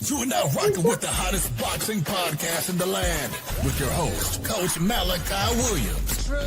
You are now rocking with the hottest boxing podcast in the land with your host, Coach Malachi Williams. True.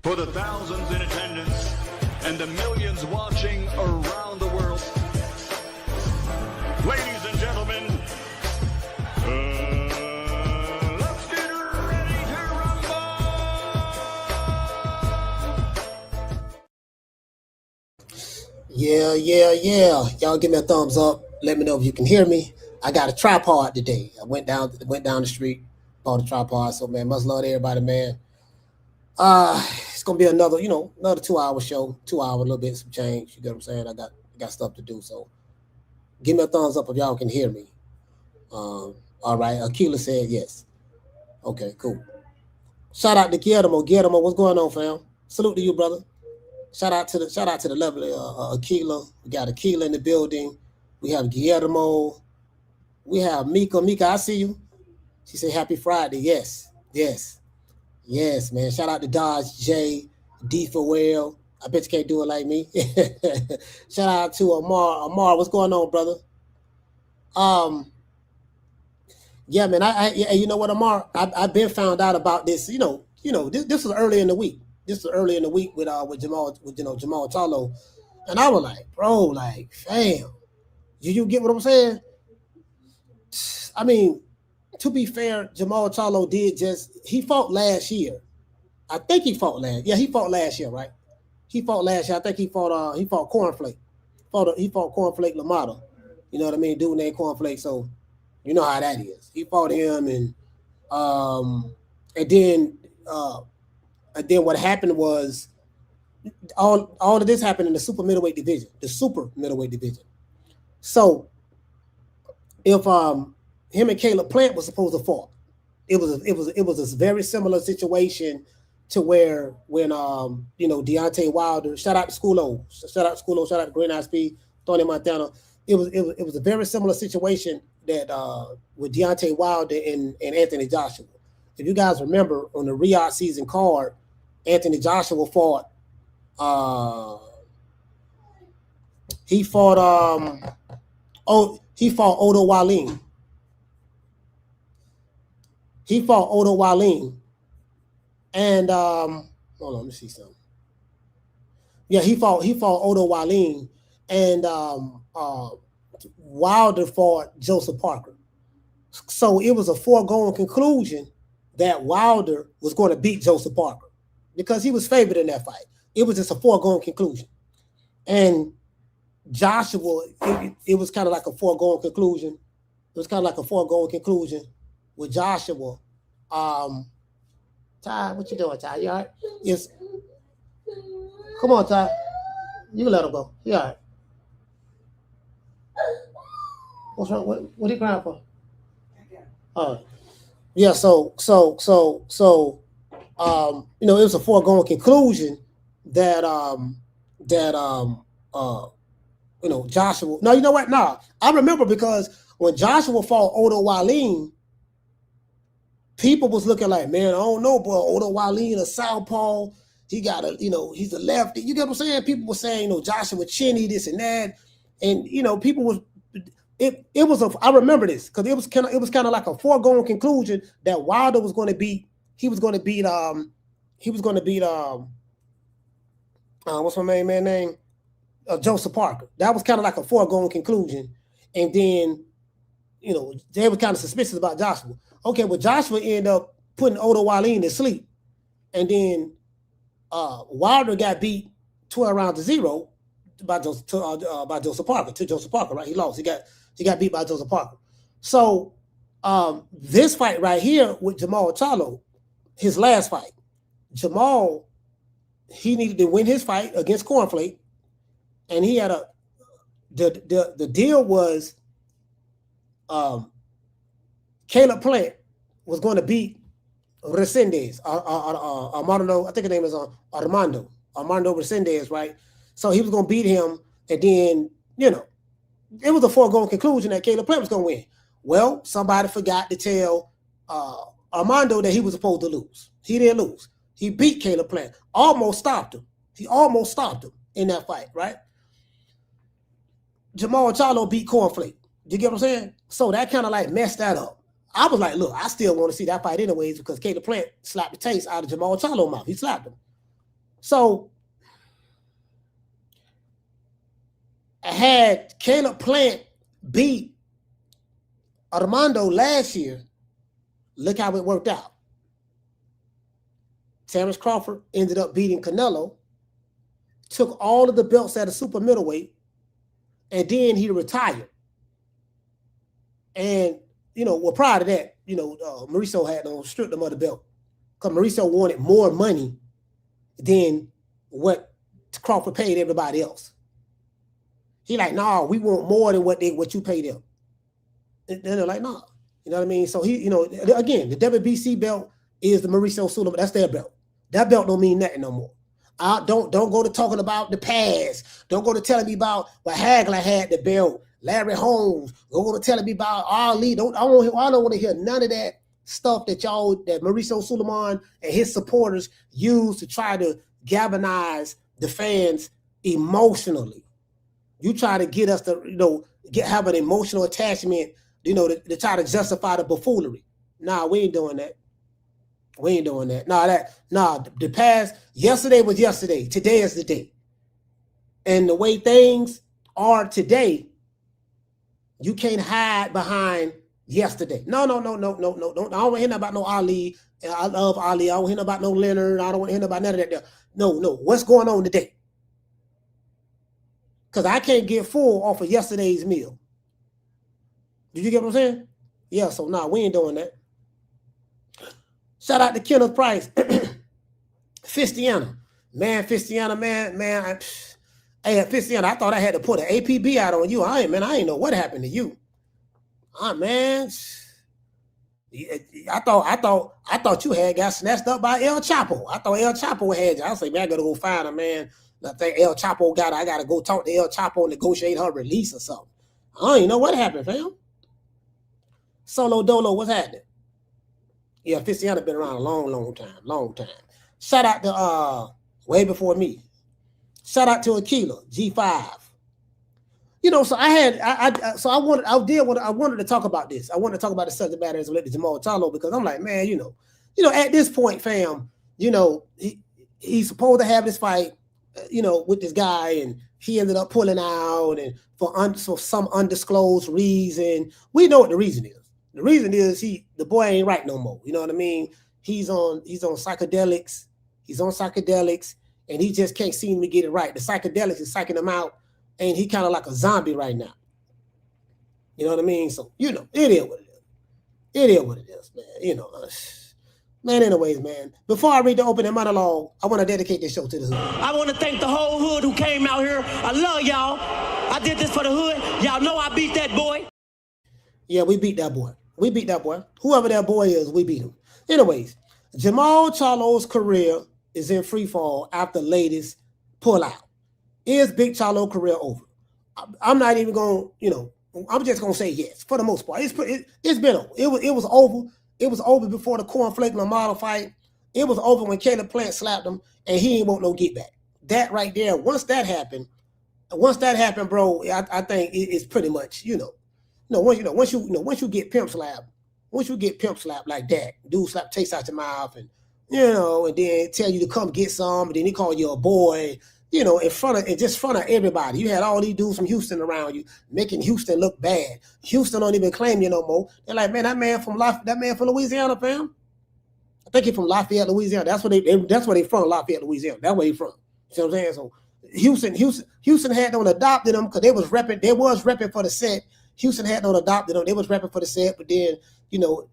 For the thousands in attendance and the millions watching around the world, ladies and gentlemen, let's get ready to rumble! Yeah. Y'all give me a thumbs up. Let me know if you can hear me. I got a tripod today. I went down the street, bought a tripod. So man, much love to everybody, man. It's gonna be another 2-hour show, 2 hour, a little bit, some change. You get what I'm saying? I got stuff to do. So give me a thumbs up if y'all can hear me. All right. Akila said yes. Okay, cool. Shout out to Guillermo. Guillermo, what's going on, fam? Salute to you, brother. Shout out to the lovely Akila. We got Akila in the building. We have Guillermo. We have Mika. Mika, I see you. She said happy Friday. Yes, man. Shout out to Dodge J, D for well. I bet you can't do it like me. Shout out to Amar. Amar, what's going on, brother? Yeah, man. You know what, Amar? I've been found out about this. This was early in the week. With Jermall Charlo, and I was like, bro, like, fam, you get what I'm saying? I mean, to be fair, Jermall Charlo he fought last year. I think he fought last. Yeah, he fought last year, right? He fought last year. I think he fought Cornflake. He fought Cornflake Lamata. You know what I mean? Dude named Cornflake. So you know how that is. He fought him, and then what happened was all of this happened in the super middleweight division. So if him and Caleb Plant was supposed to fight. It was a very similar situation to where when Deontay Wilder, shout out to Schoolo, shout out to Green Eye Speed, Tony Montana. It was a very similar situation that with Deontay Wilder and Anthony Joshua. If you guys remember on the Riyadh season card, Anthony Joshua fought Odo Wallin. He fought Odo Wallin, and hold on, let me see something. Yeah, he fought Odo Wallin, and Wilder fought Joseph Parker. So it was a foregone conclusion that Wilder was going to beat Joseph Parker because he was favored in that fight. It was just a foregone conclusion, and Joshua, it was kind of like a foregone conclusion. It was kind of like a foregone conclusion with Joshua. Ty, what you doing, Ty? You all right? Yes. Come on, Ty. You let him go. You all right? What's wrong? What are you crying for? Yeah. So. It was a foregone conclusion that Joshua. No, you know what? Nah, I remember because when Joshua fought Odo Wallin, people was looking like, man, I don't know, bro. Odo Wallin, a southpaw. He got he's a lefty. You get what I'm saying? People were saying, Joshua Chinny, this and that, and people was. I remember this because it was kind of like a foregone conclusion that Wilder was going to beat. He was going to beat. What's my main man name? Joseph Parker. That was kind of like a foregone conclusion. And then, they were kind of suspicious about Joshua. Okay, well, Joshua ended up putting Odo Wallin to sleep. And then Wilder got beat 12 rounds to 0 by Joseph Parker, right? He lost. He got beat by Joseph Parker. So this fight right here with Jermall Charlo, his last fight, Jermall, he needed to win his fight against Cornflake, and he had the deal was Caleb Plant was going to beat Resendiz, Armando, I think his name is Armando Resendiz, right? So he was going to beat him, and then, it was a foregone conclusion that Caleb Plant was going to win. Well, somebody forgot to tell Armando that he was supposed to lose. He didn't lose. He beat Caleb Plant. Almost stopped him. He almost stopped him in that fight, right? Jermall Charlo beat Cornflake. You get what I'm saying? So that kind of like messed that up. I was like, look, I still want to see that fight anyways because Caleb Plant slapped the taste out of Jermall Charlo's mouth. He slapped him. So had Caleb Plant beat Armando last year, look how it worked out. Terrence Crawford ended up beating Canelo, took all of the belts at a super middleweight, and then he retired. And, prior to that, Mauricio had stripped him of the belt because Mauricio wanted more money than what Crawford paid everybody else. He like, nah, we want more than what you paid them. And they're like, nah. You know what I mean? So he, again, the WBC belt is the Mauricio Sulaiman. That's their belt. That belt don't mean nothing no more. Don't go to talking about the past. Don't go to telling me about what Hagler had the belt. Larry Holmes. Don't go to telling me about Ali. I don't want to hear none of that stuff that Mauricio Sulaiman and his supporters use to try to galvanize the fans emotionally. You try to get us to, have an emotional attachment, to try to justify the buffoonery. Nah, we ain't doing that. We ain't doing that. The past, yesterday was yesterday. Today is the day. And the way things are today, you can't hide behind yesterday. No. Don't. I don't want to hear about no Ali. I love Ali. I don't want to hear about no Leonard. I don't want to hear about none of that. No. What's going on today? Because I can't get full off of yesterday's meal. Did you get what I'm saying? Yeah, so we ain't doing that. Shout out to Kenneth Price. Fistiana. Man, Fistiana, man. Hey, Fistiana, I thought I had to put an APB out on you. I ain't know what happened to you. Man. I thought you had got snatched up by El Chapo. I thought El Chapo had you. I was like, man, I gotta go find him, man. I think El Chapo I gotta go talk to El Chapo and negotiate her release or something. I don't even know what happened, fam. Solo Dolo, what's happening? Yeah, Fistiana been around a long time. Shout out to way before me. Shout out to Aquila, G5. So I wanted to talk about this. I wanted to talk about the subject matter as related to Jermall Charlo because I'm like, man, at this point, fam, he's supposed to have this fight, with this guy, and he ended up pulling out, and for some undisclosed reason. We know what the reason is. The reason is the boy ain't right no more. You know what I mean? He's on psychedelics. He's on psychedelics, and he just can't seem to get it right. The psychedelics is psyching him out, and he kind of like a zombie right now. You know what I mean? So, it is what it is. It is what it is, man. Man, anyways, man, before I read the opening monologue, I want to dedicate this show to the hood. I want to thank the whole hood who came out here. I love y'all. I did this for the hood. Y'all know I beat that boy. Yeah, we beat that boy. Whoever that boy is, we beat him. Anyways, Jermall Charlo's career is in freefall after latest Pullout. Is Big Charlo career over? I'm not even going to, I'm just going to say yes, for the most part. It's been over. It was over. It was over before the Cornflake Lamar fight. It was over when Caleb Plant slapped him, and he ain't want no get back. That right there, once that happened, bro, I think it's pretty much, once you get pimp slapped like that, dude slap taste out your mouth, and and then tell you to come get some, and then he call you a boy, you know, in front of everybody. You had all these dudes from Houston around you, making Houston look bad. Houston don't even claim you no more. They're like, man, that man from Louisiana, fam. I think he's from Lafayette, Louisiana. That's where they from, Lafayette, Louisiana. That's where he from. You know what I'm saying? So Houston had them adopted them because they was repping for the set. Houston had them adopted them. They was repping for the set, but then you know,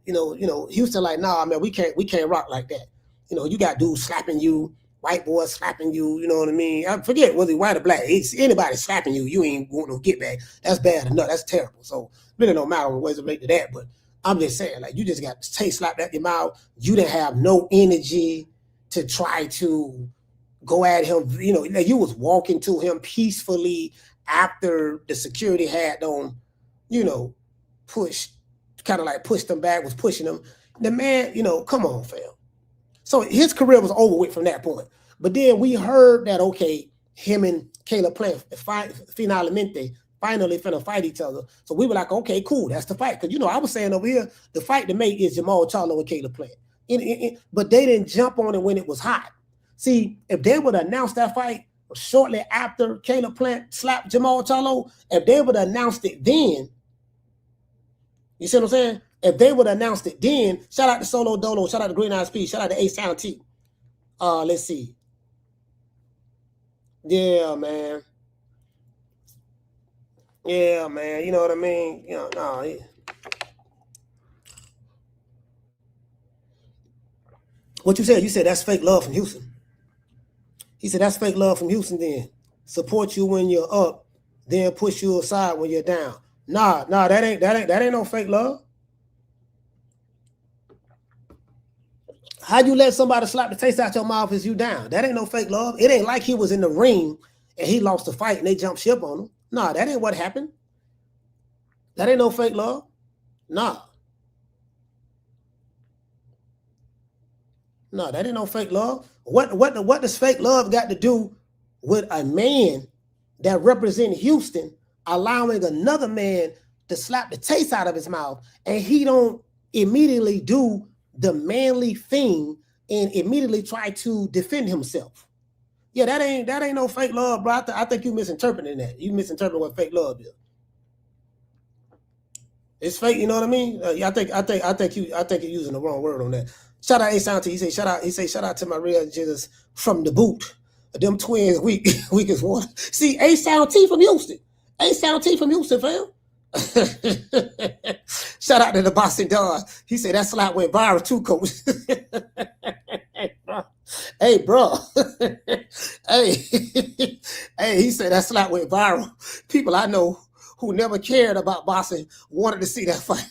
Houston like, nah, man, we can't rock like that. You know, you got dudes slapping you, white boys slapping you. You know what I mean? I forget whether you're white or black. It's anybody slapping you, you ain't going to get back. That's bad enough. That's terrible. So really don't matter what ways to relate to that. But I'm just saying, like, you just got taste slapped at your mouth. You didn't have no energy to try to go at him. You know, you was walking to him peacefully after the security had them, you know, pushed him back, was pushing him. The man, you know, come on, fam. So his career was over with from that point. But then we heard that, okay, him and Caleb Plant, finalmente, finally finna fight each other. So we were like, okay, cool, that's the fight. Because, you know, I was saying over here, the fight to make is Jermall Charlo and Caleb Plant. But they didn't jump on it when it was hot. See, if they would announce that fight shortly after Caleb Plant slapped Jermall Charlo, if they would have announced it then, you see what I'm saying? If they would have announced it then, shout out to Solo Dolo, shout out to Green Eyes P, shout out to Ace Sound T. Let's see. Yeah, man. Yeah, man. You know what I mean? You know, no. Yeah. What you said? You said that's fake love from Houston. He said that's fake love from Houston then. Support you when you're up, then push you aside when you're down. Nah, that ain't no fake love. How you let somebody slap the taste out your mouth as you down? That ain't no fake love. It ain't like he was in the ring and he lost the fight and they jumped ship on him. Nah, that ain't what happened. That ain't no fake love. Nah, that ain't no fake love. What does fake love got to do with a man that represents Houston allowing another man to slap the taste out of his mouth and he don't immediately do the manly thing and immediately try to defend himself? Yeah, that ain't no fake love, bro. I think you misinterpreting that. You misinterpreting what fake love is. It's fake, you know what I mean? I think you're using the wrong word on that. Shout out A-Sound T. He say shout out to my real Jesus from the boot. Them twins weak as water. See, A-Sound T from Houston. A-Sound T from Houston, fam. Shout out to the Boston Don. He said that slap went viral too, coach. Hey, bro. Hey, he said that slap went viral. People I know who never cared about boxing wanted to see that fight.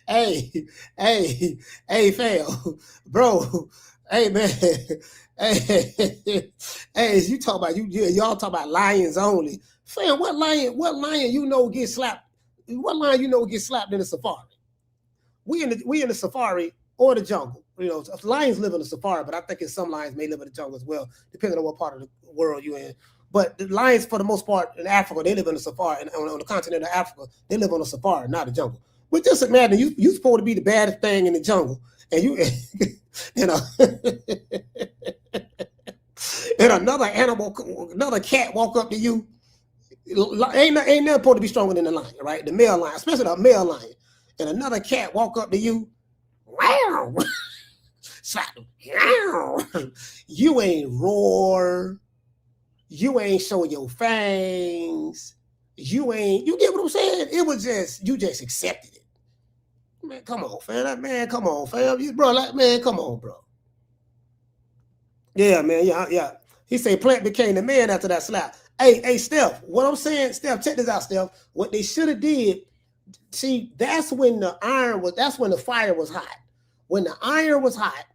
Hey, fam, bro. Hey, man. Hey, you talk about y'all talk about lions only. Fam, what lion you know get slapped? What lion you know get slapped in the safari? We in the safari or the jungle. You know, lions live in the safari, but I think some lions may live in the jungle as well, depending on what part of the world you're in. But the lions, for the most part, in Africa, they live in the safari. And on the continent of Africa, they live on the safari, not the jungle. But just imagine you supposed to be the baddest thing in the jungle, and you know, and another cat walk up to you. Ain't nothing supposed to be stronger than the lion, right? The male lion, especially the male lion. And another cat walk up to you. Wow. Slap him. Wow. You ain't roar. You ain't show your fangs. You get what I'm saying? It was you just accepted it. Man, come on, fam. Come on, fam. Come on, bro. Yeah, man. Yeah. He said Plant became the man after that slap. Hey, Steph, what I'm saying, Steph, check this out, Steph. What they should have did, see, that's when the fire was hot. When the iron was hot,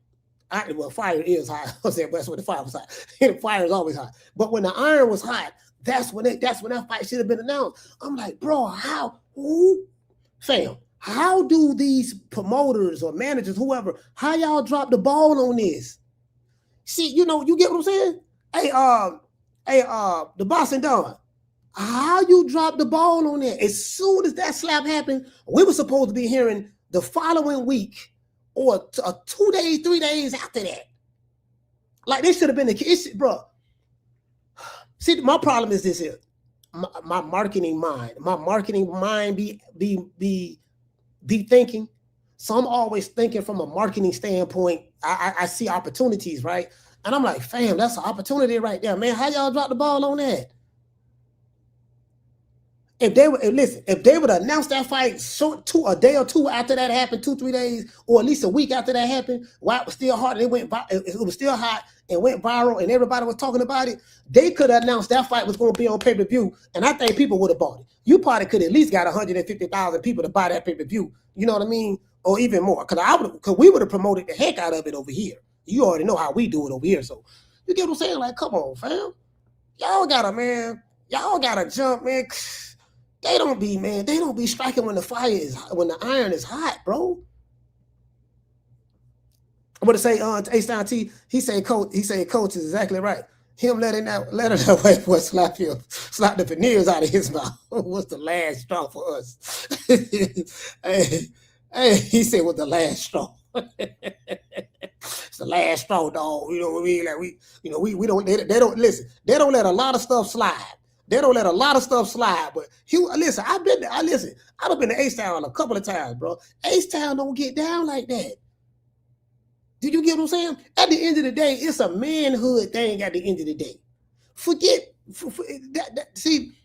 fire is hot. That's when the fire was hot. The fire is always hot. But when the iron was hot, that's when that fight should have been announced. I'm like, bro, how do these promoters or managers, whoever, how y'all drop the ball on this? See, you know, you get what I'm saying? Hey, the Boston Don, how you drop the ball on that? As soon as that slap happened, we were supposed to be hearing the following week or 2 days, 3 days after that. Like, this should have been the case, bro. See, my problem is this here. My marketing mind be thinking. So I'm always thinking from a marketing standpoint. I see opportunities, right? And I'm like, fam, that's an opportunity right there, man. How y'all drop the ball on that? If they would announce that fight a day or two after that happened, 2-3 days, or at least a week after that happened, while it was still hot, it was still hot and went viral, and everybody was talking about it. They could have announced that fight was going to be on pay-per-view, and I think people would have bought it. You probably could at least got 150,000 people to buy that pay-per-view. You know what I mean? Or even more, because we would have promoted the heck out of it over here. You already know how we do it over here, so you get what I'm saying? Like, come on, fam, y'all gotta jump, man. They don't be striking when the iron is hot, bro. I'm gonna say H-Town T, he said coach is exactly right. Him letting that white boy slap the veneers out of his mouth was the last straw for us. hey, he said was the last straw. It's the last straw, dog. You know what I mean? Like we don't listen. They don't let a lot of stuff slide. But I've been to H-Town a couple of times, bro. H-Town don't get down like that. Did you get what I'm saying? At the end of the day, it's a manhood thing at the end of the day. See,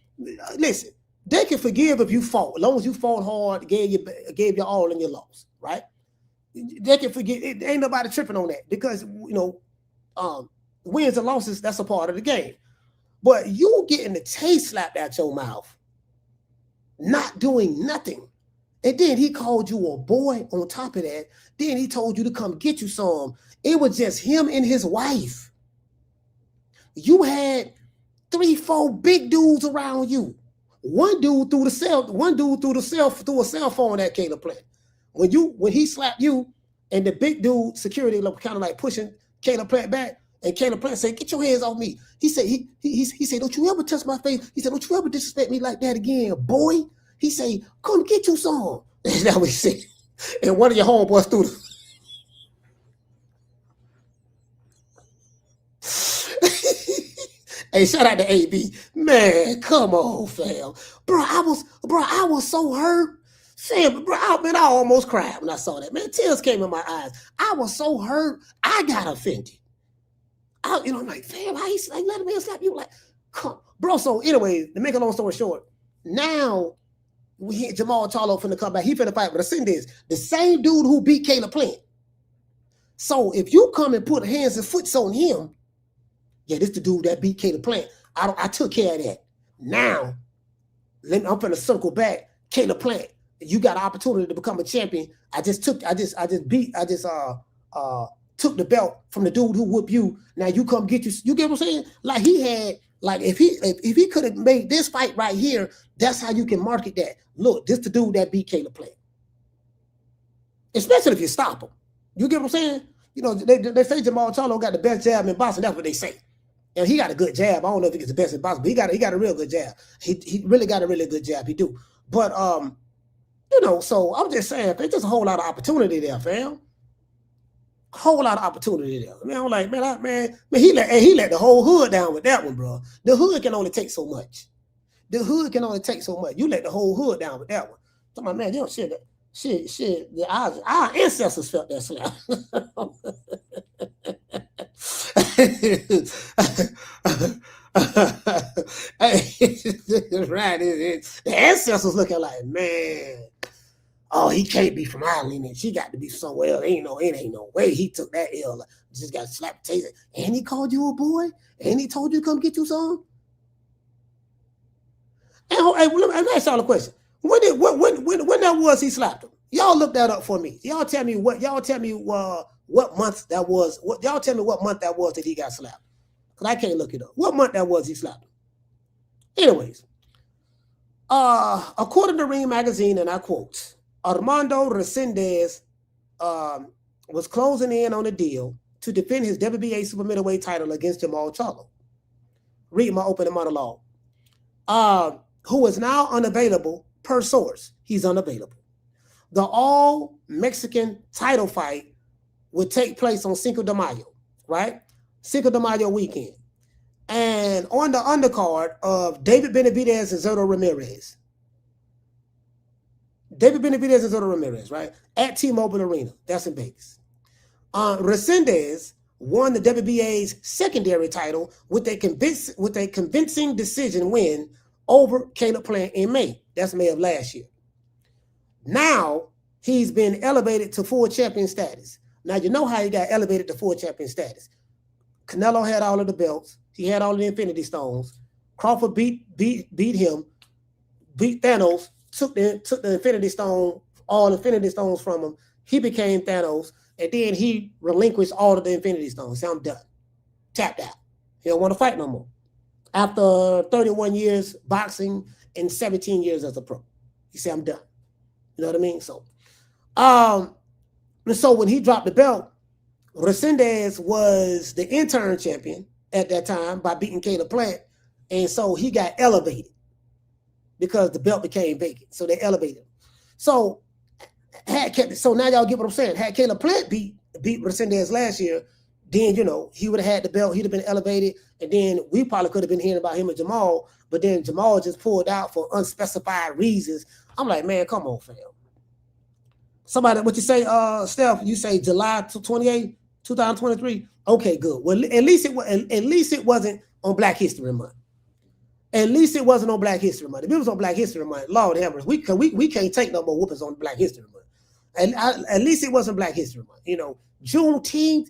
listen, they can forgive if you fought, as long as you fought hard, gave your all and you lost, right? They can forgive. It ain't nobody tripping on that because, wins and losses, that's a part of the game. But you getting the taste slapped out your mouth, not doing nothing. And then he called you a boy on top of that. Then he told you to come get you some. It was just him and his wife. You had 3-4 big dudes around you. One dude threw a cell phone at Caleb Plant. When he slapped you and the big dude security kind of like pushing Caleb Plant back, and Caleb Plant said, "Get your hands off me." He said, he said, "Don't you ever touch my face." He said, "Don't you ever disrespect me like that again, boy." He said, "Come get you some." That's what he said. And one of your homeboys threw Hey, shout out to AB. Man, come on, fam. Bro, I was so hurt. Sam, bro, I almost cried when I saw that. Man, tears came in my eyes. I was so hurt. I got offended. I'm like, fam, how he like let a man slap you? Like, come, bro. So, anyway, to make a long story short, now we hit Jermall Charlo finna come back. He finna fight with Resendiz, the same dude who beat Caleb Plant. So if you come and put hands and foots on him, yeah, this the dude that beat Caleb Plant. I took care of that. Now, I'm finna circle back. Caleb Plant, you got an opportunity to become a champion. I just took the belt from the dude who whooped you. Now you come get you. You get what I'm saying? Like he had, like if he could have made this fight right here, that's how you can market that. Look, this the dude that beat Caleb Plant. Especially if you stop him. You get what I'm saying? They say Jermall Charlo got the best jab in boxing. That's what they say. And he got a good jab. I don't know if he gets the best in boxing, but he got a real good jab. He really got a really good jab. He do. But so I'm just saying, there's just a whole lot of opportunity there, fam. Whole lot of opportunity there. Man, I'm like, man, he let the whole hood down with that one, bro. The hood can only take so much. You let the whole hood down with that one. So my man, shit. Our ancestors felt that slap. Right. The ancestors looking like, man, oh, he can't be from our lineage. He got to be somewhere else. It ain't no way he took that L. Just got slapped, taser. And he called you a boy? And he told you to come get you some? And let me ask y'all a question. When that was he slapped him? Y'all look that up for me. Y'all tell me what month that was. Y'all tell me what month that was that he got slapped. Because I can't look it up. What month that was he slapped him? Anyways, according to Ring Magazine, and I quote, Armando Resendiz was closing in on a deal to defend his WBA super middleweight title against Jermall Charlo. Read my opening monologue. Who is now unavailable per source. He's unavailable. The all-Mexican title fight would take place on Cinco De Mayo, right? Cinco De Mayo weekend. And on the undercard of David Benavidez-Zurdo Ramirez. David Benavidez-Zurdo Ramirez, right? At T-Mobile Arena. That's in Vegas. Resendiz won the WBA's secondary title with a convincing decision win over Caleb Plant in May. That's May of last year. Now, he's been elevated to full champion status. Now, you know how he got elevated to full champion status. Canelo had all of the belts. He had all of the Infinity Stones. Crawford beat him, beat Thanos, took the Infinity Stone, all Infinity Stones from him. He became Thanos, and then he relinquished all of the Infinity Stones. So I'm done. Tapped out. He don't want to fight no more. After 31 years boxing and 17 years as a pro. He said, I'm done. You know what I mean? So, and so when he dropped the belt, Resendiz was the interim champion at that time by beating Caleb Plant. And so he got elevated because the belt became vacant. So they elevated him. So now y'all get what I'm saying. Had Caleb Plant beat Resendiz last year, then, you know, he would have had the belt. He'd have been elevated. And then we probably could have been hearing about him and Jermall. But then Jermall just pulled out for unspecified reasons. I'm like, man, come on, fam. Somebody, what you say, Steph? You say July 28, 2023? Okay, good. Well, at least it wasn't on Black History Month. At least it wasn't on Black History Month. If it was on Black History Month, Lord have mercy, we can't take no more whoopings on Black History Month. And at least it wasn't Black History Month. You know, Juneteenth,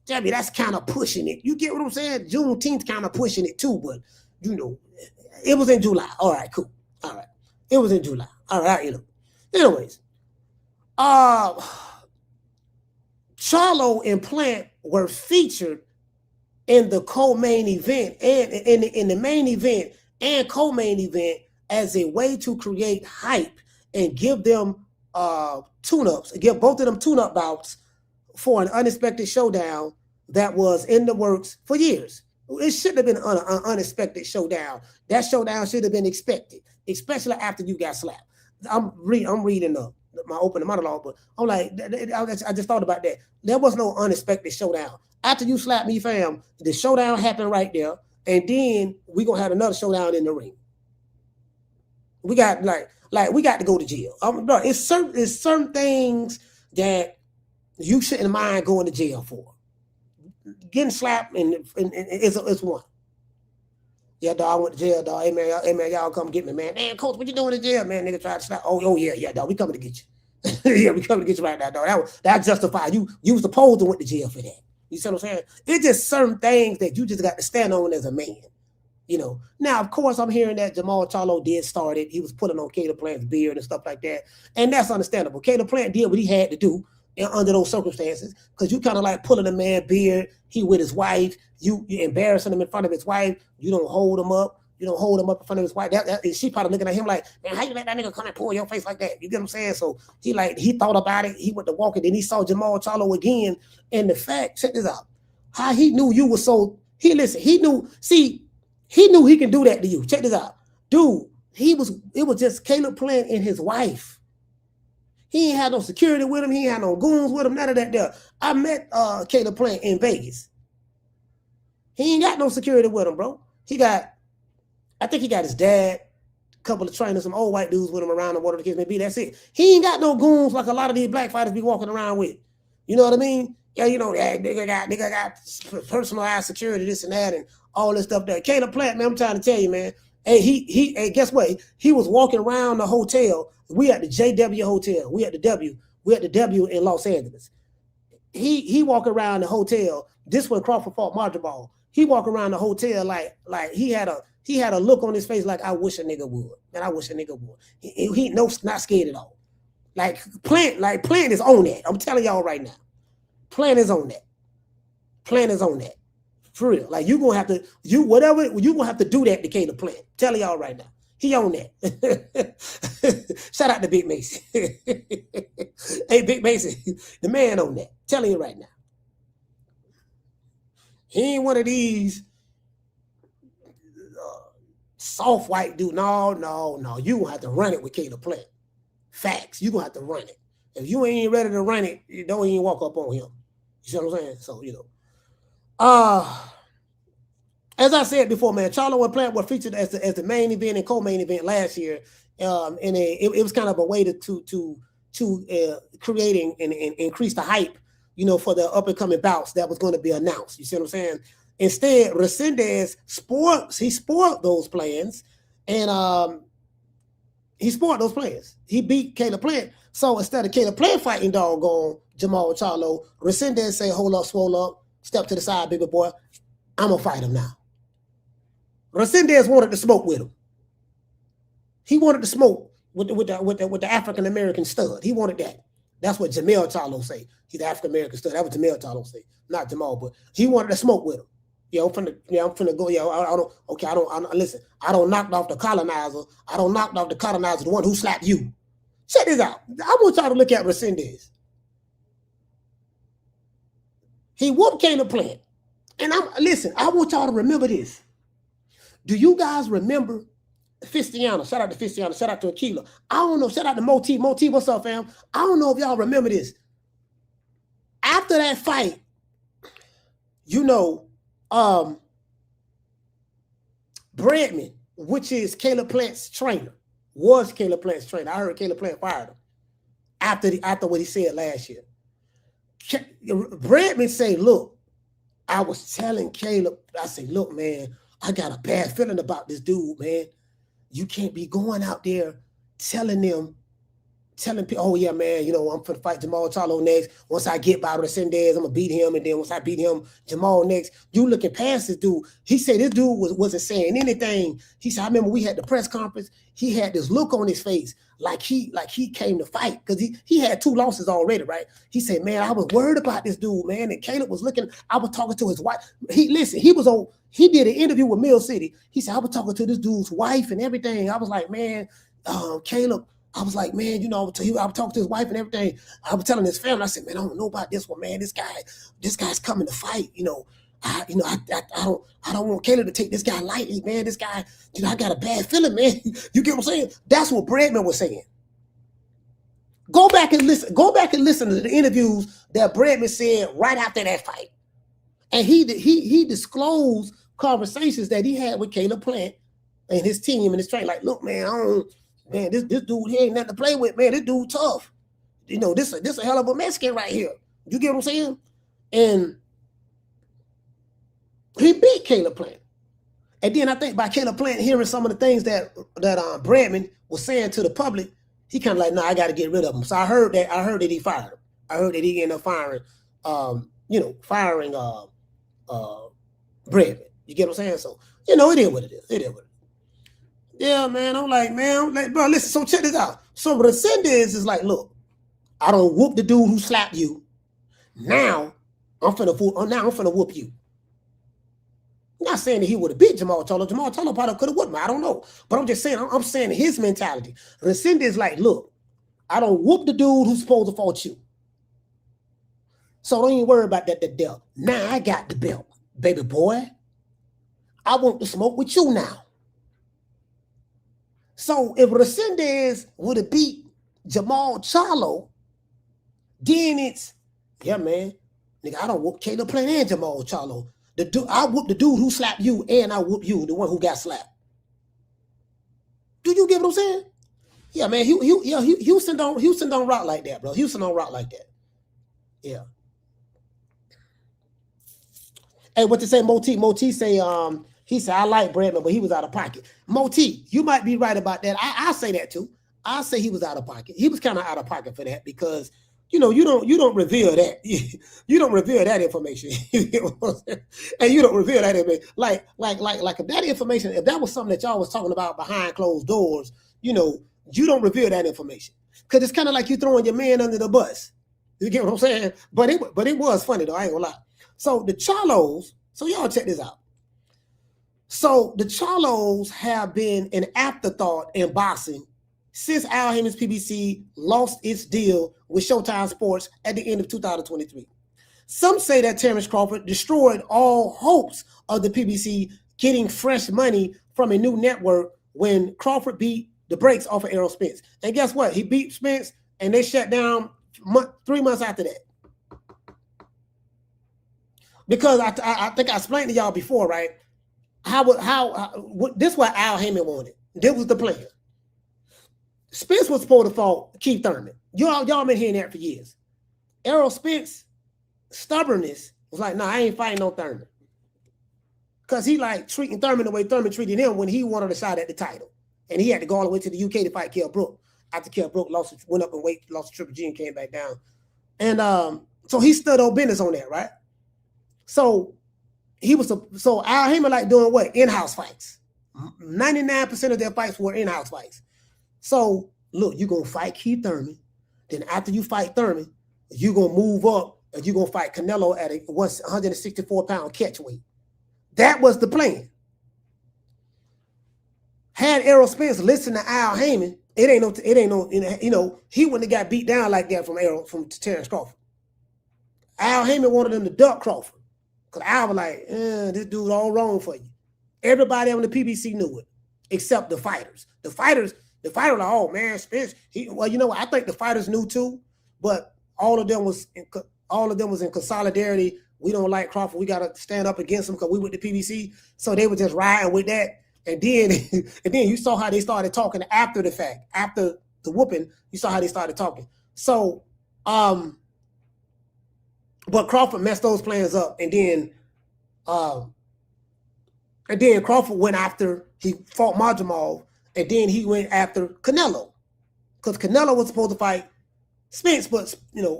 Debbie, that's kind of pushing it. You get what I'm saying? Juneteenth kind of pushing it too, but you know, it was in July. All right, cool. All right, it was in July. All right, you know. Anyways, Charlo and Plant were featured in the co-main event and in the main event and co-main event as a way to create hype and give them tune-ups, give both of them tune-up bouts for an unexpected showdown that was in the works for years. It shouldn't have been an unexpected showdown. That showdown should have been expected, especially after you got slapped. I'm reading my opening monologue, but I'm like, I just thought about that. There was no unexpected showdown. After you slapped me, fam, the showdown happened right there, and then we gonna have another showdown in the ring. We got we got to go to jail. Bro, it's certain things that you shouldn't mind going to jail for. Getting slapped and it's one. Yeah, dog, I went to jail, dog. Hey man, y'all come get me, man. Damn, coach, what you doing in jail, man? Nigga tried to slap. Oh yeah, dog. We coming to get you. Yeah, we coming to get you right now, dog. That justified you. You was supposed to went to jail for that. You see what I'm saying? It's just certain things that you just got to stand on as a man. You know. Now, of course, I'm hearing that Jermall Charlo did start it. He was putting on Caleb Plant's beard and stuff like that, and that's understandable. Caleb Plant did what he had to do under those circumstances, because you kind of like pulling a man's beard. He with his wife. You embarrassing him in front of his wife. You don't hold him up. You don't hold him up in front of his wife. She probably looking at him like, man, how you let that nigga come and pull your face like that? You get what I'm saying? So he thought about it. He went to walk it. Then he saw Jermall Charlo again. And the fact, check this out, how he knew you were so, he knew he can do that to you. Check this out. Dude, it was just Caleb Plant and his wife. He ain't had no security with him. He ain't had no goons with him, none of that there. I met Caleb Plant in Vegas. He ain't got no security with him, bro. I think he got his dad, a couple of trainers, some old white dudes with him around, and whatever the case may be. That's it. He ain't got no goons like a lot of these black fighters be walking around with. You know what I mean? Yeah, you know, nigga got personalized security, this and that, and all this stuff there. Caleb Plant, man, I'm trying to tell you, man. Hey, guess what? He was walking around the hotel. We at the JW Hotel. We at the W in Los Angeles. He walked around the hotel. This when Crawford fought Marjabal. He walked around the hotel like he had a look on his face like, I wish a nigga would. Man, I wish a nigga would. He not scared at all. Plant is on that. I'm telling y'all right now. Plant is on that. Plant is on that. For real. Like you're gonna have to do that to Caleb Plant. Telling y'all right now. He on that. Shout out to Big Mason. Hey, Big Mason, the man on that. Telling you right now. He ain't one of these soft white dude. No. You gonna have to run it with Caleb Plant. Facts. You gonna have to run it. If you ain't ready to run it, you don't even walk up on him. You see what I'm saying? So, as I said before, man, Charlo and Plant were featured as the main event and co-main event last year. And it was kind of a way to create and increase the hype, for the up and coming bouts that was going to be announced. You see what I'm saying? Instead, Resendiz spoiled those plans, and he spoiled those plans. He beat Caleb Plant. So instead of Caleb Plant fighting doggone Jermall Charlo, Resendiz say, hold up, swole up, step to the side, baby boy. I'm gonna fight him now. Resendiz wanted to smoke with him. He wanted to smoke with the African American stud. He wanted that. That's what Jermall Charlo say. He's the African American stud. That was Jermall Charlo say, not Jermall, but he wanted to smoke with him. I'm finna go. Listen. I don't knock off the colonizer. I don't knock off the colonizer, the one who slapped you. Check this out. I want y'all to look at Resendiz. He whooped Caleb Plant. And I want y'all to remember this. Do you guys remember Fistiano? Shout out to Fistiano. Shout out to Aquila. I don't know. Shout out to Moti. Moti, what's up, fam? I don't know if y'all remember this. After that fight, Bradman, which is Caleb Plant's trainer, was Caleb Plant's trainer. I heard Caleb Plant fired him after what he said last year. Bradman say, look, I was telling Caleb, I said, look, man, I got a bad feeling about this dude, man. You can't be going out there telling people, oh, yeah, man, I'm going to fight Jermall Charlo next. Once I get by Resendiz, I'm going to beat him. And then once I beat him, Jermall next. You looking past this dude. He said this dude wasn't saying anything. He said, I remember we had the press conference. He had this look on his face like he came to fight because he had 2 losses already, right? He said, man, I was worried about this dude, man. And Caleb was looking, I was talking to his wife. He did an interview with Mill City. He said, I was talking to this dude's wife and everything. I was like, man, Caleb, I was like, man, I was talking to his wife and everything. I was telling his family, I said, man, I don't know about this one, man. This guy's coming to fight, I don't want Caleb to take this guy lightly, man. This guy, I got a bad feeling, man. You get what I'm saying? That's what Bradman was saying. Go back and listen to the interviews that Bradman said right after that fight. And he disclosed conversations that he had with Caleb Plant and his team and his trainer. Like, look, man, this dude here ain't nothing to play with, man. This dude tough. This a hell of a Mexican right here. You get what I'm saying? And he beat Caleb Plant. And then I think by Caleb Plant hearing some of the things that Bradman was saying to the public, he kind of like, I got to get rid of him. So I heard that he fired him. I heard that he ended up firing Bradman. You get what I'm saying? So, it is what it is. It is what it is. Yeah, man. I'm like, bro, listen, so check this out. So Resendiz is like, look, I don't whoop the dude who slapped you. Now I'm finna whoop you. I'm not saying that he would have beat Jermall Charlo. Jermall Charlo probably could have whooped him. I don't know. But I'm just saying, I'm saying his mentality. Resendiz is like, look, I don't whoop the dude who's supposed to fight you. So don't even worry about that belt. Now I got the belt, baby boy. I want to smoke with you now. So if Resendiz would have beat Jermall Charlo, then it's, yeah, man, nigga, I don't whoop Caleb Plant and Jermall Charlo. I whoop the dude who slapped you, and I whoop you, the one who got slapped. Do you get what I'm saying? Yeah, man. Houston don't rock like that, bro. Houston don't rock like that. Yeah. Hey, what to say, Moti? Moti say, he said, I like Bradman, but he was out of pocket. Moti, you might be right about that. I say that too. I say he was out of pocket. He was kind of out of pocket for that because you don't reveal that. You don't reveal that information. And you don't reveal that information. Like if that information, if that was something that y'all was talking about behind closed doors, you don't reveal that information. Because it's kind of like you throwing your man under the bus. You get what I'm saying? But it was funny though, I ain't gonna lie. So the Charlos, so y'all check this out. So the Charlos have been an afterthought in boxing since Al Haymon's PBC lost its deal with Showtime Sports at the end of 2023. Some say that Terrence Crawford destroyed all hopes of the PBC getting fresh money from a new network when Crawford beat the brakes off of Errol Spence. And guess what? He beat Spence and they shut down 3 months after that. Because I think I explained to y'all before, right? This is what Al Heyman wanted. This was the plan. Spence was supposed to fought Keith Thurman. Y'all been hearing that for years. Errol Spence stubbornness was like, nah, I ain't fighting no Thurman. Because he like treating Thurman the way Thurman treated him when he wanted a shot at the title. And he had to go all the way to the UK to fight Kell Brook. After Kell Brook went up in weight, lost to Triple G and came back down. And so he stood on business on that, right? So so Al Heyman like doing what? In-house fights. 99% of their fights were in-house fights. So look, you're gonna fight Keith Thurman. Then after you fight Thurman, you're gonna move up and you're gonna fight Canelo at a 164-pound catch weight. That was the plan. Had Errol Spence listened to Al Heyman, it ain't no, he wouldn't have got beat down like that from Terrence Crawford. Al Heyman wanted him to duck Crawford. Because Al was like, this dude's all wrong for you. Everybody on the PBC knew it, except the fighters. The fighters were like, oh man, Spence. Well, you know what? I think the fighters knew too, but all of them was in solidarity. We don't like Crawford. We gotta stand up against him because we with the PBC. So they were just riding with that. And then you saw how they started talking after the fact, after the whooping. You saw how they started talking. So, but Crawford messed those plans up, and then Crawford went after, he fought Majamov, and then he went after Canelo, because Canelo was supposed to fight Spence, but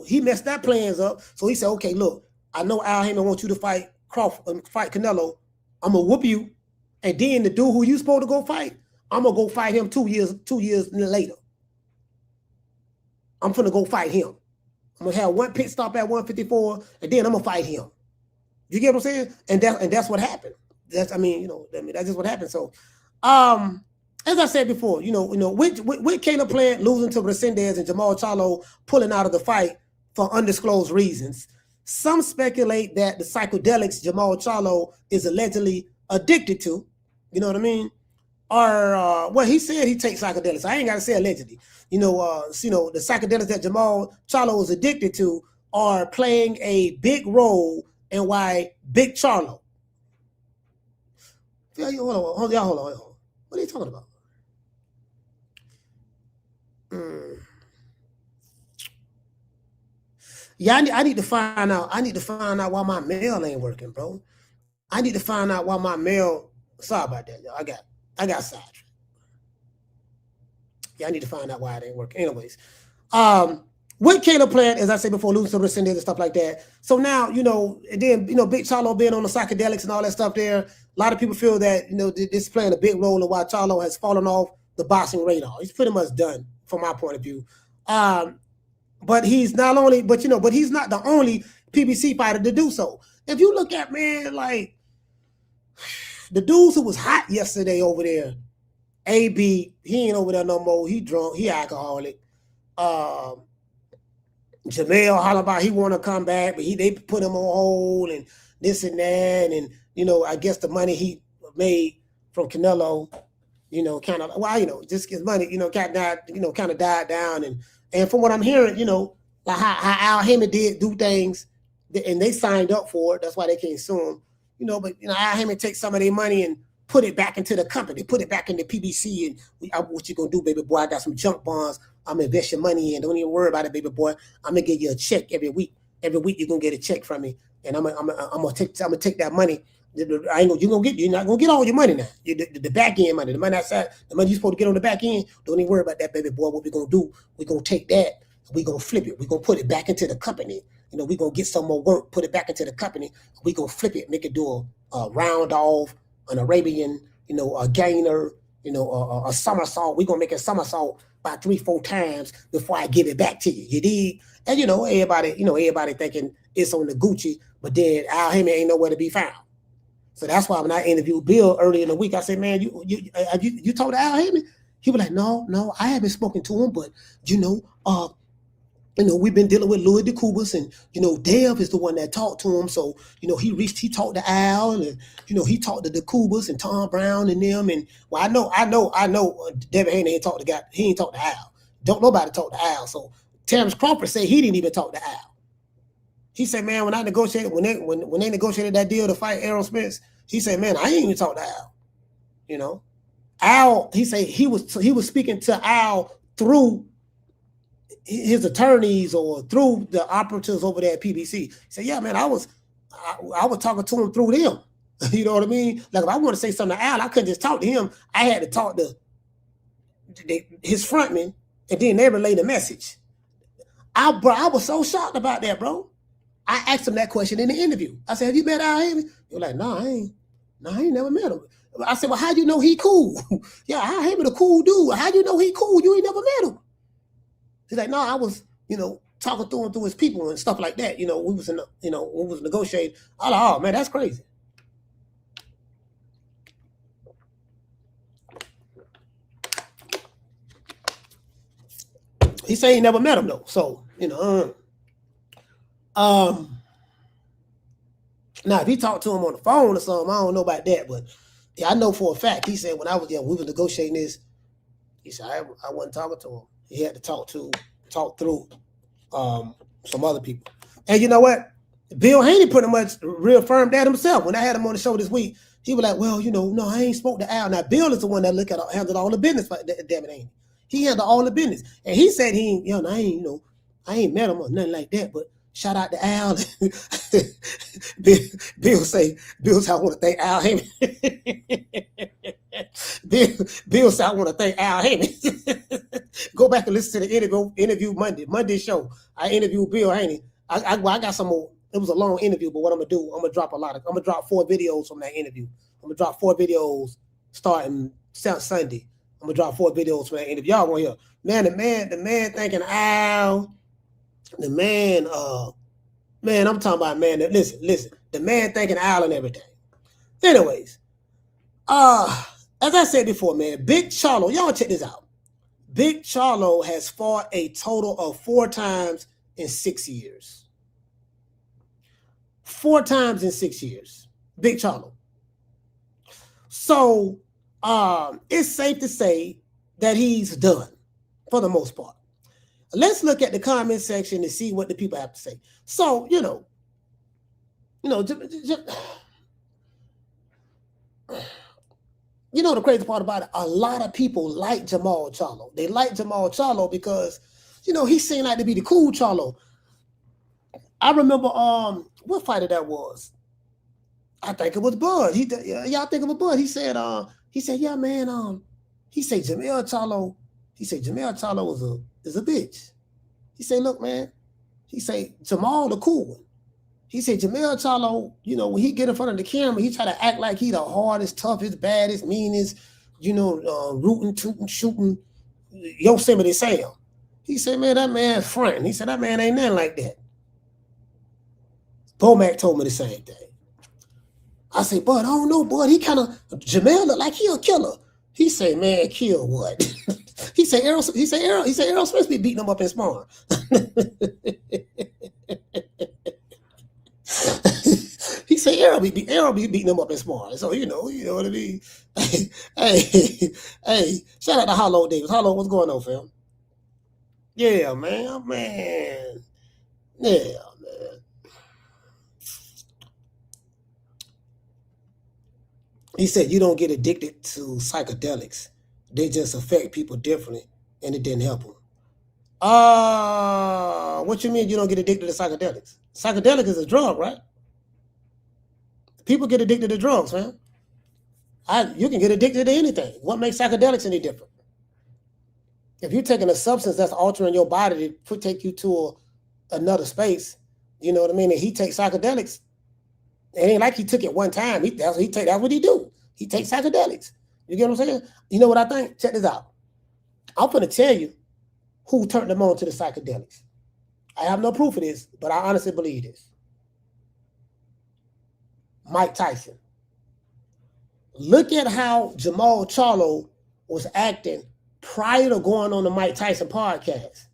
he messed that plans up. So he said, okay, look, I know Al Heyman wants you to fight Crawford, fight Canelo. I'm gonna whoop you, and then the dude who you supposed to go fight, I'm gonna go fight him 2 years later. I'm gonna go fight him. I'm gonna have one pit stop at 154, and then I'm gonna fight him. You get what I'm saying? And that's what happened. That's just what happened. So, as I said before, with Caleb Plant losing to Resendiz and Jermall Charlo pulling out of the fight for undisclosed reasons, some speculate that the psychedelics Jermall Charlo is allegedly addicted to, you know what I mean? Or well, he said he takes psychedelics. I ain't gotta say allegedly. The psychedelics that Jermall Charlo is addicted to are playing a big role in why Big Charlo. Hold on. What are you talking about? Yeah, I need to find out. I need to find out why my mail ain't working, bro. I need to find out why my mail. Sorry about that, y'all. I got sidetracked. Yeah, I need to find out why it ain't working. Anyways, with Caleb Plant, as I said before, losing to Resendiz and stuff like that. So now, and then Big Charlo being on the psychedelics and all that stuff there. A lot of people feel that this is playing a big role in why Charlo has fallen off the boxing radar. He's pretty much done from my point of view. But he's not the only PBC fighter to do so. If you look at, man, like the dudes who was hot yesterday over there, AB, he ain't over there no more. He drunk, he alcoholic. Jermall Charlo, he want to come back, but they put him on hold and this and that, and I guess the money he made from Canelo, just his money, kind of died down, and from what I'm hearing, like how Al Heyman did do things, and they signed up for it. That's why they can't sue him, But Al Heyman takes some of their money and put it back into the company, put it back in the PBC, and what you gonna do, baby boy? I got some junk bonds. I'm gonna invest your money in. Don't even worry about it, baby boy. I'm gonna give you a check every week. Every week you're gonna get a check from me, and I'm gonna take that money. You're not gonna get all your money now. The back end money, the money outside, the money you're supposed to get on the back end. Don't even worry about that, baby boy. What we're gonna do? We're gonna take that. We're gonna flip it. We're gonna put it back into the company. We're gonna get some more work, put it back into the company. We're gonna flip it, make it do a round off, an Arabian, a gainer, a somersault. We're gonna make a somersault about 3-4 times before I give it back to you. You dig? And everybody thinking it's on the Gucci, but then Al Heyman ain't nowhere to be found. So that's why when I interviewed Bill early in the week, I said, man, you talked to Al Heyman? He was like, no, I haven't spoken to him, but we've been dealing with Louis DeCubas, and Dev is the one that talked to him. So he talked to Al, and he talked to DeCubas and Tom Brown and them. And well, I know Devin Haney ain't talked to guy. He ain't talked to Al. Don't nobody talk to Al. So Terrence Crawford said he didn't even talk to Al. He said, man, when I negotiated, when they negotiated that deal to fight Errol Spence, he said, man, I ain't even talk to Al. You know, Al. He said he was speaking to Al through his attorneys or through the operatives over there at PBC. He said, yeah, man, I was talking to him through them. You know what I mean? Like if I want to say something to Al, I couldn't just talk to him. I had to talk to his frontman, and then they relay the message. I was so shocked about that, bro. I asked him that question in the interview. I said, have you met Al Haymon? He was like, no, I ain't never met him. I said, well, how you know he cool? Yeah, Al Haymon a cool dude. How you know he cool? You ain't never met him. He's like, no, I was, talking through him through his people and stuff like that. We was we was negotiating. I was like, oh man, that's crazy. He said he never met him though. So, now if he talked to him on the phone or something, I don't know about that, but yeah, I know for a fact. He said when we were negotiating this, he said I wasn't talking to him. He had to talk through some other people. And you know what? Bill Haney pretty much reaffirmed that himself. When I had him on the show this week, he was like, well, no, I ain't spoke to Al. Now, Bill is the one that handled all the business for David Haney. He handled all the business. And he said I ain't met him or nothing like that, but shout out to Al. Bill say, I want to thank Al Haymon. Bill said, I want to thank Al Haymon. Go back and listen to the interview Monday show. I interviewed Bill Haney. I got some more. It was a long interview, but what I'm gonna do, I'm gonna drop 4 videos from that interview. I'm gonna drop 4 videos starting Sunday. I'm gonna drop 4 videos from that interview. Y'all want to hear? Man, the man thanking Al. The man, I'm talking about, man. Listen. The man thanking Al and everything. Anyways, as I said before, man, Big Charlo, y'all check this out. Big Charlo has fought a total of 4 times in 6 years. 4 times in 6 years. Big Charlo. So it's safe to say that he's done for the most part. Let's look at the comment section and see what the people have to say. So, the crazy part about it, a lot of people like Jermall Charlo. They like Jermall Charlo because, he seemed like to be the cool Charlo. I remember what fighter that was. I think it was Bud. Y'all think it was Bud. He said, yeah, man. He said Jermall Charlo. He said Jermall Charlo is a bitch. He said, look, man. He said Jermall the cool one. He said Jermall Charlo, when he get in front of the camera, he try to act like he the hardest, toughest, baddest, meanest, rooting, tooting, shooting Yosemite Sam. He said, man, that man's front. He said, that man ain't nothing like that. Bomac told me the same thing. I said, Bud, I don't know, Bud. Jermall look like he a killer. He said, man, kill what? He said Errol Smith be beating him up in sparring. He said Errol be beating him up in sparring. So you know what I mean. Hey, shout out to Hollow Davis. Hollow, what's going on, fam? Yeah, man. Yeah, man. He said you don't get addicted to psychedelics. They just affect people differently, and it didn't help them. What you mean you don't get addicted to psychedelics? Psychedelic is a drug, right? People get addicted to drugs, man. You can get addicted to anything. What makes psychedelics any different? If you're taking a substance that's altering your body to take you to another space, you know what I mean? And he takes psychedelics. It ain't like he took it one time. That's what he do. He takes psychedelics. You get what I'm saying? You know what I think? Check this out. I'm going to tell you who turned them on to the psychedelics. I have no proof of this, but I honestly believe this. Mike Tyson. Look at how Jermall Charlo was acting prior to going on the Mike Tyson podcast.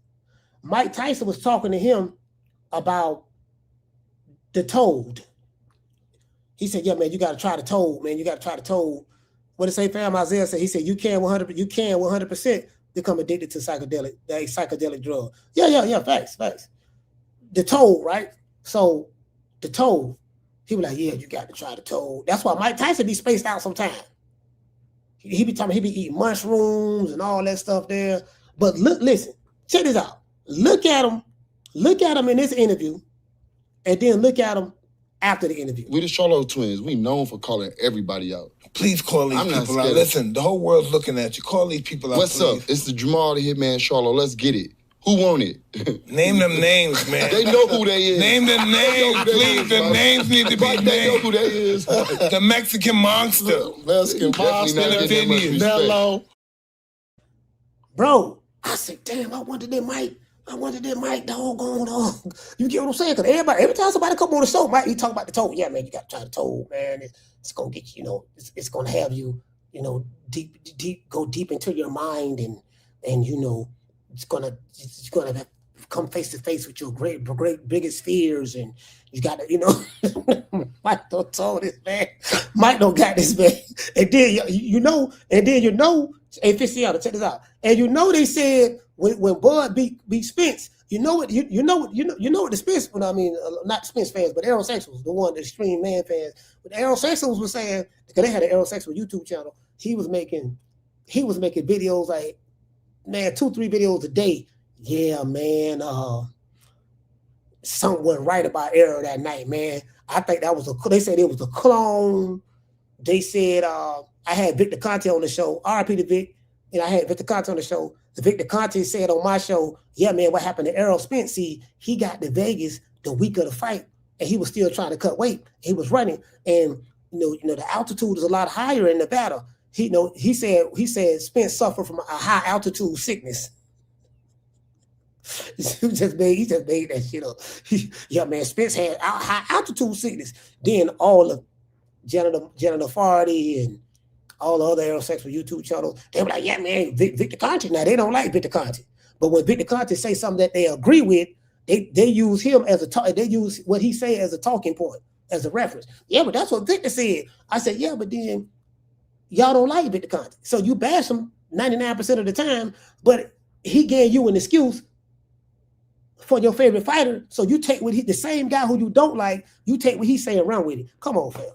Mike Tyson was talking to him about the toad. He said, yeah, man, you got to try the toad, man. You got to try the toad. What did it say, fam? Isaiah said, he said, you can 100% become addicted to psychedelic drug. Yeah, facts. The toad, right? So the toe, he was like, yeah, you got to try the toe. That's why Mike Tyson be spaced out sometimes. He be talking, he be eating mushrooms and all that stuff there. But listen, check this out. Look at him in this interview, and then look at him after the interview. We the Charlo twins. We known for calling everybody out. Please call these people out. Listen, the whole world's looking at you. Call these people out, What's up? It's the Jermall the Hitman Charlo. Let's get it. Who want it? Name them names, man. They know who they is. Name them names, please. The names need to be named. They know who they is. The Mexican monster. Mexican monster. Mellow. Bro, I said, damn, I wanted that mic. Doggone dog. You get what I'm saying? Because every time somebody come on the show, Mike, he talk about the toe. Yeah, man, you got to try the toe, man. It's going to get you, it's going to have you, go deep into your mind and it's gonna come face to face with your great biggest fears, and you got to, Mike don't told this man. Mike don't got this man, and then hey, Fistiano, check this out, and they said when Bud beat Spence, what the Spence, not the Spence fans, but Aerosexuals, the extreme man fans, but the Aerosexuals was saying, because they had an Aerosexual YouTube channel, he was making videos like, man, 2-3 videos a day. Yeah, man. Something wasn't right about Arrow that night, man. I think they said it was a clone. They said I had Victor Conte on the show. RIP to Vic. And I had Victor Conte on the show. The Victor Conte said on my show, yeah, man, what happened to Errol Spence? See, he got to Vegas the week of the fight, and he was still trying to cut weight. He was running, and the altitude is a lot higher in Nevada. He said Spence suffered from a high altitude sickness. He just made that shit up. Yeah, man, Spence had high altitude sickness. Then all of Jenna Fardy and all the other Aerosexual YouTube channels, they were like, yeah, man, Victor Conte. Now, they don't like Victor Conte. But when Victor Conte say something that they agree with, they use him they use what he say as a talking point, as a reference. Yeah, but that's what Victor said. I said, yeah, but then y'all don't like Victor Conte. So you bash him 99% of the time, but he gave you an excuse for your favorite fighter. So you take the same guy who you don't like, you take what he's saying, run with it. Come on, fam.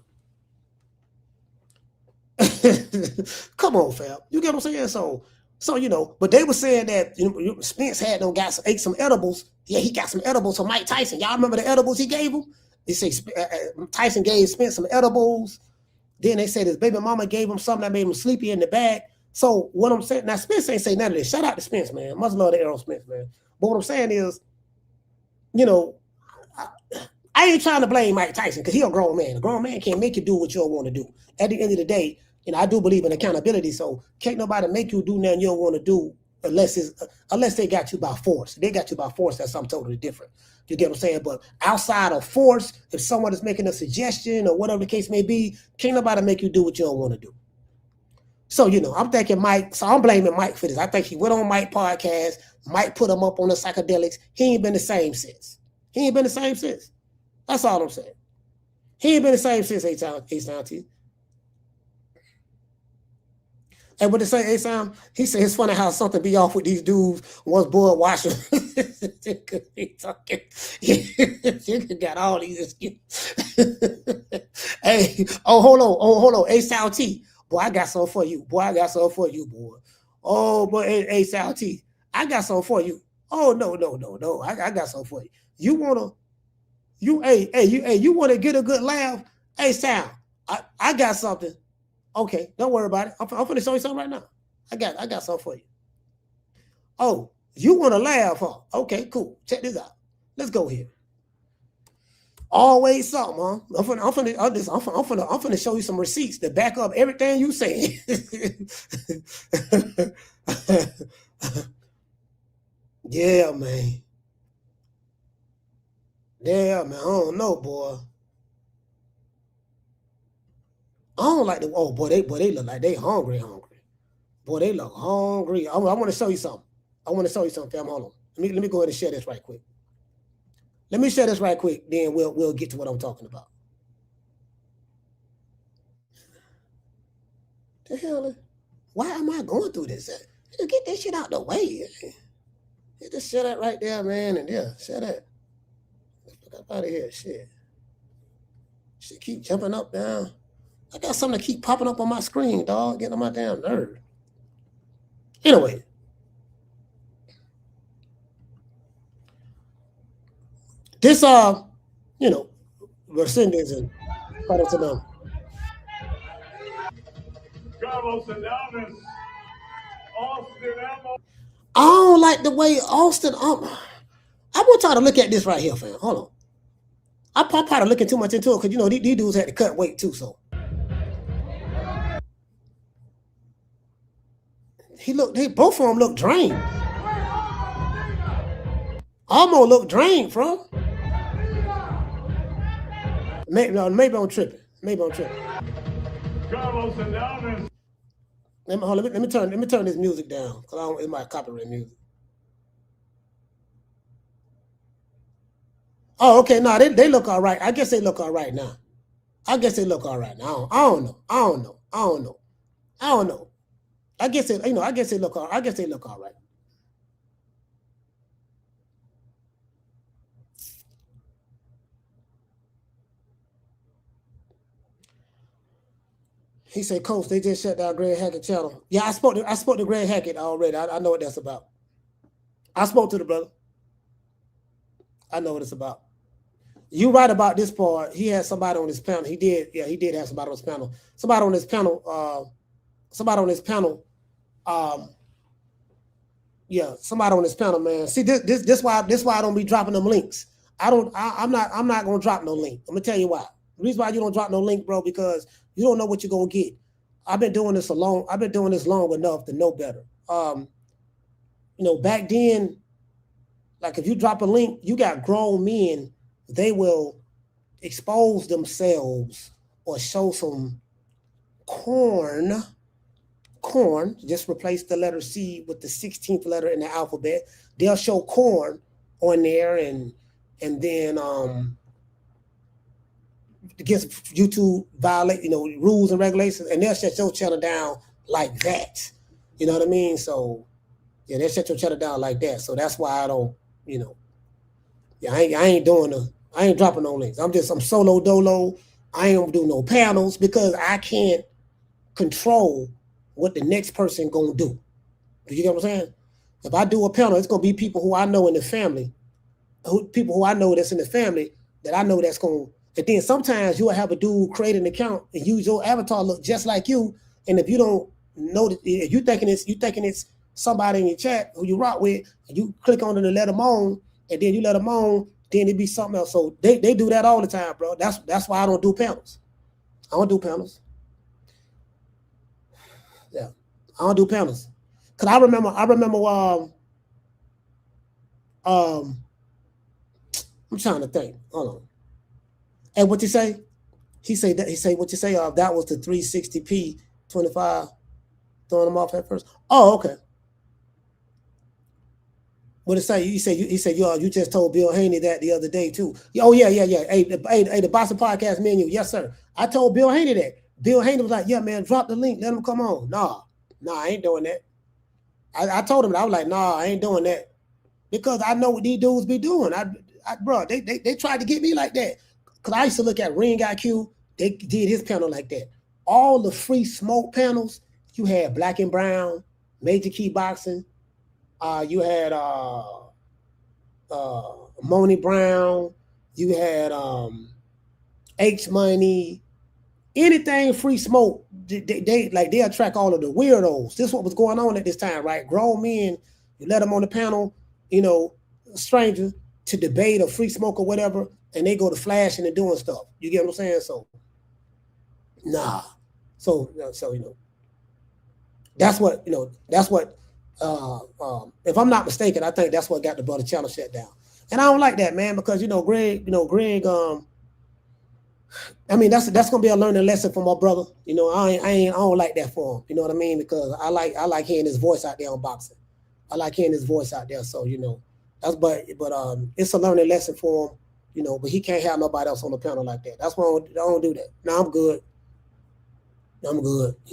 Come on, fam. You get what I'm saying? So but they were saying that Spence ate some edibles. Yeah, he got some edibles from Mike Tyson. Y'all remember the edibles he gave him? They say Tyson gave Spence some edibles. Then they said his baby mama gave him something that made him sleepy in the back. So what I'm saying, now Spence ain't say none of this. Shout out to Spence, man. Much love to Errol Spence, man. But what I'm saying is, I ain't trying to blame Mike Tyson because he a grown man. A grown man can't make you do what you don't want to do. At the end of the day, I do believe in accountability. So can't nobody make you do nothing you don't want to do unless they got you by force. They got you by force, that's something totally different. You get what I'm saying? But outside of force, if someone is making a suggestion or whatever the case may be, can't nobody make you do what you don't want to do. So, I'm thinking Mike, so I'm blaming Mike for this. I think he went on Mike podcast. Mike put him up on the psychedelics. He ain't been the same since. That's all I'm saying. He ain't been the same since A-Sound T. And what they say, A-Sound, he said it's funny how something be off with these dudes once Bud watch them. You got all these excuses. Hey, hold on. A-Sound T. Boy, I got something for you. Boy. Oh, boy, A-Sound T. I got something for you. Oh, no. I got something for you. You wanna get a good laugh? Hey, Sound, I got something. Okay, don't worry about it. I'm finna show you something right now. I got something for you. Oh, you want to laugh, huh? Okay, cool. Check this out. Let's go here. Always something, huh? I'm finna show you some receipts to back up everything you say. Yeah, man. I don't know, boy. I don't like the. Oh, boy, they look like they hungry. Boy, they look hungry. I want to show you something. Fam. Hold on. Let me go ahead and share this right quick. Then we'll get to what I'm talking about. The hell? Why am I going through this? Get this shit out the way. Get this shit out right there, man, and yeah, shut that. Get up out of here, shit. Shit keep jumping up, down. I got something to keep popping up on my screen, dog. Getting on my damn nerve. Anyway. This, Resendiz and Carlos. Carlos Adames, Austin Elmo. I don't like the way Austin. I want y'all to look at this right here, fam. Hold on. I probably looking too much into it because these dudes had to cut weight too. So both of them look drained. Almost look drained, bro. Maybe I'm tripping. Carlos Adames. Let me turn this music down because it's my copyright music. Oh, okay. No, they look all right. I guess they look all right now. I don't know. I guess they look all right. He said, Coach, they just shut down Greg Hackett channel. Yeah, I spoke to Greg Hackett already. I know what that's about. I spoke to the brother. I know what it's about. You right about this part. He had somebody on his panel. He did have somebody on his panel. Somebody on his panel, man. See, this why I don't be dropping them links. I'm not gonna drop no link. I'm gonna tell you why. The reason why you don't drop no link, bro, because you don't know what you're gonna get. I've been doing this long enough to know better. Back then, like if you drop a link, you got grown men, they will expose themselves or show some corn. Just replace the letter C with the 16th letter in the alphabet. They'll show corn on there and then against YouTube violate, rules and regulations, and they'll shut your channel down like that. You know what I mean? So yeah, they'll shut your channel down like that. So that's why I don't, I ain't dropping no links. I'm solo dolo. I ain't gonna do no panels because I can't control what the next person gonna do. Do you get what I'm saying? If I do a panel, it's gonna be people who I know in the family, people who I know that's in the family that I know that's gonna. And then sometimes you'll have a dude create an account and use your avatar look just like you. And if you don't know that, if you thinking it's somebody in your chat who you rock with, and you click on it and let them on, and then you let them on, then it be something else. So they do that all the time, bro. That's why I don't do panels. I don't do panels. Yeah, I don't do panels. Cause I remember. I'm trying to think. Hold on. And what you say? He say what you say. That was the 360p 25, throwing them off at first. Oh, okay. What it say? He said you just told Bill Haney that the other day too. Oh yeah. Hey, the Boston Podcast menu. Yes, sir. I told Bill Haney that. Bill Haney was like, yeah, man, drop the link, let him come on. Nah, I ain't doing that. I told him that. I was like, nah, I ain't doing that. Because I know what these dudes be doing. Bro, they tried to get me like that. Because I used to look at Ring IQ. They did his panel like that. All the free smoke panels, you had Black and Brown, Major Key Boxing. You had Moni Brown. You had H Money. Anything free smoke, they attract all of the weirdos. This is what was going on at this time, right? Grown men, you let them on the panel, stranger, to debate or free smoke or whatever, and they go to flashing and doing stuff. You get what I'm saying? So, nah. So that's what, if I'm not mistaken, I think that's what got the brother channel shut down. And I don't like that, man, because, Greg, I mean, that's gonna be a learning lesson for my brother. I don't like that for him. You know what I mean? Because I like hearing his voice out there on boxing. I like hearing his voice out there. So but it's a learning lesson for him. But he can't have nobody else on the panel like that. That's why I don't do that. No, I'm good. You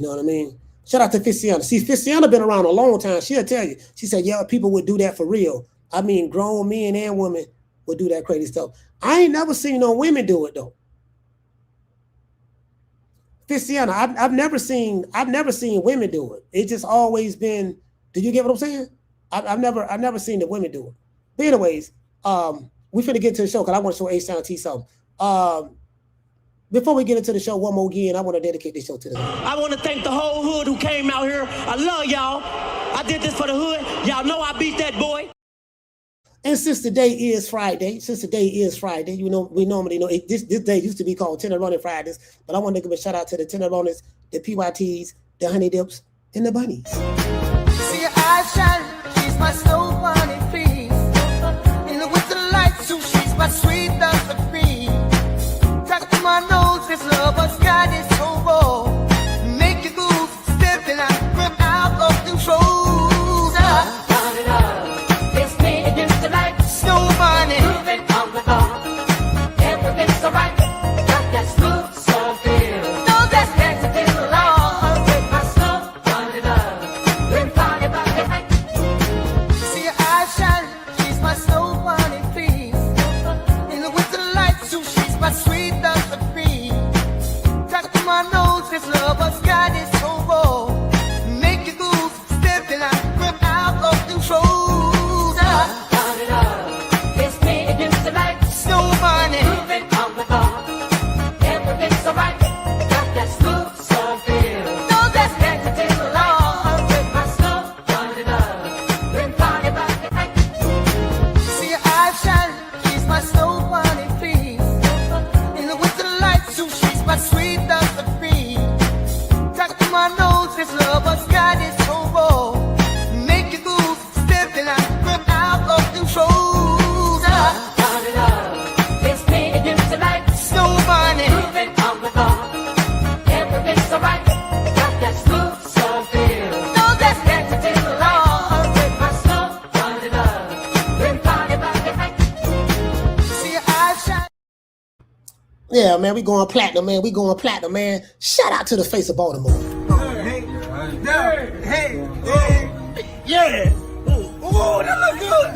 know what I mean? Shout out to Fissiana. See, Fissiana been around a long time. She'll tell you. She said, yeah, people would do that for real. I mean, grown men and women would do that crazy stuff. I ain't never seen no women do it though. Fistiana, I've never seen women do it. It's just always been. Do you get what I'm saying? I've never seen the women do it. But anyways, we finna get to the show because I want to show H-Town T something. Before we get into the show, one more again, I want to dedicate this show to them. I want to thank the whole hood who came out here. I love y'all. I did this for the hood. Y'all know I beat that boy. And since today is Friday, you know, we normally know this day used to be called Tenderoni Fridays, but I want to give a shout out to the Tenderonis, the PYTs, the Honey Dips, and the Bunnies. See your eyes shine, she's my snow bunny, please. In the winter lights, so she's my sweet dust of cream. Talk to my nose, this lover's got it so raw. Make you move, stepping out, from out of control. Snow bunny, moving on the bar. Everything's so right. Got that smooth, so feel. No, that's next to the law. With my snow bunny love. We're party about the night. See your eyes shine. She's my snow bunny, please. In the winter light, so she's my sweet dust of cream. Talk to my nose, this lover's got it so raw. Make you move, stepping out, from out of control. Snow bunny, moving on the bar. Everything's so right. Got that smooth, so feel. No, that's next to the law. With my snow bunny love. We're party about the night. See your eyes shine. She's my snow bunny, please. In the winter lights, so she's my sweet dust of cream. Talk to my nose, this lover's got it so raw. Make you move, stepping out, from out of control. Snow bunny, moving on the bar. Everything's so right. Got that smooth, so feel. No, that's next to the law. With my snow bunny love. We're party about the night. See your eyes shine. Yeah, man, we going platinum, man. Shout out to the face of Baltimore. Hey, yeah. Ooh, that look good.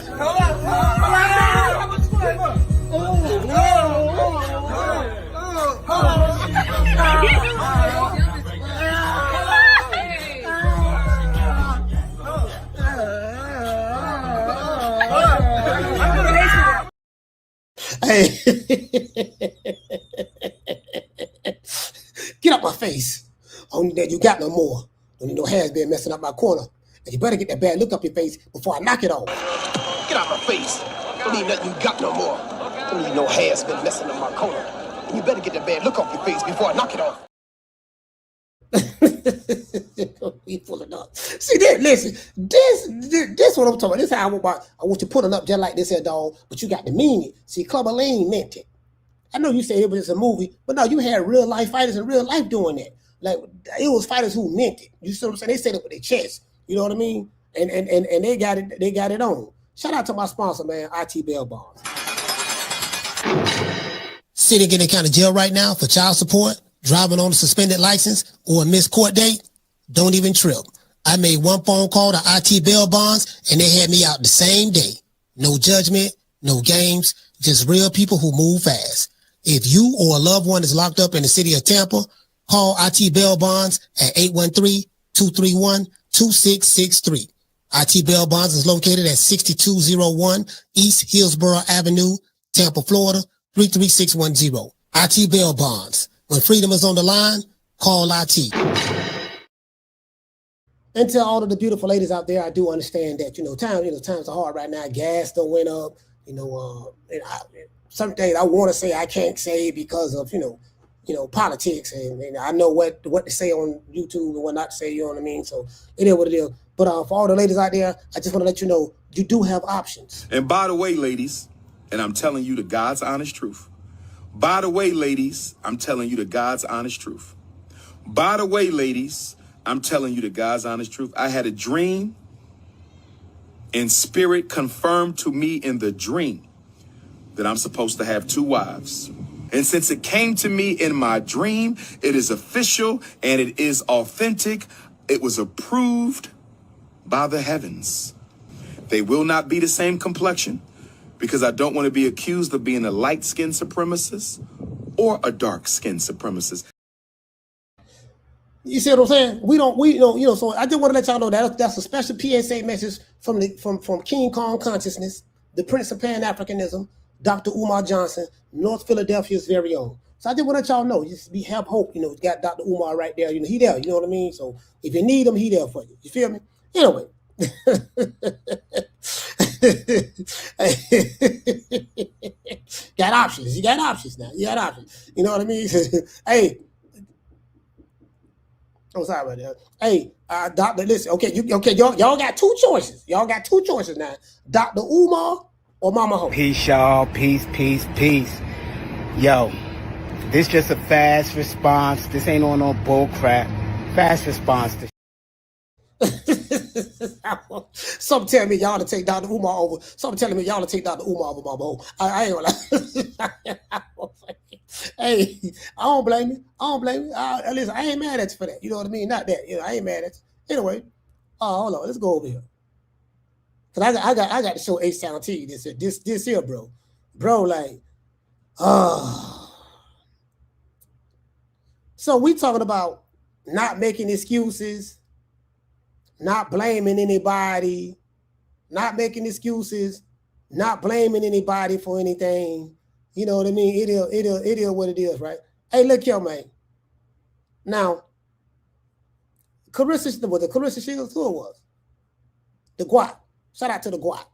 Hey, get up my face. Only that you got no more. Don't need no hairs been messing up my corner. And you better get that bad look up your face before I knock it off. Get out my face. Don't need nothing you got no more. Don't need no hairs been messing up my corner. And you better get that bad look off your face before I knock it off. You pulling up. See, listen, this what I'm talking about. This is how I want you pulling up just like this here, dog, but you got to mean it. See, Clubber Lane meant it. I know you say it was just a movie, but no, you had real life fighters in real life doing that. Like, it was fighters who meant it. You see what I'm saying? They said it with their chest. You know what I mean? And they got it on. Shout out to my sponsor, man, IT Bail Bonds. Sitting in any kind of jail right now for child support, driving on a suspended license, or a missed court date? Don't even trip. I made one phone call to IT Bail Bonds, and they had me out the same day. No judgment, no games, just real people who move fast. If you or a loved one is locked up in the city of Tampa, call IT Bail Bonds at 813-231-2663. IT Bail Bonds is located at 6201 East Hillsborough Avenue, Tampa, Florida, 33610. IT Bail Bonds. When freedom is on the line, call IT. And to all of the beautiful ladies out there, I do understand that, times are hard right now. Gas done went up, some things I want to say I can't say because of, politics, and I know what to say on YouTube and what not to say, you know what I mean? So it is what it is. But for all the ladies out there, I just want to let you know, you do have options. And by the way, ladies, and I'm telling you the God's honest truth. By the way, ladies, I'm telling you the God's honest truth. By the way, ladies, I'm telling you the God's honest truth. I had a dream, and spirit confirmed to me in the dream that I'm supposed to have 2 wives. And since it came to me in my dream, it is official and it is authentic. It was approved by the heavens. They will not be the same complexion, because I don't want to be accused of being a light-skinned supremacist or a dark-skinned supremacist. You see what I'm saying? We don't. So I just want to let y'all know that that's a special PSA message from King Kong Consciousness, the Prince of Pan-Africanism, Dr. Umar Johnson, North Philadelphia's very own. So I just want to let y'all know, just have hope. You got Dr. Umar right there. He there. You know what I mean? So if you need him, he there for you. You feel me? Anyway. Got options. You got options now. You got options. You know what I mean? Hey. Oh, sorry about that. Hey, Doctor, listen. Okay, y'all got two choices. Y'all got two choices now. Dr. Umar or Mama Ho. Peace, y'all. Peace, peace, peace. Yo, this just a fast response. This ain't on no bull crap. Fast response to Some tell me y'all to take Dr. Umar over. Some telling me y'all to take Dr. Umar over Mama Ho. I ain't gonna lie. Hey, I don't blame you. Listen, I ain't mad at you for that. You know what I mean? Not that. I ain't mad at you. Anyway, hold on. Let's go over here. Cause I got to show H-Town T this here, bro. Bro, like, So we talking about not making excuses, not blaming anybody, not making excuses, not blaming anybody for anything. You know what I mean? It is what it is, right? Hey, look here, man. Now, Carissa Shields, who it was? The Guap. Shout out to the Guap.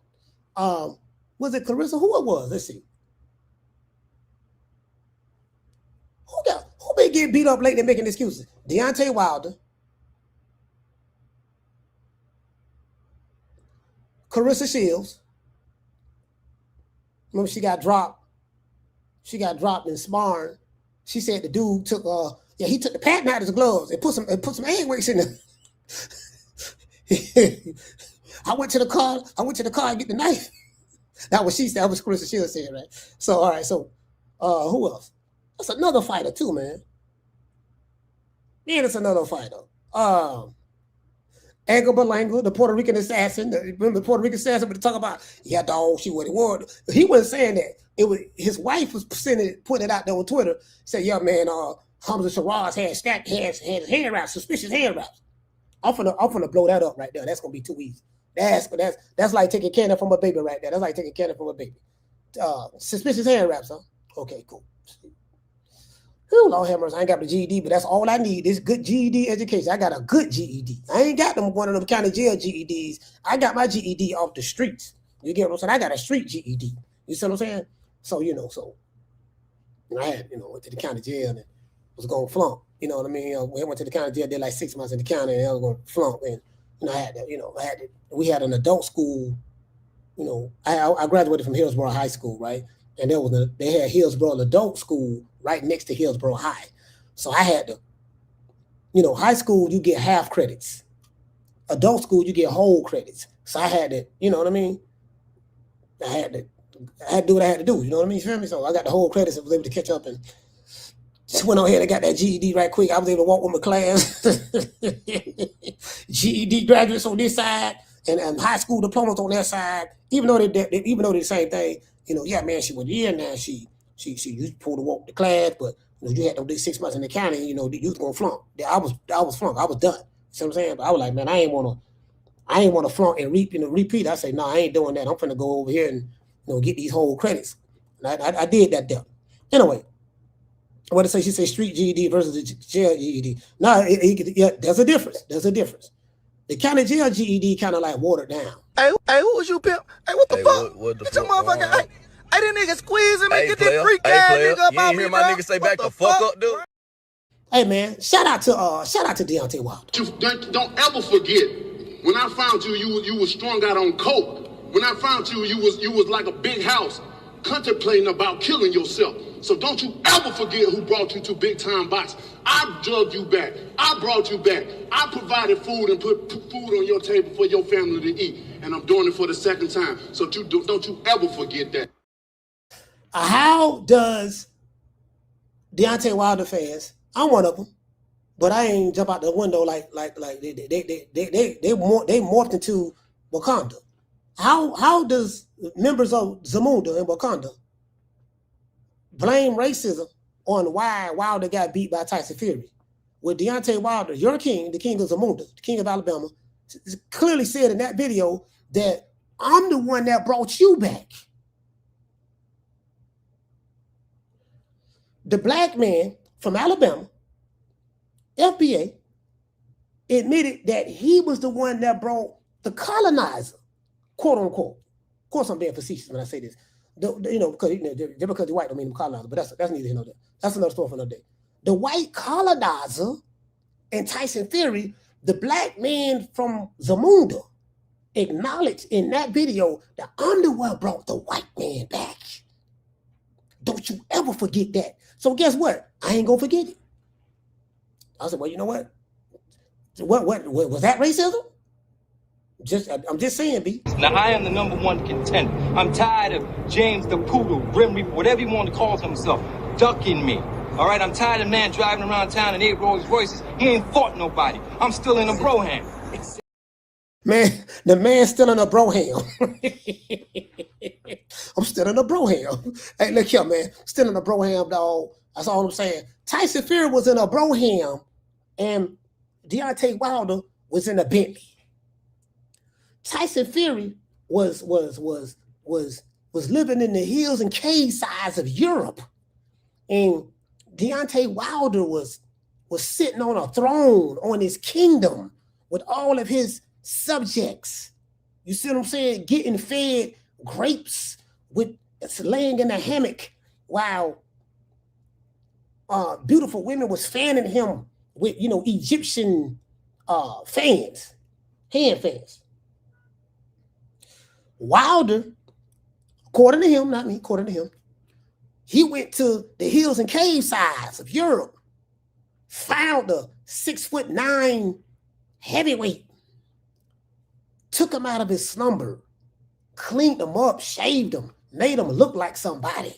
Was it Carissa? Who it was? Let's see. Who been getting beat up lately making excuses? Deontay Wilder, Carissa Shields. Remember, she got dropped. She got dropped in sparring. She said the dude took he took the patent out of his gloves and put some egg weights in there. I went to the car and get the knife. That was she said. That was Carissa Shields said, right? So all right, so who else? That's another fighter too, man. Yeah, that's another fighter. Edgar Berlanga, the Puerto Rican assassin. Remember the Puerto Rican assassin? But talk about, yeah, dog, she what it was. He wasn't saying that. It was his wife was putting it out there on Twitter. Said, yeah, man, Hamza Shiraz had hand wraps, suspicious hand wraps. I'm finna blow that up right there. That's gonna be too easy. That's like taking candy from a baby right there. That's like taking candy from a baby. Suspicious hand wraps, huh? Okay, cool. Whew, Lord have mercy, I ain't got the GED, but that's all I need. This good GED education. I got a good GED. I ain't got one of them county jail GEDs. I got my GED off the streets. You get what I'm saying? I got a street GED. You see what I'm saying? So, I had, went to the county jail and was going to flunk. You know what I mean? We went to the county jail, did like 6 months in the county, and I was going to flunk. And we had an adult school. I graduated from Hillsborough High School, right? And they had Hillsborough Adult School right next to Hillsborough High. So I had to, high school, you get half credits. Adult school, you get whole credits. So I had to, you know what I mean? I had to do what I had to do. You know what I mean? You feel me? So I got the whole credits and was able to catch up and just went on here and got that GED right quick. I was able to walk with my class. GED graduates on this side and high school diplomas on that side. Even though they're the same thing. Yeah, man, she went in now. She used to pull to walk the class, but you had to do 6 months in the county. You was gonna flunk. I was flunk. I was done. You see what I'm saying? But I was like, man, I ain't wanna flunk and repeat. I say, no, I ain't doing that. I'm finna go over here and get these whole credits. And I did that there. Anyway, what did say? She said street GED versus the jail GED. No, there's a difference. The county jail GED kind of like watered down. Hey, who was you, pimp? Hey, what the fuck? What the fuck? Get your motherfucker. Hey, that nigga squeezing me. Get that freak ass nigga up out me, hear my nigga say back the fuck up, dude? Hey, man, shout out to Deontay Wilder. Don't ever forget, when I found you was strung out on coke. When I found you was like a big house contemplating about killing yourself. So don't you ever forget who brought you to big time box. I drugged you back. I brought you back. I provided food and put food on your table for your family to eat. And I'm doing it for the second time. So don't you ever forget that. How does Deontay Wilder fans? I'm one of them, but I ain't jump out the window like they morphed into Wakanda. How does members of Zamunda and Wakanda blame racism on why Wilder got beat by Tyson Fury? With Deontay Wilder, your king, the king of Zamunda, the king of Alabama, clearly said in that video that I'm the one that brought you back. The black man from Alabama, FBA, admitted that he was the one that brought the colonizer, quote unquote. Of course, I'm being facetious when I say this. Because they're white don't mean them colonizer, but that's neither here nor there. That's another story for another day. The white colonizer and Tyson Fury, the black man from Zamunda, acknowledged in that video that I'm the one brought the white man back. Don't you ever forget that. So guess what? I ain't gonna forget it. I said, well, you know what? What was that racism? I'm just saying, B. Now, I am the #1 contender. I'm tired of James the Poodle, Grim Reaper, whatever you want to call himself, ducking me. All right, I'm tired of man driving around town in 8 Rolls Royces. He ain't fought nobody. I'm still in a broham. Man, the man's still in a broham. I'm still in a broham. Hey, look here, man. Still in a broham, dog. That's all I'm saying. Tyson Fury was in a broham, and Deontay Wilder was in a Bentley. Tyson Fury was living in the hills and cave sides of Europe, and Deontay Wilder was sitting on a throne on his kingdom with all of his subjects. You see what I'm saying? Getting fed grapes with laying in a hammock while beautiful women was fanning him with Egyptian hand fans. Wilder, according to him, not me, according to him, he went to the hills and cave sides of Europe, found a 6'9" heavyweight, took him out of his slumber, cleaned him up, shaved him, made him look like somebody,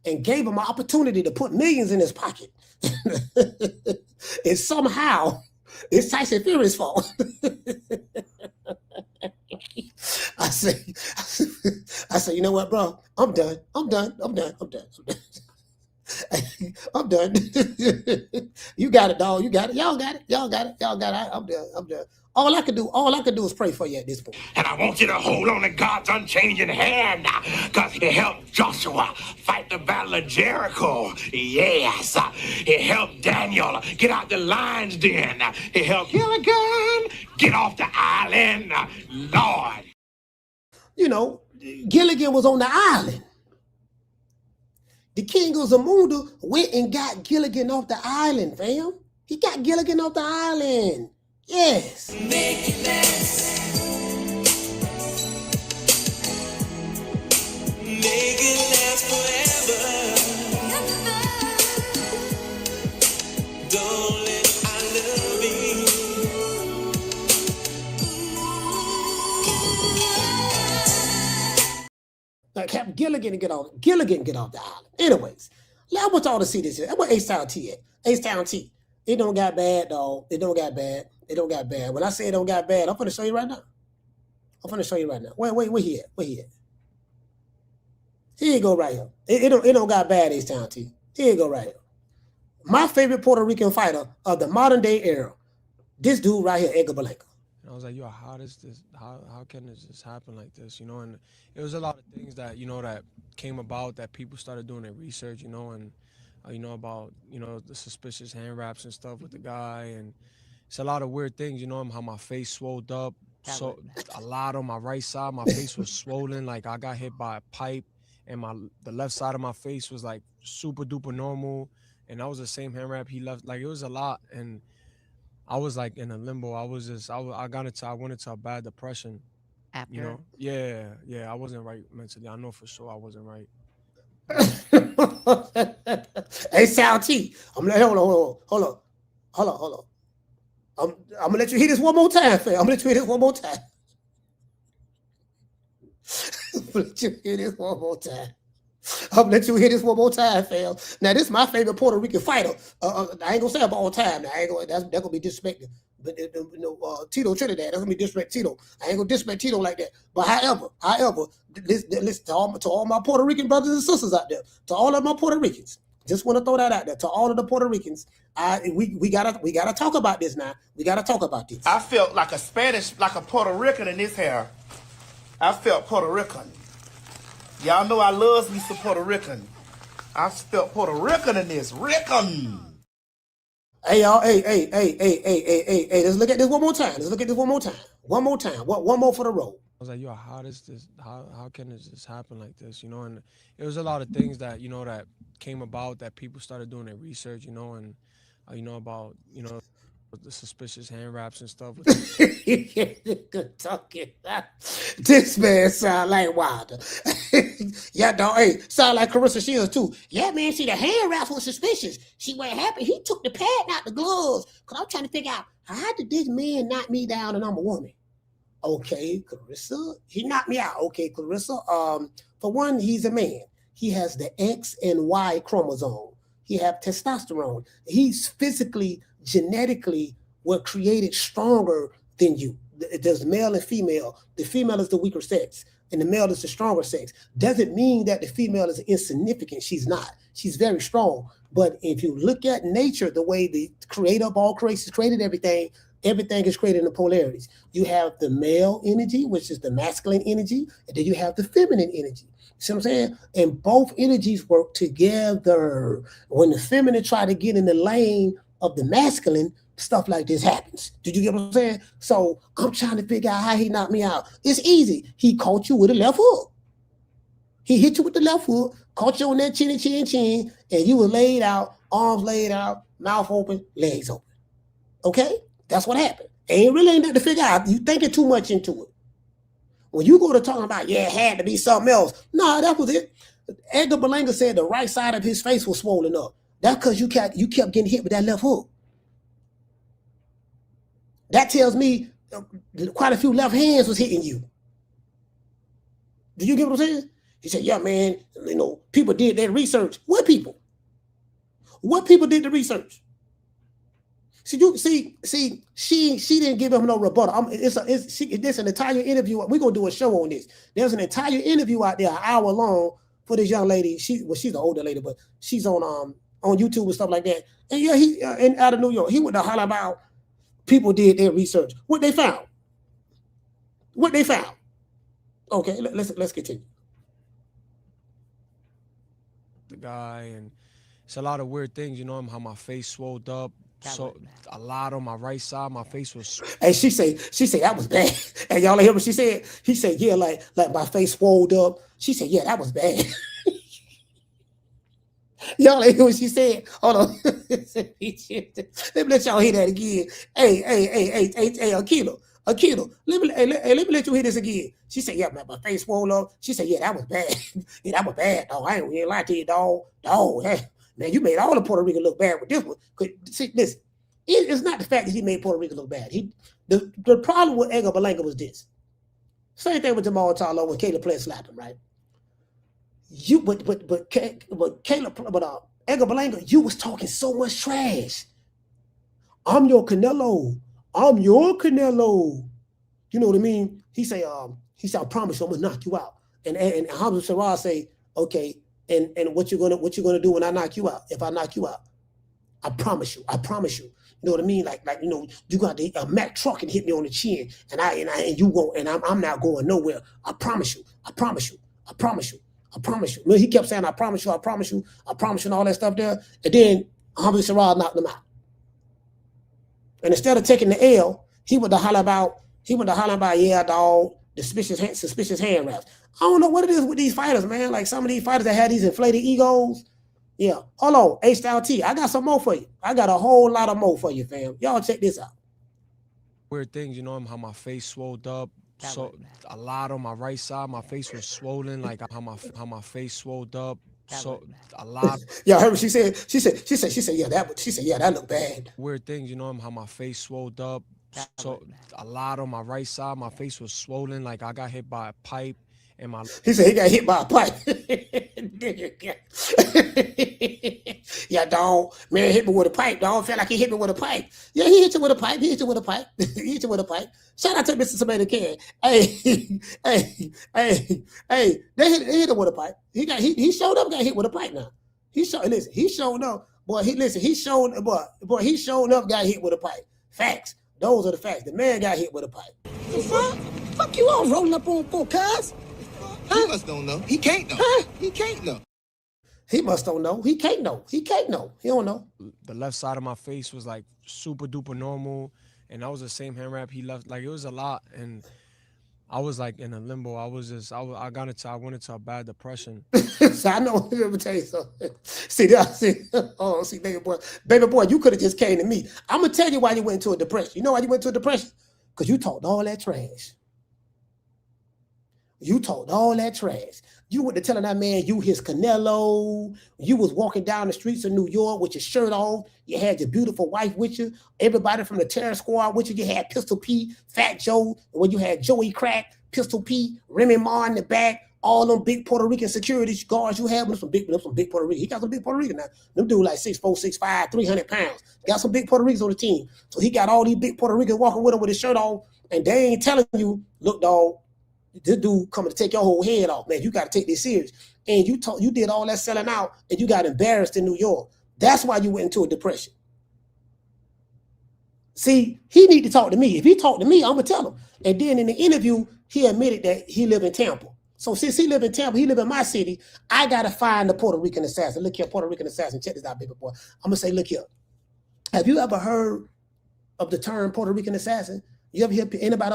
and gave him an opportunity to put millions in his pocket. And somehow it's Tyson Fury's fault. I say, you know what, bro? I'm done. You got it, dog. You got it. Y'all got it. I'm done. All I could do is pray for you at this point. And I want you to hold on to God's unchanging hand, because he helped Joshua fight the battle of Jericho. Yes. He helped Daniel get out the lion's den. He helped Gilligan get off the island. Lord. Gilligan was on the island. The king of Zamunda went and got Gilligan off the island, fam. He got Gilligan off the island. Yes. Make it last. Make it last forever. Don't let I love me. Like have Gilligan get off the island. Anyways, I want y'all to see this here. That's where H-Town T at. H-Town T. It don't got bad, dog. It don't got bad. When I say it don't got bad, I'm finna show you right now. Where he at? Here you go right here. It don't got bad, H-Town T. Here you go right here. My favorite Puerto Rican fighter of the modern day era. This dude right here, Edgar Blanco. And I was like, yo, how does this, how can this just happen like this, And it was a lot of things that, that came about that people started doing their research, and, about, the suspicious hand wraps and stuff with the guy. And it's a lot of weird things, how my face swelled up. So a lot on my right side, my face was swollen. Like I got hit by a pipe, and the left side of my face was like super duper normal. And that was the same hand wrap he left. Like it was a lot. And I was like in a limbo. I went into a bad depression. After? Yeah. I wasn't right mentally. I know for sure I wasn't right. Hey, Sal T. Hold on. I'm gonna let you hear this one more time, fam. I'm gonna let you hear this one more time. Fam. Now, this is my favorite Puerto Rican fighter. I ain't gonna say about all time. Now, that's gonna be disrespectful. But Tito Trinidad, that's gonna be disrespect Tito. I ain't gonna disrespect Tito like that. But however, listen to all my Puerto Rican brothers and sisters out there, to all of my Puerto Ricans. Just want to throw that out there to all of the Puerto Ricans. We gotta talk about this now. We gotta talk about this. I felt like a Puerto Rican in this hair. I felt Puerto Rican. Y'all know I love me some Puerto Rican. I felt Puerto Rican in this. Rican. Hey y'all, hey. Let's look at this one more time. One more for the road. I was like, yo, how can this just happen like this? And it was a lot of things that, that came about that people started doing their research, and, about, the suspicious hand wraps and stuff. Good talking. This man sound like Wilder. Yeah, dog. Hey, sound like Carissa Shields too. Yeah, man. See, the hand wraps was suspicious. See what happened? He took the pad out the gloves. Cause I'm trying to figure out how did this man knock me down and I'm a woman? Okay, Clarissa. He knocked me out. Okay, Clarissa. For one, he's a man. He has the X and Y chromosome. He have testosterone. He's physically, genetically, were created stronger than you. There's male and female. The female is the weaker sex, and the male is the stronger sex. Doesn't mean that the female is insignificant. She's not. She's very strong. But if you look at nature, the way the creator of all creations created everything is created in the polarities. You have the male energy, which is the masculine energy, and then you have the feminine energy. See what I'm saying? And both energies work together. When the feminine try to get in the lane of the masculine, stuff like this happens. Did you get what I'm saying? So I'm trying to figure out how he knocked me out. It's easy. He caught you with a left hook. He hit you with the left hook, caught you on that chin, and you were laid out, arms laid out, mouth open, legs open. Okay? That's what happened. Ain't nothing to figure out. You thinking too much into it. When you go to talking about, yeah, it had to be something else. No, that was it. Edgar Berlanga said the right side of his face was swollen up. That's because you kept getting hit with that left hook. That tells me quite a few left hands was hitting you. Do you get what I'm saying? He said, yeah, man, people did their research. What people? What people did the research? She didn't give him no rebuttal. It's an entire interview. We're going to do a show on this. There's an entire interview out there, an hour long, for this young lady. She's an older lady, but she's on YouTube and stuff like that. And yeah, he out of New York, he went to holler about people did their research. What they found? Okay, let's continue. The guy, and it's a lot of weird things, how my face swelled up. So a lot on my right side, my face was. And she say that was bad. And y'all hear what she said? He said, yeah, like my face swelled up. She said, yeah, that was bad. Y'all hear what she said? Hold on. Let me let y'all hear that again. Hey, Akila. Let me let you hear this again. She said, yeah, man, my face swelled up. She said, yeah, that was bad. Yeah, that was bad, dog. I ain't gonna lie to you, dog. Hey. Man, you made all of Puerto Rico look bad with this one. See, listen, it's not the fact that he made Puerto Rico look bad. The problem with Edgar Berlanga was this. Same thing with Jermall Charlo when Caleb Plant slapped him, right? Edgar Berlanga, you was talking so much trash. I'm your Canelo. You know what I mean? He said, I promise you, I'm gonna knock you out. And Hamza Sarah say, okay. And what you gonna do when I knock you out? If I knock you out, I promise you. You know what I mean? Like you got a Mack truck and hit me on the chin, and you won't, and I'm not going nowhere. I promise you. No, he kept saying, I promise you, and all that stuff there. And then Hamza Sarah knocked him out. And instead of taking the L, he went to holler about, yeah, dog, the suspicious hand wraps. I don't know what it is with these fighters, man. Like some of these fighters that had these inflated egos. Yeah. Hold on, H-Style T. I got some more for you. I got a whole lot of more for you, fam. Y'all check this out. Weird things, how my face swelled up. So a lot on my right side, my face was swollen, like how my face swelled up. So a lot. Y'all heard what she said? She said, yeah, that looked bad. Weird things, how my face swelled up. So a lot on my right side, my face was swollen, like I got hit by a pipe. in my. He said he got hit by a pipe. Yeah, dog. Man hit me with a pipe. Dog felt like he hit me with a pipe. Yeah, he hit you with a pipe. He hit you with a pipe. He hit you with a pipe. Shout out to Mr. Samantha Can. Hey. They hit him with a pipe. He showed up, got hit with a pipe now. He showed up. Boy, he showed up, got hit with a pipe. Facts. Those are the facts. The man got hit with a pipe. The fuck? Fuck you all rolling up on cuz? He must don't know. He can't know. He can't know. He must don't know. He can't know. He can't know. He don't know. The left side of my face was like super duper normal, and that was the same hand wrap he left. Like it was a lot, and I was like in a limbo. I went into a bad depression. So I know. Let me tell you something. See, baby boy, you could have just came to me. I'm gonna tell you why you went into a depression. You know why you went into a depression? Because you talked all that trash. You talked all that trash. You went to telling that man you his Canelo. You was walking down the streets of New York with your shirt off. You had your beautiful wife with you. Everybody from the terror squad with you. You had Pistol P, Fat Joe. And when you had Joey Crack, Pistol P, Remy Ma in the back, all them big Puerto Rican security guards you had. Some big Puerto Rican. He got some big Puerto Rican now. Them dudes like 6'4", 6'5", 300 pounds. Got some big Puerto Ricans on the team. So he got all these big Puerto Ricans walking with him with his shirt off. And they ain't telling you, look, dog, this dude coming to take your whole head off, man. You got to take this serious. And you did all that selling out, and you got embarrassed in New York. That's why you went into a depression. See, he need to talk to me. If he talk to me, I'm gonna tell him. And then in the interview, he admitted that he live in Tampa. So since he live in Tampa, he live in my city. I gotta find the Puerto Rican assassin. Look here, Puerto Rican assassin. Check this out, baby boy. I'm gonna say, look here. Have you ever heard of the term Puerto Rican assassin? You ever hear anybody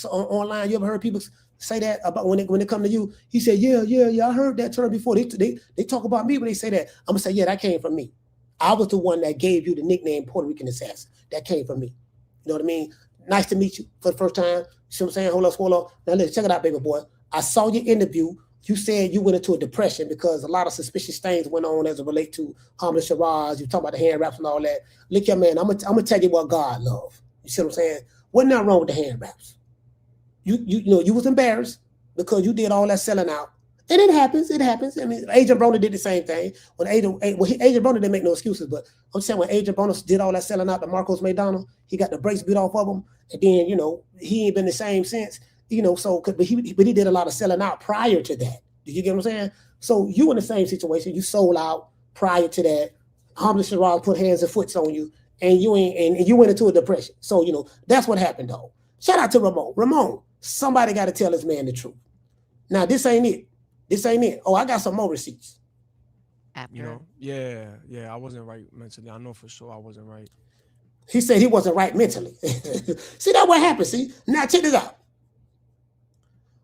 online? You ever heard people say that about when they come to you? He said, yeah, I heard that term before. They talk about me when they say that. I'm gonna say, yeah, that came from me. I was the one that gave you the nickname Puerto Rican assassin. That came from me. You know what I mean? Nice to meet you for the first time. You see what I'm saying? Hold on. Now listen, check it out, baby boy. I saw your interview. You said you went into a depression because a lot of suspicious things went on as it relate to Armando Resendiz. You talk about the hand wraps and all that. Look here, man, I'm gonna tell you what God love. You see what I'm saying? Wasn't nothing wrong with the hand wraps. You know, you was embarrassed because you did all that selling out. And it happens. I mean, Agent Broner did the same thing. Agent Broner didn't make no excuses, but I'm saying when Agent Broner did all that selling out to Marcos Maidana, he got the brakes beat off of him. And then, you know, he ain't been the same since, you know, so, but he did a lot of selling out prior to that. Did you get what I'm saying? So you in the same situation. You sold out prior to that. Armando Resendiz put hands and foots on you, and you went into a depression. So, you know, that's what happened, though. Shout out to Ramon. Ramon, somebody got to tell this man the truth. Now, this ain't it. Oh, I got some more receipts. You know? Yeah, I wasn't right mentally. I know for sure I wasn't right. He said he wasn't right mentally. See, that's what happened, see? Now, check this out.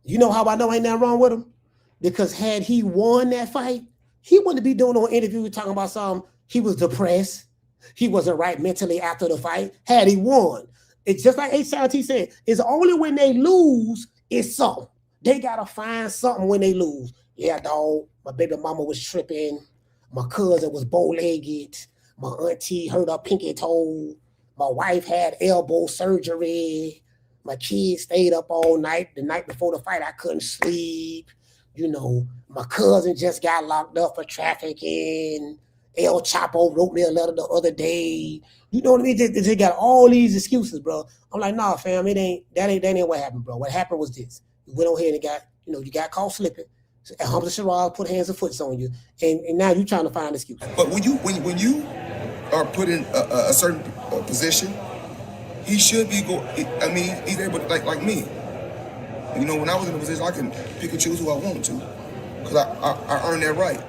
You know how I know ain't nothing wrong with him? Because had he won that fight, he wouldn't be doing no interview talking about something. He was depressed. He wasn't right mentally after the fight. Had he won, it's just like H.I.T. said, it's only when they lose, it's something. They got to find something when they lose. Yeah, dog, my baby mama was tripping. My cousin was bow-legged. My auntie hurt her pinky toe. My wife had elbow surgery. My kids stayed up all night. The night before the fight, I couldn't sleep. You know, my cousin just got locked up for trafficking. El Chapo wrote me a letter the other day. You know what I mean? They got all these excuses, bro. I'm like, nah, fam, that ain't what happened, bro. What happened was this. You went on here and you got caught slipping. And Armando Resendiz put hands and foots on you. And now you're trying to find excuses. But when you are put in a certain position, he should be he's able to, like me. You know, when I was in a position, I can pick and choose who I want to. Because I earned that right.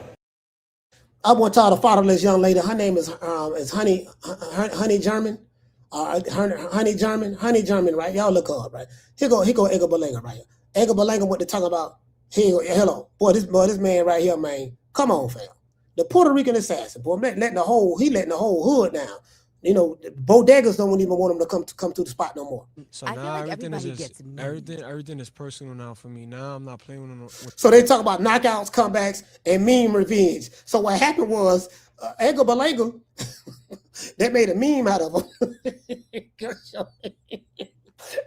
I want to tell the fatherless young lady, her name is Honey Jermall. Honey Jermall, right? Y'all look her up, right? Here go Edgar Berlanga right here. Edgar Berlanga went to talk about, hello, boy, this man right here, man. Come on, fam. The Puerto Rican assassin, boy, letting the whole hood down. You know, bodegas don't even want him to come to the spot no more. So now everything is personal now for me. Now I'm not playing with them. So they talk about knockouts, comebacks, and meme revenge. So what happened was Edgar Berlanga, they made a meme out of him.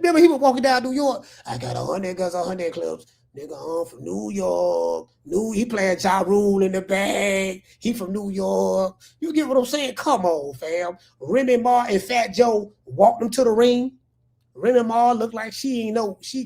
Remember, he was walking down New York. I got 100 guns, 100 clubs. Nigga, I'm from New York. He playing Ja Rule in the bag. He from New York. You get what I'm saying? Come on, fam. Remy Ma and Fat Joe walked them to the ring. Remy Ma looked like she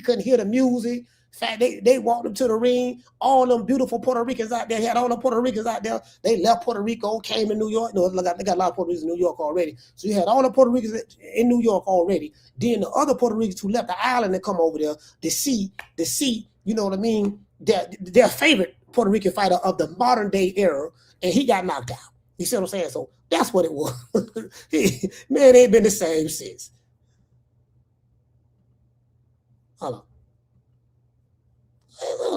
couldn't hear the music. Fact, they walked them to the ring. All them beautiful Puerto Ricans out there. Had all the Puerto Ricans out there. They left Puerto Rico, came in New York. No, they got a lot of Puerto Ricans in New York already. So you had all the Puerto Ricans in New York already. Then the other Puerto Ricans who left the island and come over there to see, you know what I mean, their favorite Puerto Rican fighter of the modern day era, and he got knocked out. You see what I'm saying? So that's what it was. Man, it ain't been the same since. Hold on.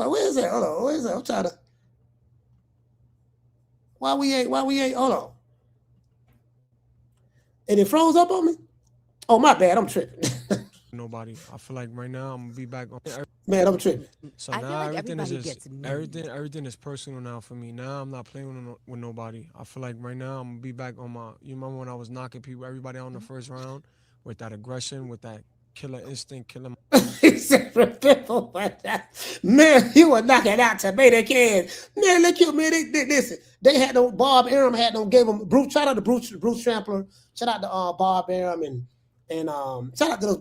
Where is that? Hold on. Where is that? I'm trying to. Why we ain't? Hold on. And it froze up on me? Oh, my bad. I'm tripping. Nobody. I feel like right now I'm gonna be back on. Man, I'm tripping. So now everything is just everything is personal now for me. Now I'm not playing with nobody. I feel like right now I'm gonna be back on my. You remember when I was knocking everybody out in the first round with that aggression, with that killer instinct, killer. Man, you were knocking out tomato cans. Man, look here, man. Listen, they had no Bob Arum gave them Bruce. Shout out to Bruce Trampler. Shout out to Bob Arum and shout out to those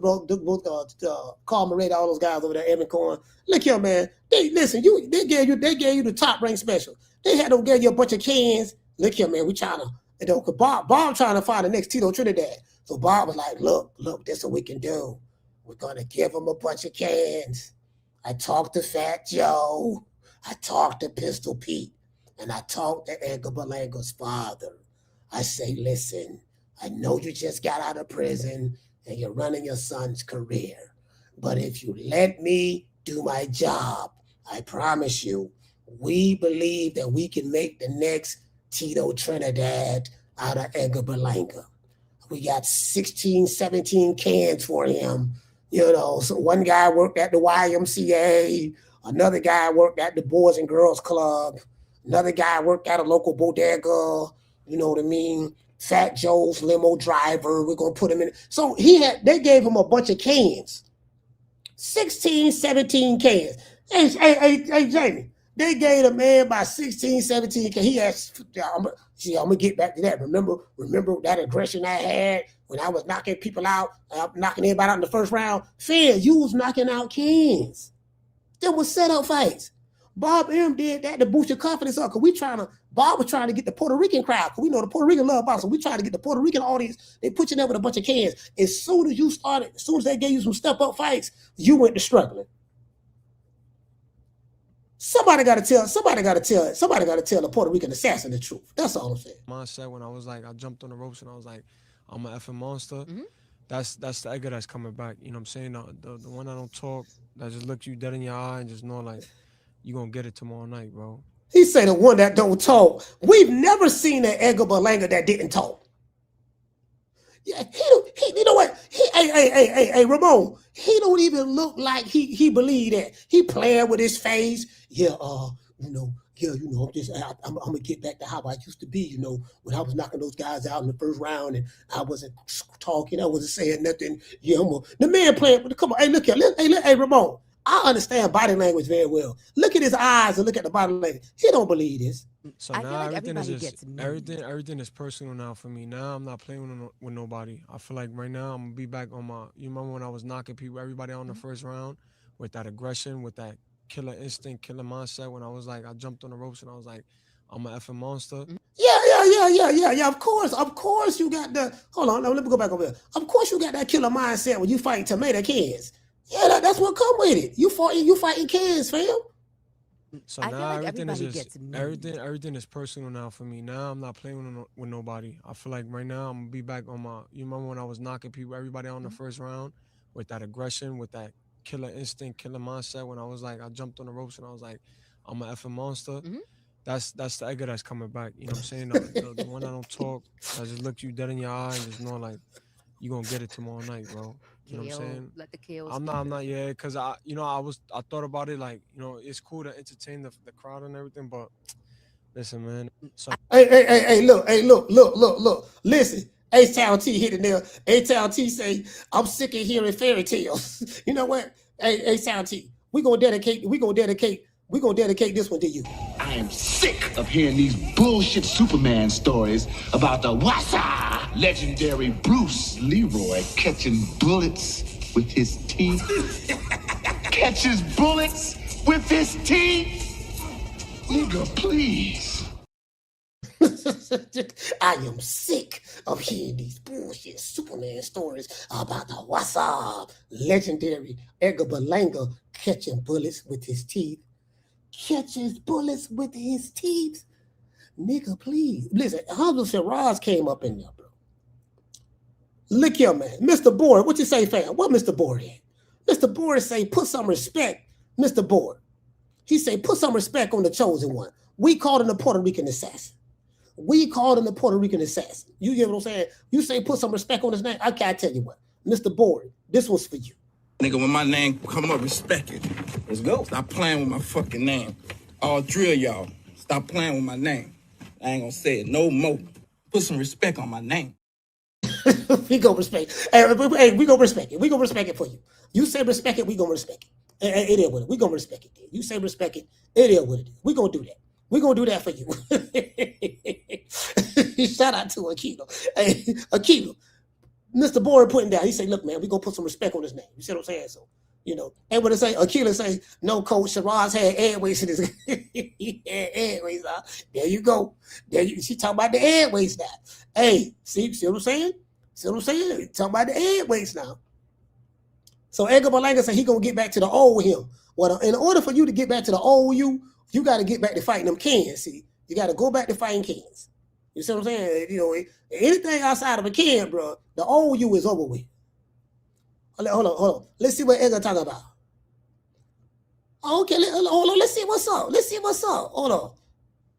Carl Moretta, all those guys over there, Evan Cohen. Look here, man. They gave you the top rank special. They had them give you a bunch of cans. Look here, man. We trying to Bob trying to find the next Tito Trinidad. So Bob was like, look, this is what we can do. We're gonna give him a bunch of cans. I talked to Fat Joe. I talked to Pistol Pete. And I talked to Edgar Berlanga's father. I say, listen, I know you just got out of prison and you're running your son's career. But if you let me do my job, I promise you, we believe that we can make the next Tito Trinidad out of Edgar Berlanga. We got 16, 17 cans for him. You know, so one guy worked at the YMCA. Another guy worked at the Boys and Girls Club. Another guy worked at a local bodega. You know what I mean? Fat Joe's limo driver. We're going to put him in. So they gave him a bunch of cans. 16, 17 cans. Hey, Jamie, they gave a man about 16, 17 cans. He asked, I'm going to get back to that. Remember that aggression I had when I was knocking people out, knocking everybody out in the first round? Fans, you was knocking out cans. There was set-up fights. Bob Arum did that to boost your confidence up, because Bob was trying to get the Puerto Rican crowd, because we know the Puerto Rican love boxing. We tried to get the Puerto Rican audience. They put you there with a bunch of cans. As soon as they gave you some step-up fights, you went to struggling. Somebody got to tell the Puerto Rican assassin the truth. That's all I'm saying. Mindset when I was like, I jumped on the ropes and I was like, I'm an effing monster. Mm-hmm. That's the Edgar that's coming back. You know what I'm saying? The one that don't talk, that just looks you dead in your eye and just know like, you gonna get it tomorrow night, bro. He say the one that don't talk. We've never seen an Edgar Berlanga that didn't talk. Yeah, he you know what? Hey, Ramon, he don't even look like he believe that. He playing with his face. I'm gonna get back to how I used to be, when I was knocking those guys out in the first round and I wasn't talking, I wasn't saying nothing. The man playing, come on, hey, look here, hey, Ramon, I understand body language very well. Look at his eyes and look at the body language. He don't believe this. So now everything is personal now for me. Now I'm not playing with nobody. I feel like right now I'm gonna be back on my. You remember when I was knocking everybody out in the first round with that aggression, with that killer instinct, killer mindset. When I was like, I jumped on the ropes and I was like, I'm an effing monster. Yeah. Of course you got the. Hold on, let me go back over here. Of course you got that killer mindset when you fighting tomato cans. Yeah, that's what come with it. You fighting cans, fam. So now everything is personal now for me. Now I'm not playing with nobody. I feel like right now I'm gonna be back on my. You remember when I was knocking everybody out in the first round with that aggression, with that killer instinct, killer mindset. When I was like, I jumped on the ropes and I was like, I'm an effing monster. Mm-hmm. That's the Edgar that's coming back. You know what I'm saying? The one that don't talk, that just look you dead in your eye and just know like, you gonna get it tomorrow night, bro. You know what I'm saying? Let the chaos. I'm not, yeah, because I thought about it like, it's cool to entertain the crowd and everything, but listen, man. So Hey, look. Listen, H-Town T hit it nail. H-Town T say, I'm sick of hearing fairy tales. You know what? Hey, H-Town T, We're gonna dedicate this one to you. I am sick of hearing these bullshit Superman stories about the Wassa legendary Bruce Leroy catching bullets with his teeth. Catches bullets with his teeth? Nigga, please. I am sick of hearing these bullshit Superman stories about the Wassa legendary Edgar Berlanga catching bullets with his teeth. Catches bullets with his teeth. Nigga, please. Listen, Hamza Shiraz came up in there, bro. Look here, man. Mr. Board, what you say, fam? What Mr. Board at? Mr. Board say, put some respect, Mr. Board. He say, put some respect on the chosen one. We called him the Puerto Rican assassin. We called him the Puerto Rican assassin. You get what I'm saying? You say, put some respect on his name. I can't tell you what. Mr. Board, this was for you. Nigga, when my name come up, respect it. Let's go. Stop playing with my fucking name. All three of y'all, stop playing with my name. I ain't gonna say it no more. Put some respect on my name. We gonna respect. Hey, we gonna respect it. We gonna respect it for you. You say respect it, we gonna respect it. It is what it. We gonna respect it. You say respect it, it is what it is. We gonna do that. We gonna do that for you. Shout out to Akilo. Hey, Akilo. Mr. Boyd putting down. He said, "Look, man, we gonna put some respect on his name." You see what I'm saying? So, you know, and what they say, Akilo say, "No, Coach Shiraz had airways in his." He had airways. There you go. There you. She talking about the airways now. Hey, see what I'm saying? See what I'm saying? Talking about the airways now. So Edgar Berlanga said he gonna get back to the old him. Well, in order for you to get back to the old you got to get back to fighting them cans. See, you got to go back to fighting cans. You see what I'm saying? You know, anything outside of a can, bro, the old you is over with. Hold on. Let's see what Edgar talking about. Okay, hold on. Let's see what's up. Hold on.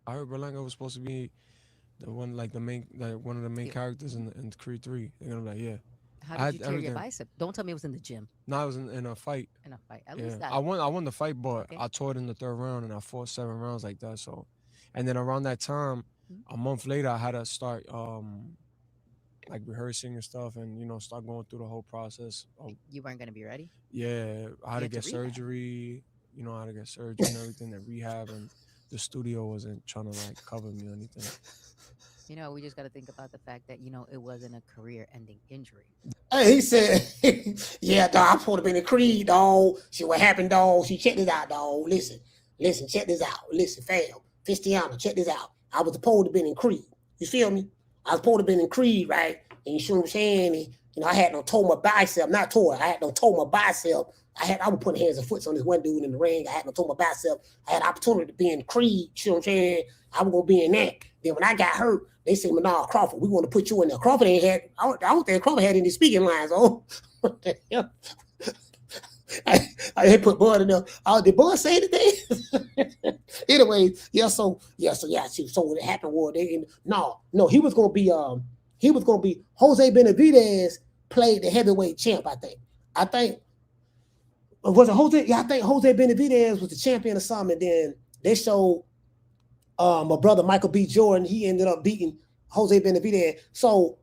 I heard Berlanga was supposed to be the one, like the main, like one of the main characters in Creed 3. They're gonna be like, yeah. How did you tear your bicep? Don't tell me it was in the gym. No, it was in a fight. In a fight. At least that. I won the fight, but I tore it in the third round, and I fought 7 rounds like that. So, and then around that time, a month later, I had to start like rehearsing and stuff, and start going through the whole process. You weren't gonna be ready. Yeah, I had to get surgery. I had to get surgery and everything, that rehab, and the studio wasn't trying to like cover me or anything. We just got to think about the fact that, it wasn't a career-ending injury. Hey, he said, yeah, dog, I'm supposed to be in the Creed, dog. See what happened, dog. See, check this out, dog. Listen, check this out. Listen, fam, Fistiano, check this out. I was supposed to be in Creed. You feel me? I was supposed to be in Creed, right? And you see what I'm saying? And, I had no tore my bicep, not tore. I had no tore my bicep. I was putting hands and foots on this one dude in the ring. I had no tore my bicep. I had opportunity to be in Creed. You see what I'm saying? I was going to be in that. Then when I got hurt, they said, "Nah, Crawford, we want to put you in there." Crawford ain't had, I don't think Crawford had any speaking lines. Oh, what the hell? I put Bud in there. Did Bud say anything? Anyway, so what happened was he was gonna be Jose Benavidez played the heavyweight champ, I think was it Jose? Yeah, I think Jose Benavidez was the champion or something, and then they showed my brother Michael B. Jordan. He ended up beating Jose Benavidez. So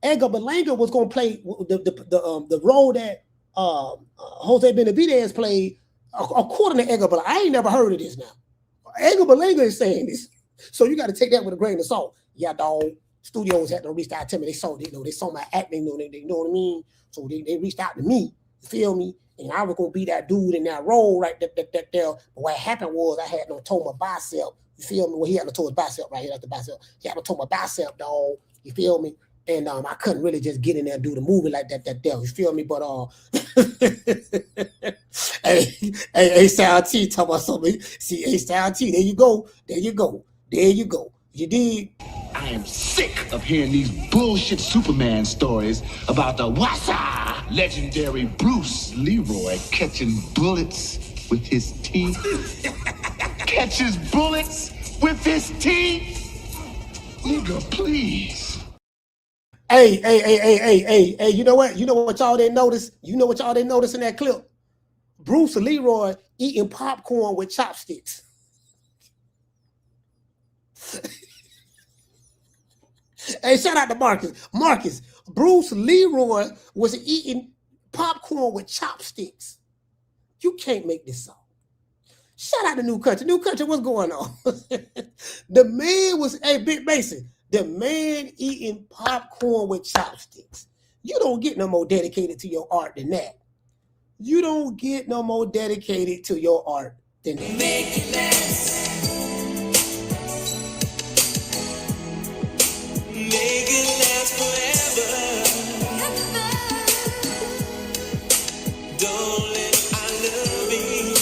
Edgar Berlanga was gonna play the role that Jose Benavidez played, according to Edgar Berlanga. I ain't never heard of this now. Edgar Berlanga is saying this, so you got to take that with a grain of salt. Yeah, dog. Studios had to reach out to me. They saw my acting. They know what I mean. So they reached out to me. You feel me? And I was gonna be that dude in that role right there. But what happened was I had no tore my bicep. You feel me? Well, he had no tore his bicep right here at the bicep. He had no tore my bicep, dog. You feel me? And I couldn't really just get in there and do the movie like that. You feel me? But hey, Sal T talking about something. See, hey, Sal T, there you go. You did. I am sick of hearing these bullshit Superman stories about the Wassa legendary Bruce Leroy catching bullets with his teeth. Catches bullets with his teeth? Nigga, please. Hey, you know what? You know what y'all didn't notice? You know what y'all didn't notice in that clip? Bruce Leroy eating popcorn with chopsticks. Hey, shout out to Marcus. Bruce Leroy was eating popcorn with chopsticks. You can't make this up. Shout out to New Country. New Country, what's going on? The man was, hey, Big Mason, the man eating popcorn with chopsticks. You don't get no more dedicated to your art than that. You don't get no more dedicated to your art than that. Make it last. Make it last forever. Don't let I love you.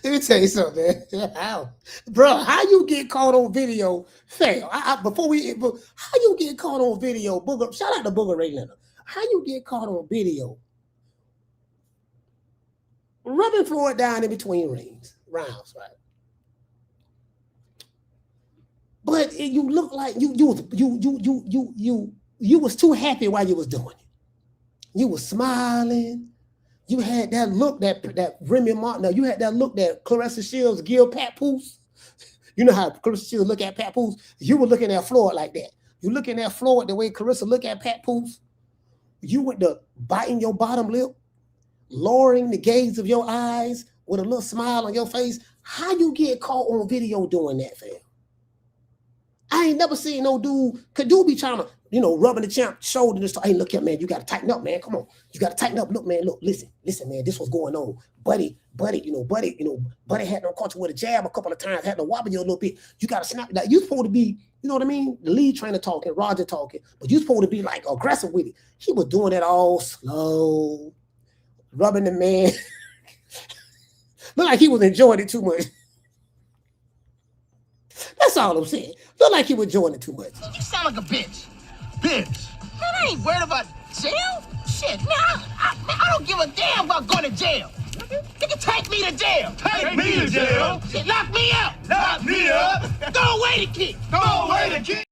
Let me tell you something, man. How you get caught on video? Fail. How you get caught on video? Booger, shout out to Booger Ray Leonard. How you get caught on video? Rubbing Floyd down in between rounds, right? But you look like you was too happy while you was doing it. You was smiling. You had that look that Remy Martin. Now you had that look that Clarissa Shields give Pat Poose. You know how Clarissa Shields look at Pat Poose. You were looking at Floyd like that. You looking at Floyd the way Clarissa look at Pat Poose. You with the biting your bottom lip, lowering the gaze of your eyes with a little smile on your face. How you get caught on video doing that, fam? I ain't never seen no dude. Could dude be trying to, rubbing the champ shoulder and stuff. Hey, look here, man. You got to tighten up, man. Come on. You got to tighten up. Look, man. Look, listen, man. This was going on. Buddy had no culture with a jab a couple of times, had to wobble you a little bit. You got to snap that. You supposed to be, you know what I mean? The lead trainer talking, Roger talking, but you supposed to be like aggressive with it. He was doing it all slow, rubbing the man. Looked like he was enjoying it too much. That's all I'm saying. Look like he was enjoying it too much. You sound like a bitch. Bitch. Man, I ain't worried about jail. Shit, man, I don't give a damn about going to jail. You can take me to jail. Take me to jail? Shit, lock me up. Lock me up. Throw away the kid. Throw away the kid.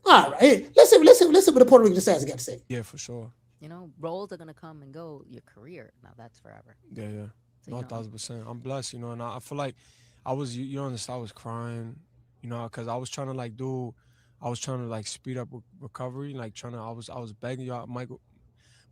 All right. Hey, listen what the Puerto Rican assassin got to say. Yeah, for sure. Roles are gonna come and go. Your career, now that's forever. Yeah. So, 1,000%. I'm blessed, and I feel like I was, I was crying, because I was trying to speed up recovery, I was begging y'all.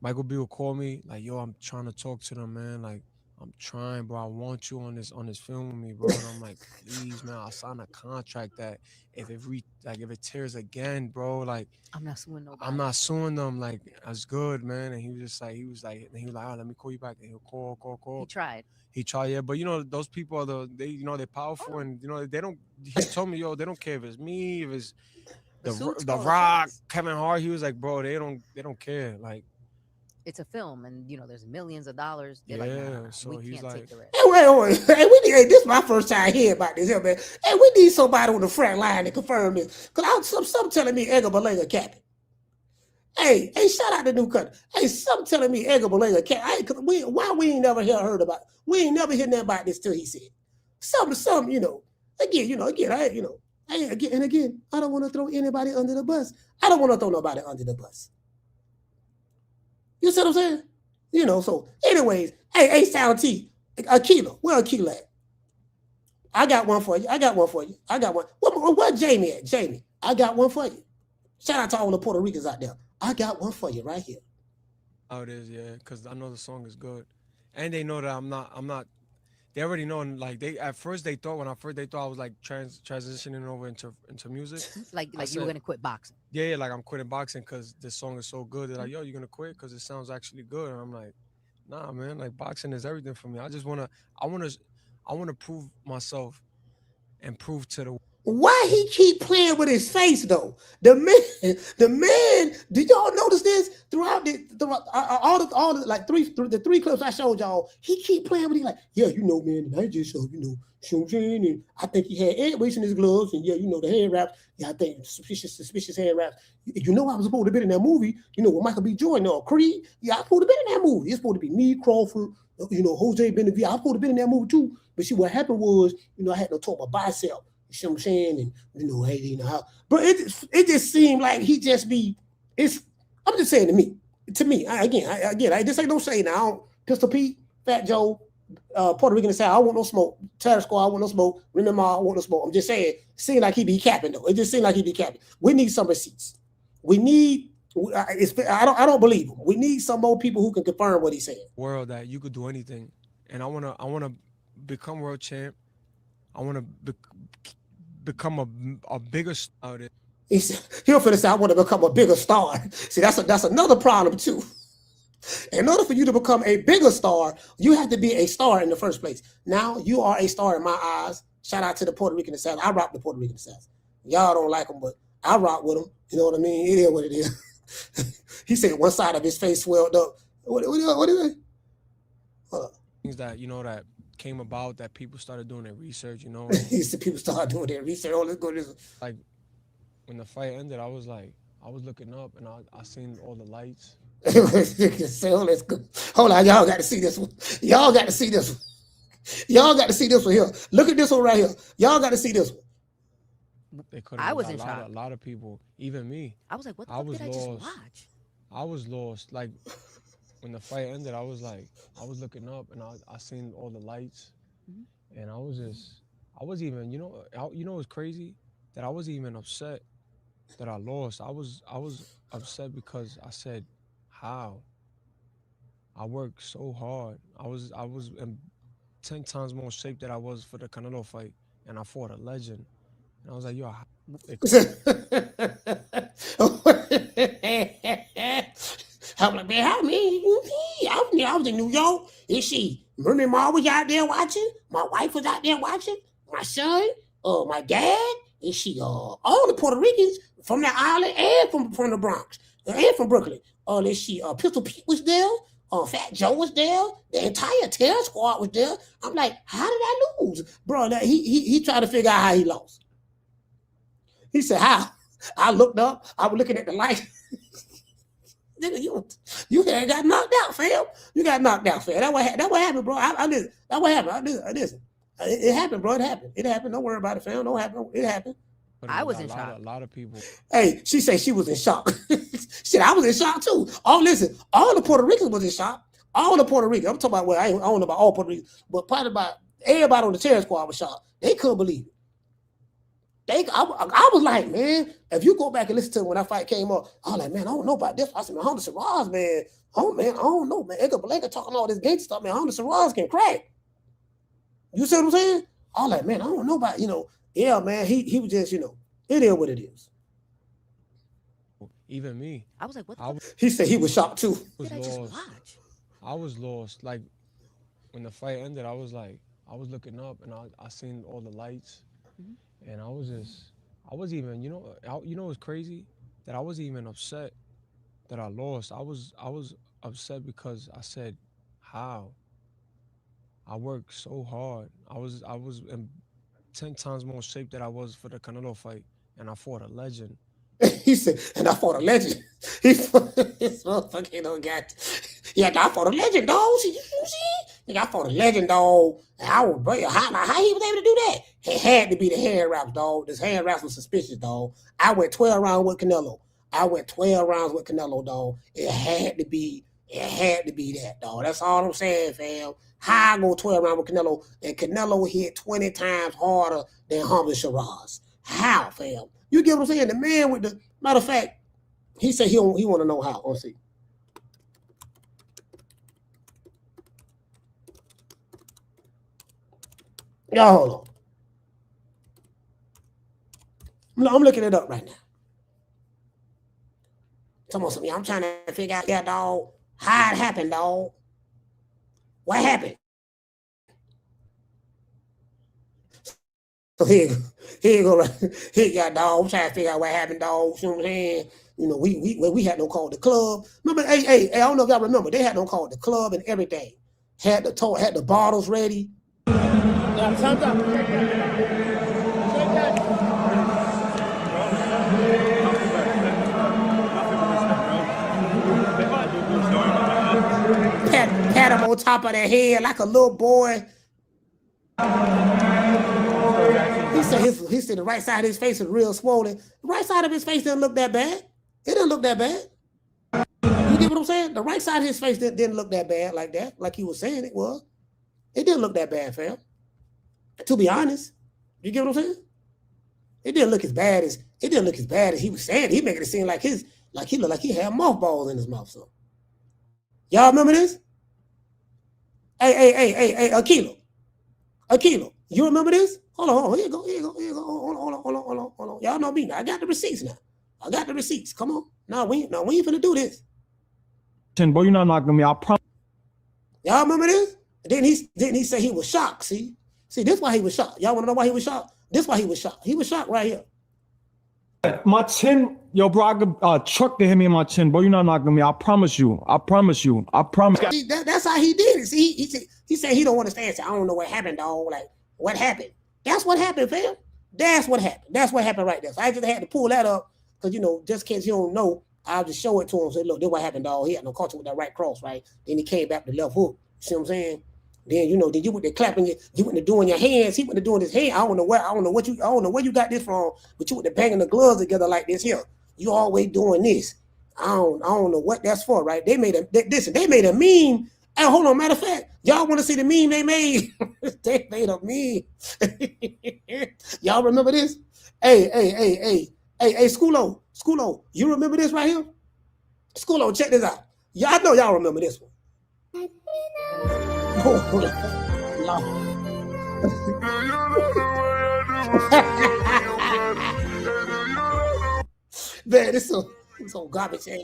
Michael B would call me like, yo, I'm trying to talk to them, man. Like, I'm trying, bro. I want you on this film with me, bro. And I'm like, please, man, I'll sign a contract that if it tears again, bro, like I'm not suing nobody. I'm not suing them. Like, that's good, man. And he was like, oh, let me call you back. And he'll call. He tried, yeah. But those people are they're powerful, and they don't. He told me, yo, they don't care if it's me, if it's the Rock, Kevin Hart. He was like, bro, they don't care. Like, it's a film, and there's millions of dollars. They're like, so we he's can't like, take the risk. Hey, this is my first time hearing about this here, man. Hey, we need somebody on the front line to confirm this. Because some telling me Edgar Berlanga capping. Hey, shout out to New Country. Hey, some telling me Edgar Berlanga capping. Why we ain't never heard about it? We ain't never heard nothing about this till he said. Again, I don't want to throw anybody under the bus. I don't want to throw nobody under the bus. You see what I'm saying? So anyways, hey, Sound T, Aquila, where Aquila at? I got one for you. I got one. Where Jamie at? Jamie, I got one for you. Shout out to all the Puerto Ricans out there. I got one for you right here. Oh, it is, yeah, because I know the song is good. And they know that I'm not, they already know, like, when I first they thought I was like transitioning over into music. like you were going to quit boxing. Yeah, like I'm quitting boxing because this song is so good. They're like, yo, you're going to quit because it sounds actually good. And I'm like, nah, man, like boxing is everything for me. I want to prove myself and prove to the Why he keep playing with his face though? The man. Did y'all notice this throughout all the like the three clips I showed y'all? He keep playing with it like, yeah, man. And I just showed, what I'm saying? And I think he had air weights in his gloves, and the hand wraps. Yeah, I think suspicious hand wraps. I was supposed to be in that movie. With Michael B. Jordan or Creed. Yeah, I was supposed to be in that movie. It's supposed to be me, Crawford. Jose Benavidez. I was supposed to be in that movie too. But see, what happened was, I had to talk my bicep. You see what I'm saying? And how, but it just seemed like he just be. I'm just saying to me. I this ain't no say now. Pistol Pete, Fat Joe, Puerto Rican say, I want no smoke. Terror Squad, I want no smoke. Remember, I want no smoke. I'm just saying, seems like he be capping though. It just seems like he be capping. We need some receipts. We need. I don't believe him. We need some more people who can confirm what he's saying. World that you could do anything, and I wanna become world champ. I wanna become a bigger star. He'll finna say, I want to become a bigger star. See, that's another problem too. In order for you to become a bigger star, you have to be a star in the first place. Now you are a star in my eyes. Shout out to the Puerto Rican Assassins. I rock the Puerto Rican Assassins. Y'all don't like them, but I rock with them. You know what I mean? It is what it is. He said one side of his face swelled up. What is it? Things that that came about that people started doing their research. He said people started doing their research. Oh, let's go to this. Like when the fight ended, I was looking up and I seen all the lights. So let's go. Hold on, y'all got to see this one. Y'all got to see this one. Y'all got to see this one here. Look at this one right here. Y'all got to see this one. I was in shock. A lot of people, even me. I was like, what the fuck did I just watch? I was lost. Like when the fight ended, I was looking up and I seen all the lights, and I was even, what's crazy? That I wasn't even upset that I lost. I was upset because I said, how? I worked so hard. I was in 10 times more shape than I was for the Canelo fight, and I fought a legend. And I was like, yo, I'm like, man, how me? I was in New York. And remember Ma was out there watching? My wife was out there watching. My son, my dad, and all the Puerto Ricans from the island and from the Bronx and from Brooklyn. Pistol Pete was there. Fat Joe was there. The entire Terror Squad was there. I'm like, how did I lose? Bro, he tried to figure out how he lost. He said, how? I looked up. I was looking at the light. Nigga, you had got knocked out, fam. You got knocked out, fam. That what happened, bro. I did. That what happened. I did. It happened, bro. It happened. It happened. Don't worry about it, fam. Don't happen. It happened. I was in shock. A lot of people. Hey, she said she was in shock. Shit, I was in shock too. Listen, all the Puerto Ricans was in shock. All the Puerto Ricans. I'm talking about, I don't know about all Puerto Ricans, but probably about everybody on the Terror Squad was shocked. They couldn't believe it. I was like, man, if you go back and listen to when that fight came up, I was like, man, I don't know about this. I said, man, Honda Shiraz, man. Oh, man, I don't know, man. Edgar Blanca talking all this gangster stuff, man. Honda Shiraz can crack. You see what I'm saying? I was like, man, I don't know about, yeah, man, he was just, it is what it is. Even me. I was like, what the fuck? He said he was shocked too. What did I just watch? I was lost. Like when the fight ended, I was looking up and I seen all the lights. And I was even, what's crazy? That I wasn't even upset that I lost. I was upset because I said, how? I worked so hard. I was in 10 times more shape than I was for the Canelo fight, and I fought a legend. He said, and I fought a legend. This motherfucker don't got. Yeah, I fought a legend, dog. See? I fought a legend, dog. And I was, how he was able to do that? It had to be the hand wraps, dog. This hand wraps was suspicious, dog. I went 12 rounds with Canelo. Dog. It had to be that, dog. That's all I'm saying, fam. How I go 12 rounds with Canelo, and Canelo hit 20 times harder than Hamza Shiraz. How, fam? You get what I'm saying? The man with the, matter of fact, he said he want to know how. Let's see. Y'all hold on. I'm looking it up right now. I'm trying to figure out, yeah, dog, how it happened, dog. What happened? So here you go, right? Here you got, dog. I'm trying to figure out what happened, dog. You know what I'm saying? We had no call at the club. Remember, hey, I don't know if y'all remember, they had no call at the club and everything. Had the bottles ready. Yeah, time's up. Pat him on top of the head like a little boy. He said the right side of his face was real swollen. The right side of his face didn't look that bad. It didn't look that bad. You get what I'm saying? The right side of his face didn't look that bad like that, like he was saying it was. It didn't look that bad, fam. To be honest, you get what I'm saying? It didn't look as bad as he was saying. He making it seem like he looked like he had mothballs in his mouth. So, y'all remember this? Hey, Akilo, you remember this? Hold on, here you go. Hold on. Y'all know me now. I got the receipts now. Come on. No, we ain't finna do this. Boy, you're not knocking me. I promise. Y'all remember this? Then he say he was shocked. See, this why he was shocked. Y'all want to know why he was shocked? This why he was shocked. He was shocked right here. My chin, yo, bro, I could truck to hit me in my chin, bro. You're not knocking me. I promise you. I promise. See, that's how he did it. See, he said he don't understand. I don't know what happened, dog. Like, what happened? That's what happened, fam. That's what happened. That's what happened right there. So I just had to pull that up because, just in case you don't know, I'll just show it to him. Say, look, this what happened, dog. He had no culture with that right cross, right? Then he came back to the left hook. You see what I'm saying? Then then you went to clapping, you went to doing your hands. He went to doing his hand. I don't know where you got this from, but you went to banging the gloves together like this here. You always doing this. I don't know what that's for, right? They made a meme. Hey, hold on, matter of fact, y'all want to see the meme they made? They made a meme. Y'all remember this? Hey, Schoolo, you remember this right here? Schoolo, check this out. I know y'all remember this one. Oh, man, this so garbage ass.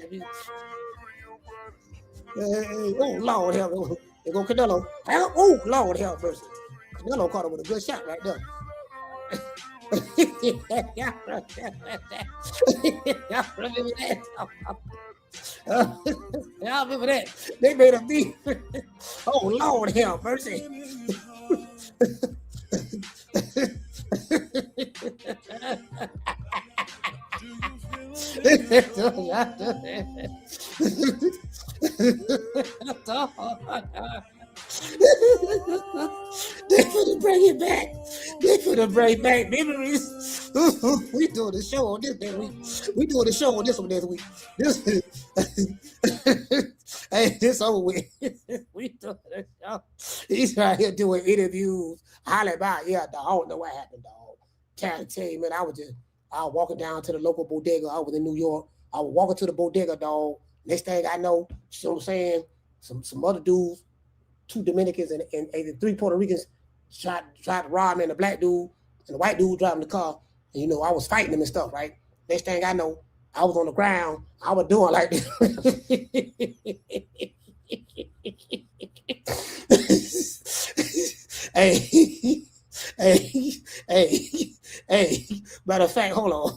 Oh, Lord help me. There go Canelo. Oh, Lord help mercy. Canelo caught him with a good shot right there. Y'all remember that? They made a beat. Oh, Lord help mercy. They finna bring it back. They finna bring back memories. We doing the show on this week. We doing the show on this one this week. Hey, this over with. We doing the show. He's right here doing interviews. Holler about, yeah, dog. I don't know what happened, dog. Can't tell you, man. I was walking down to the local bodega. I was in New York. I was walking to the bodega, dog. Next thing I know, you know what I'm saying? Some other dudes, 2 Dominicans and 3 Puerto Ricans tried to rob me, and the black dude and the white dude driving the car. And, I was fighting them and stuff, right? Next thing I know, I was on the ground. I was doing like this. Hey. Matter of fact, hold on.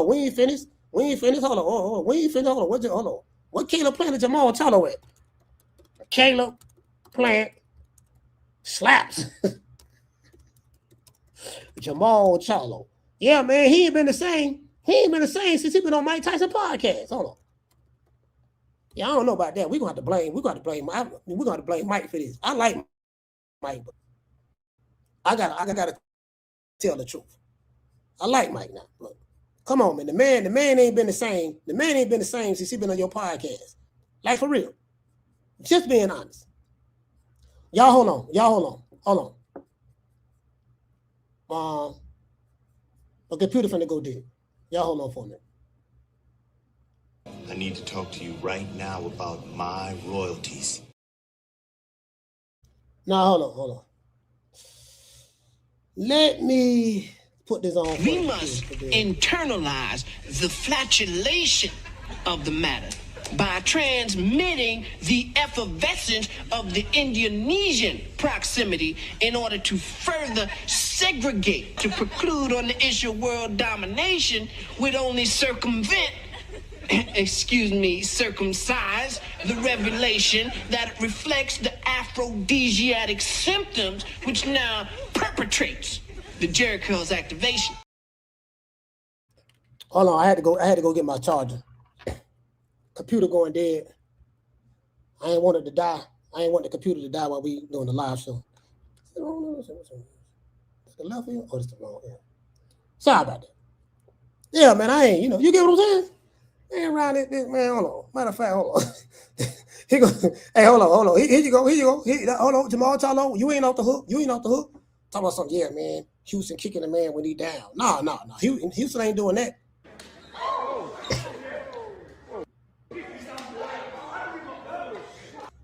We ain't finished. Hold on. We ain't finished. Hold on. What Caleb Plant and Jermall Charlo at? Caleb Plant slaps Jermall Charlo. Yeah, man, he ain't been the same. Since he been on Mike Tyson podcast. Hold on. Yeah, I don't know about that. We're gonna have to blame Mike for this. I like Mike, but I gotta tell the truth. I like Mike now. Look, come on, man. The man ain't been the same. The man ain't been the same since he been on your podcast. Like, for real. Just being honest. Y'all hold on. The computer finna go dead. Y'all hold on for a minute. I need to talk to you right now about my royalties. Now, hold on. Let me put this on. We must internalize the flatulation of the matter by transmitting the effervescence of the Indonesian proximity in order to further segregate, to preclude on the issue of world domination would only circumcise the revelation that reflects the aphrodisiac symptoms which now perpetrates the Jericho's activation. Hold on, I had to go get my charger. Computer going dead. I ain't want it to die. I ain't want the computer to die while we doing the live show. The left ear or it's the wrong ear? Sorry about that. Yeah, man, I ain't, you get what I'm saying? Man, around this man, hold on. Matter of fact, hold on. He go, hey, hold on. Here you go. Hold on, Jermall Charlo, you ain't off the hook. Talk about something, yeah, man. Houston kicking the man when he down. No. Houston ain't doing that.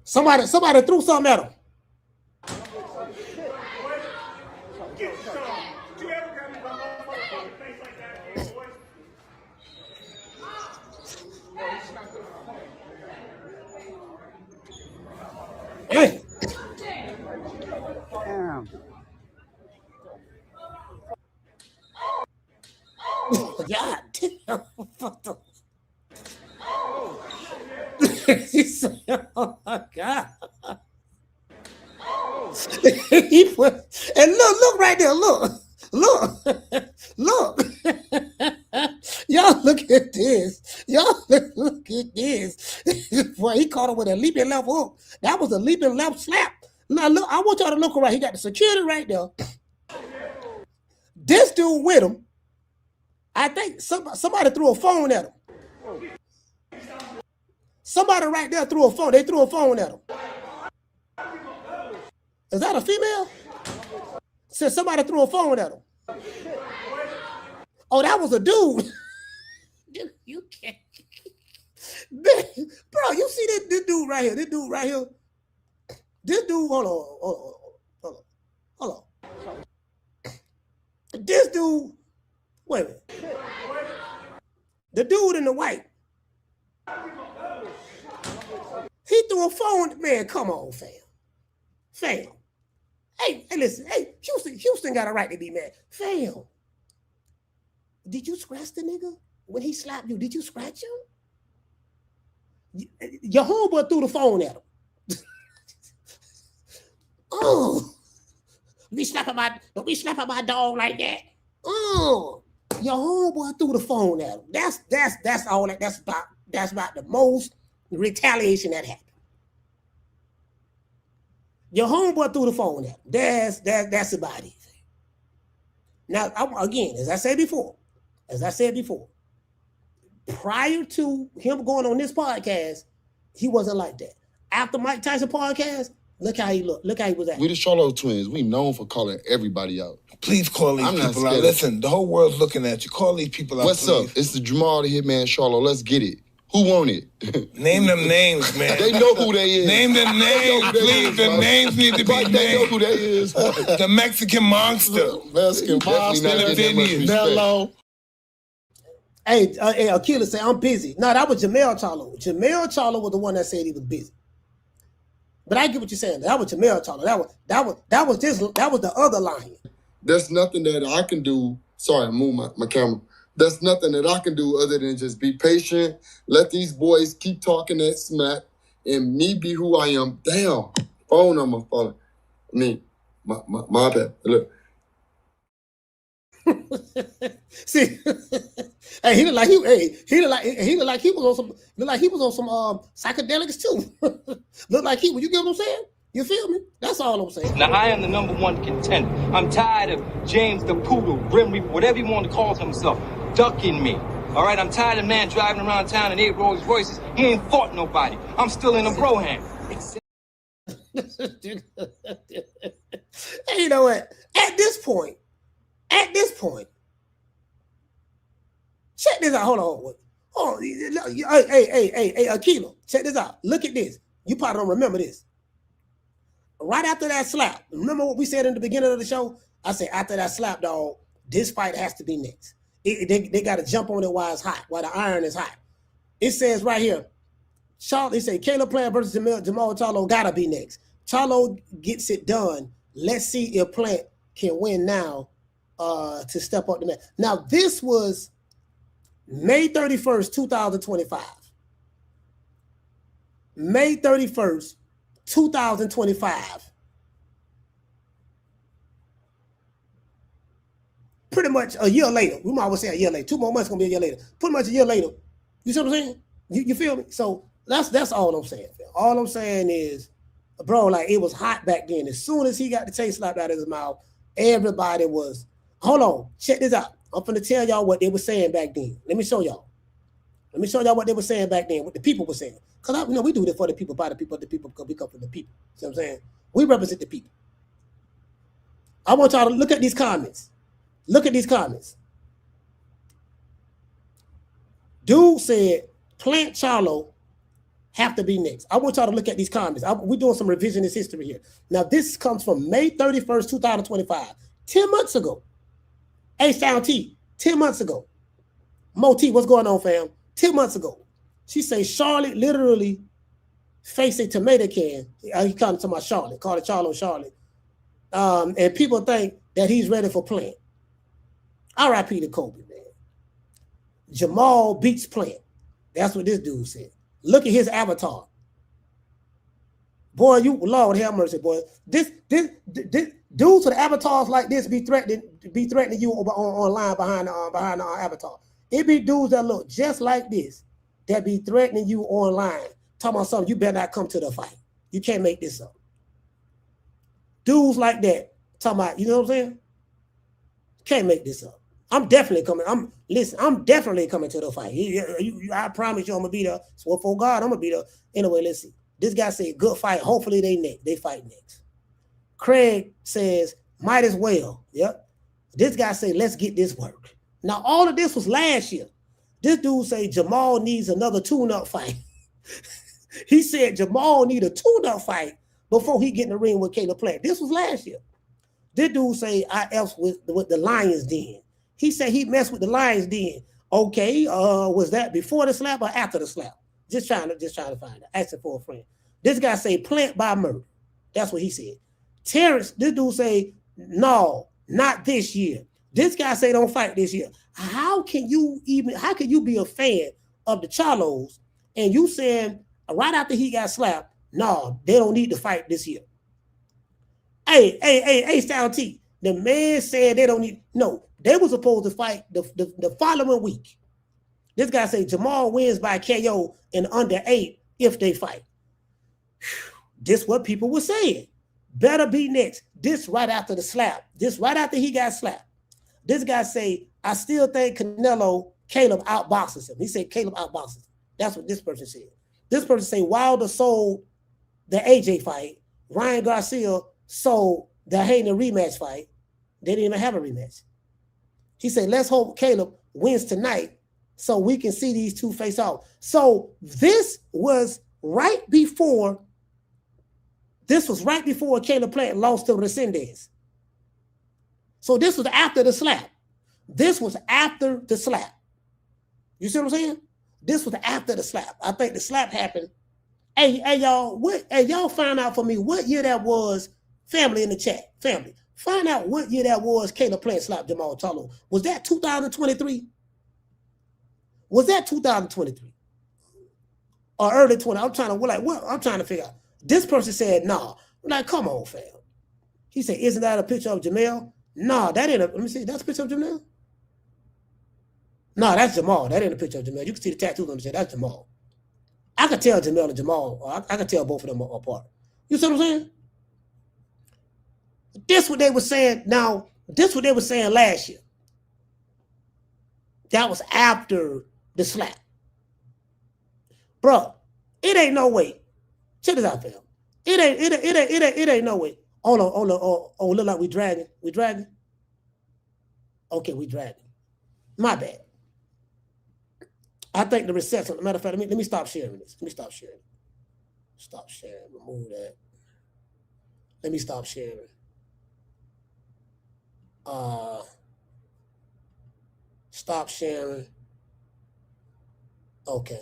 Somebody threw something at him. Hey. Damn. God damn. Oh my God. He put, and look right there. Look. Y'all look at this. Look at this. Boy, he caught him with a leaping left hook. That was a leaping left slap. Now look, I want y'all to look around. He got the security right there. This dude with him. I think somebody threw a phone at him. Somebody right there threw a phone. They threw a phone at him. Is that a female? Said somebody threw a phone at him. Oh, that was a dude. You can't. Bro, you see this dude right here. This dude, hold on. This dude, wait a minute. The dude in the white. He threw a phone. Man, come on, fam. Hey, listen. Hey, Houston got a right to be mad. Fam, did you scratch the nigga when he slapped you? Did you scratch him? Your homeboy threw the phone at him. Oh, don't be slapping my dog like that. Oh, your homeboy threw the phone at him. That's all that. That's about the most retaliation that happened. Your homeboy threw the phone at him. That's about it. Now, again, as I said before, prior to him going on this podcast, he wasn't like that. After Mike Tyson podcast, look how he looked. Look how he was acting. We the Charlo twins. We known for calling everybody out. Please call these people out. Listen, the whole world's looking at you. Call these people out. What's please. up? It's the Jermall the Hitman Charlo. Let's get it. Who won it? Name them names, man. They know who they is. Name them names, please. The names need to be named. They know who they is. The Mexican monster. Mexican monster. Mellow. Hey, Akila say, I'm busy. No, that was Jermall Charlo. Jermall Charlo was the one that said he was busy. But I get what you're saying. That was Jermall Charlo. That was the other line. There's nothing that I can do. Sorry, I moved my camera. There's nothing that I can do other than just be patient, let these boys keep talking that smack, and me be who I am. Damn, phone number falling. I mean, my bad. Look. See, hey, he looked like he was on some psychedelics too. Look like he was. You get what I'm saying? You feel me? That's all I'm saying. Now, I am the #1 contender. I'm tired of James the Poodle, Grim Reaper, whatever you want to call himself, ducking me. All right, I'm tired of man driving around town in 8 Rolls Royces. He ain't fought nobody. I'm still in a bro-hand. Hey, you know what? At this point, check this out. Hold on. Oh, hey, Akila, check this out. Look at this. You probably don't remember this. Right after that slap, remember what we said in the beginning of the show? I said, after that slap, dog, this fight has to be next. They got to jump on it while it's hot, while the iron is hot. It says right here, they say Caleb Plant versus Jermall Charlo got to be next. Charlo gets it done. Let's see if Plant can win now to step up the match. Now, this was May 31st, 2025. May 31st, 2025. Pretty much a year later. We might as well say a year later. 2 more months gonna be a year later. Pretty much a year later. You see what I'm saying? You feel me? So that's all I'm saying. All I'm saying is, bro, like it was hot back then. As soon as he got the taste slapped out of his mouth, everybody was, hold on, check this out. I'm finna tell y'all what they were saying back then. Let me show y'all. Let me show y'all what they were saying back then, what the people were saying. Because we do this for the people, by the people, because we come from the people. See what I'm saying? We represent the people. I want y'all to look at these comments. Look at these comments. Dude said, Plant Charlo have to be next. I want y'all to look at these comments. We're doing some revisionist history here. Now, this comes from May 31st, 2025. 10 months ago. H-Town T, 10 months ago. Mo T, what's going on, fam? 10 months ago. She says Charlotte literally faced a tomato can. He called it to my Charlotte. Called it Charlo Charlotte. And people think that he's ready for Plant. R.I.P. to Kobe, man. Jermall beats Plant. That's what this dude said. Look at his avatar. Boy, Lord have mercy, boy. This dudes with avatars like this be threatening you online behind the avatar. It be dudes that look just like this that be threatening you online. Talking about something, you better not come to the fight. You can't make this up. Dudes like that, talking about, you know what I'm saying? Can't make this up. I'm definitely coming. I'm definitely coming to the fight. I promise you I'm gonna be there. So for God, I'm gonna be there. Anyway, let's see. This guy said, good fight. Hopefully they fight next. Craig says, might as well. Yep. This guy said, let's get this work. Now, all of this was last year. This dude say Jermall needs another tune-up fight. He said Jermall need a tune-up fight before he get in the ring with Caleb Plant. This was last year. This dude say I F's with the Lions Den. He said he messed with the Lions Den. Okay, was that before the slap or after the slap? Just trying to find it. Asking for a friend. This guy say Plant by murder. That's what he said. Terrence, this dude say, no, not this year. This guy say don't fight this year. How can you be a fan of the Charlos and you saying right after he got slapped, no, they don't need to fight this year? Hey, Style T, the man said they don't need, no, they were supposed to fight the following week. This guy say Jermall wins by KO in under 8 if they fight. This what people were saying. Better be next. This right after the slap. This right after he got slapped. This guy say, I still think Caleb outboxes him. He said Caleb outboxes him. That's what this person said. This person say Wilder sold the AJ fight. Ryan Garcia sold the Hayden rematch fight. They didn't even have a rematch. He said, let's hope Caleb wins tonight so we can see these two face off. So this was right before Caleb Plant lost to Resendiz. So this was after the slap. This was after the slap. You see what I'm saying? This was after the slap. I think the slap happened. Hey, y'all find out for me what year that was. Family in the chat. Family. Find out what year that was Caleb Plant slapped Jermall Charlo. Was that 2023? Was that 2023? Or early 20? I'm trying to figure out. This person said, nah. I'm like, come on, fam. He said, isn't that a picture of Jermall? No, that ain't let me see. That's a picture of Jermall? No, that's Jermall. That ain't a picture of Jermall. You can see the tattoos on the chest. That's Jermall. I could tell Jermall and Jermall. I could tell both of them apart. You see what I'm saying? This what they were saying. Now, this what they were saying last year. That was after the slap. Bro, it ain't no way. Check this out, fam. It ain't no way. Hold on. Look like we dragging. We dragging? Okay, we dragging. My bad. I think the reception, matter of fact, let me stop sharing this. Let me stop sharing. Stop sharing. Remove that. Let me stop sharing. Stop sharing. Okay.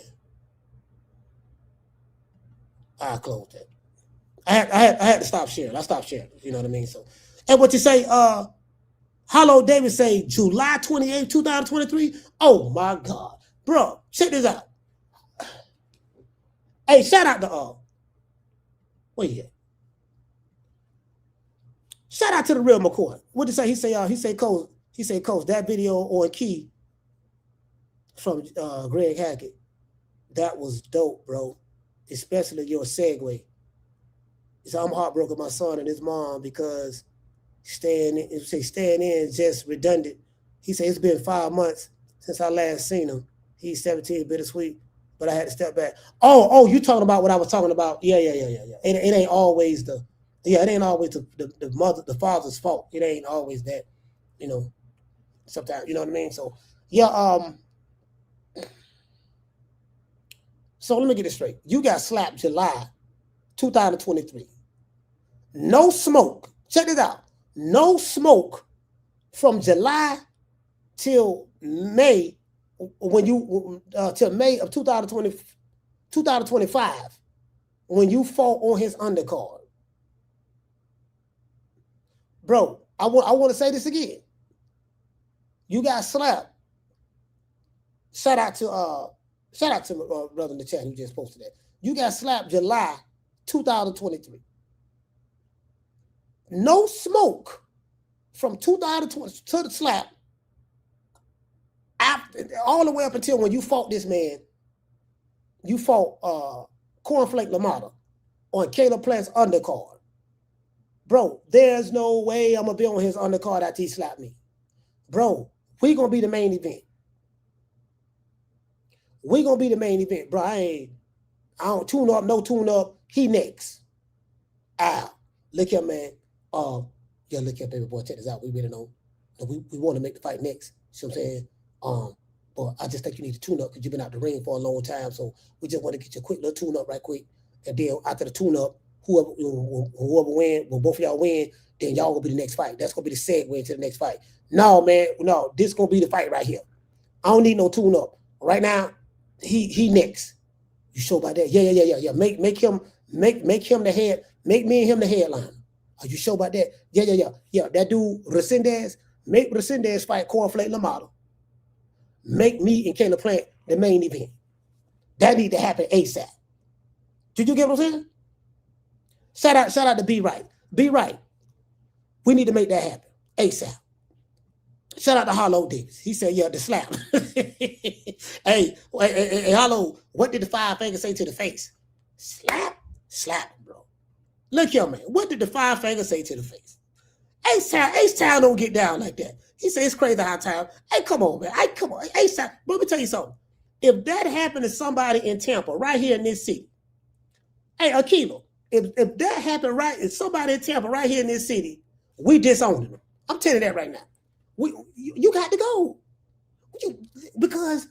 I closed that. I had to stop sharing. I stopped sharing. You know what I mean? So, and what you say, Hello David say July 28, 2023. Oh my God. Bro, check this out. Hey, shout out to where you at? Shout out to the real McCoy. What did he say? He said, Coach, that video on Key from Greg Hackett, that was dope, bro. Especially your segue. He said, I'm heartbroken my son and his mom because staying in is just redundant. He said, it's been 5 months since I last seen him. He's 17, bittersweet, but I had to step back. Oh, you talking about what I was talking about? Yeah. It ain't always the father's fault. It ain't always that, sometimes, you know what I mean? So, yeah, so let me get this straight. You got slapped July 2023. No smoke. Check this out. No smoke from July till May, till May of 2025, when you fought on his undercard. Bro, I want to say this again. You got slapped. Shout out to my brother in the chat who just posted that. You got slapped July 2023. No smoke from 2020 to the slap, after, all the way up until when you fought this man. You fought Cornflake LaMotta on Caleb Plant's undercard. Bro, there's no way I'm going to be on his undercard after he slapped me. Bro, we going to be the main event. We going to be the main event. Bro, I don't tune up, no tune up. He next. Look here, man. Yeah, look here, baby boy. Check this out. We really know. We want to make the fight next. See what I'm saying? But I just think you need to tune up because you've been out the ring for a long time. So we just want to get you a quick little tune up right quick. And then after the tune up, whoever win, when both of y'all win, then y'all gonna be the next fight. That's gonna be the segue into the next fight. No, man, no, this gonna be the fight right here. I don't need no tune up. Right now, he next. You sure about that? Yeah. Make him the head, make me and him the headliner. Are you sure about that? Yeah. That dude Resendiz, make Resendiz fight Cornflake LaMotta. Make me and Caleb Plant the main event. That need to happen ASAP. Did you get what I'm saying? Shout out to Be Right. Be Right. We need to make that happen ASAP. Shout out to Harlow Davis. He said, yeah, the slap. Hey, Harlow, what did the five fingers say to the face? Slap him, bro. Look here, man. What did the five fingers say to the face? H-Town don't get down like that. He said it's crazy how time. Hey, come on, man. Come on. H-Town. Let me tell you something. If that happened to somebody in Tampa, right here in this city, hey, Akilo, if that happened if somebody in Tampa right here in this city, we disowning them. I'm telling you that right now. You got to go. Because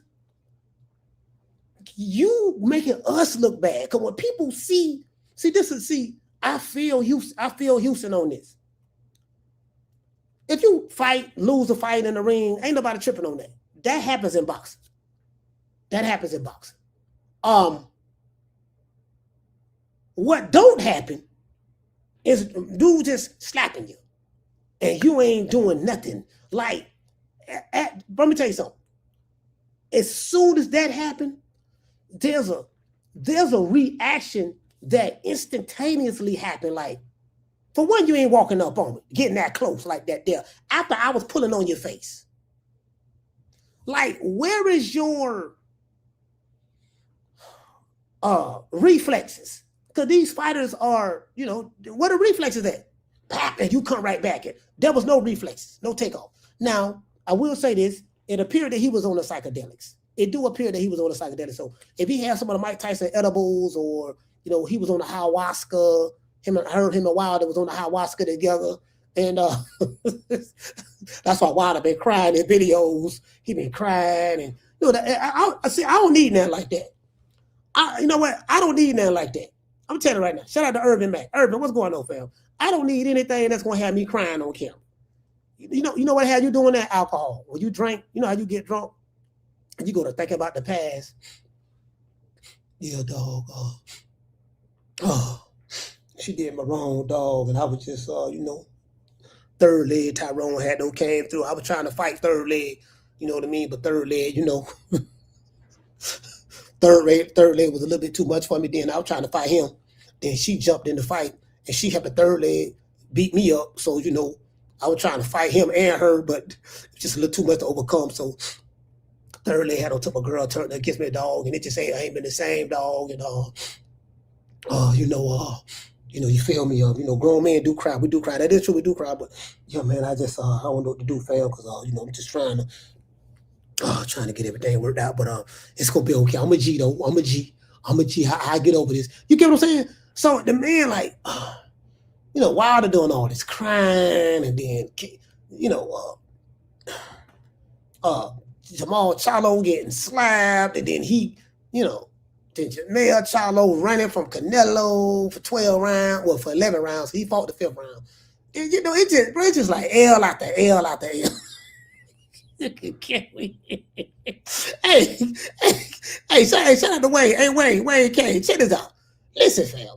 you making us look bad. Because when people I feel Houston on this. If you lose a fight in the ring, ain't nobody tripping on that. That happens in boxing. What don't happen is dude just slapping you and you ain't doing nothing. Like, let me tell you something. As soon as that happened, there's a reaction that instantaneously happened. Like, for one, you ain't walking up on me, getting that close like that there. After I was pulling on your face. Like, where is your reflexes? Because these fighters are, what are reflexes at? Pap, and you come right back. There was no reflexes, no takeoff. Now, I will say this. It appeared that he was on the psychedelics. It do appear that he was on the psychedelics. So if he had some of the Mike Tyson edibles or, he was on the ayahuasca, I heard him and Wilder was on the ayahuasca together. And that's why Wilder been crying in videos. He been crying. And I don't need nothing like that. You know what? I don't need nothing like that. I'm telling you right now. Shout out to Urban Mac. Urban, what's going on, fam? I don't need anything that's going to have me crying on camera. You know what had you doing that? Alcohol. When you drink, you know how you get drunk? And you go to think about the past. Yeah, dog. She did me wrong, dog. And I was just, third leg Tyrone had no came through. I was trying to fight third leg, you know what I mean? But third leg, third leg was a little bit too much for me then. I was trying to fight him. Then she jumped in the fight and she had the third leg beat me up. So, I was trying to fight him and her, but it's just a little too much to overcome. So third leg had on top of a girl turned against me, dog, and it just ain't been the same, dog. And you feel me? Grown men do cry. We do cry. That is true. We do cry. But man, I just I don't know what to do, fam, because I'm just trying to trying to get everything worked out, but it's gonna be okay. I'm a G though. I'm a G. How I get over this? You get what I'm saying? So the man, like, Wilder doing all this crying, and then Jermall Charlo getting slapped, and then then Jermall Charlo running from Canelo for 12 rounds, well, for 11 rounds. He fought the 5th round. And, it's just like L after L after L. Hey, shout out to Wayne. Hey, Wayne K. Check this out. Listen, fam.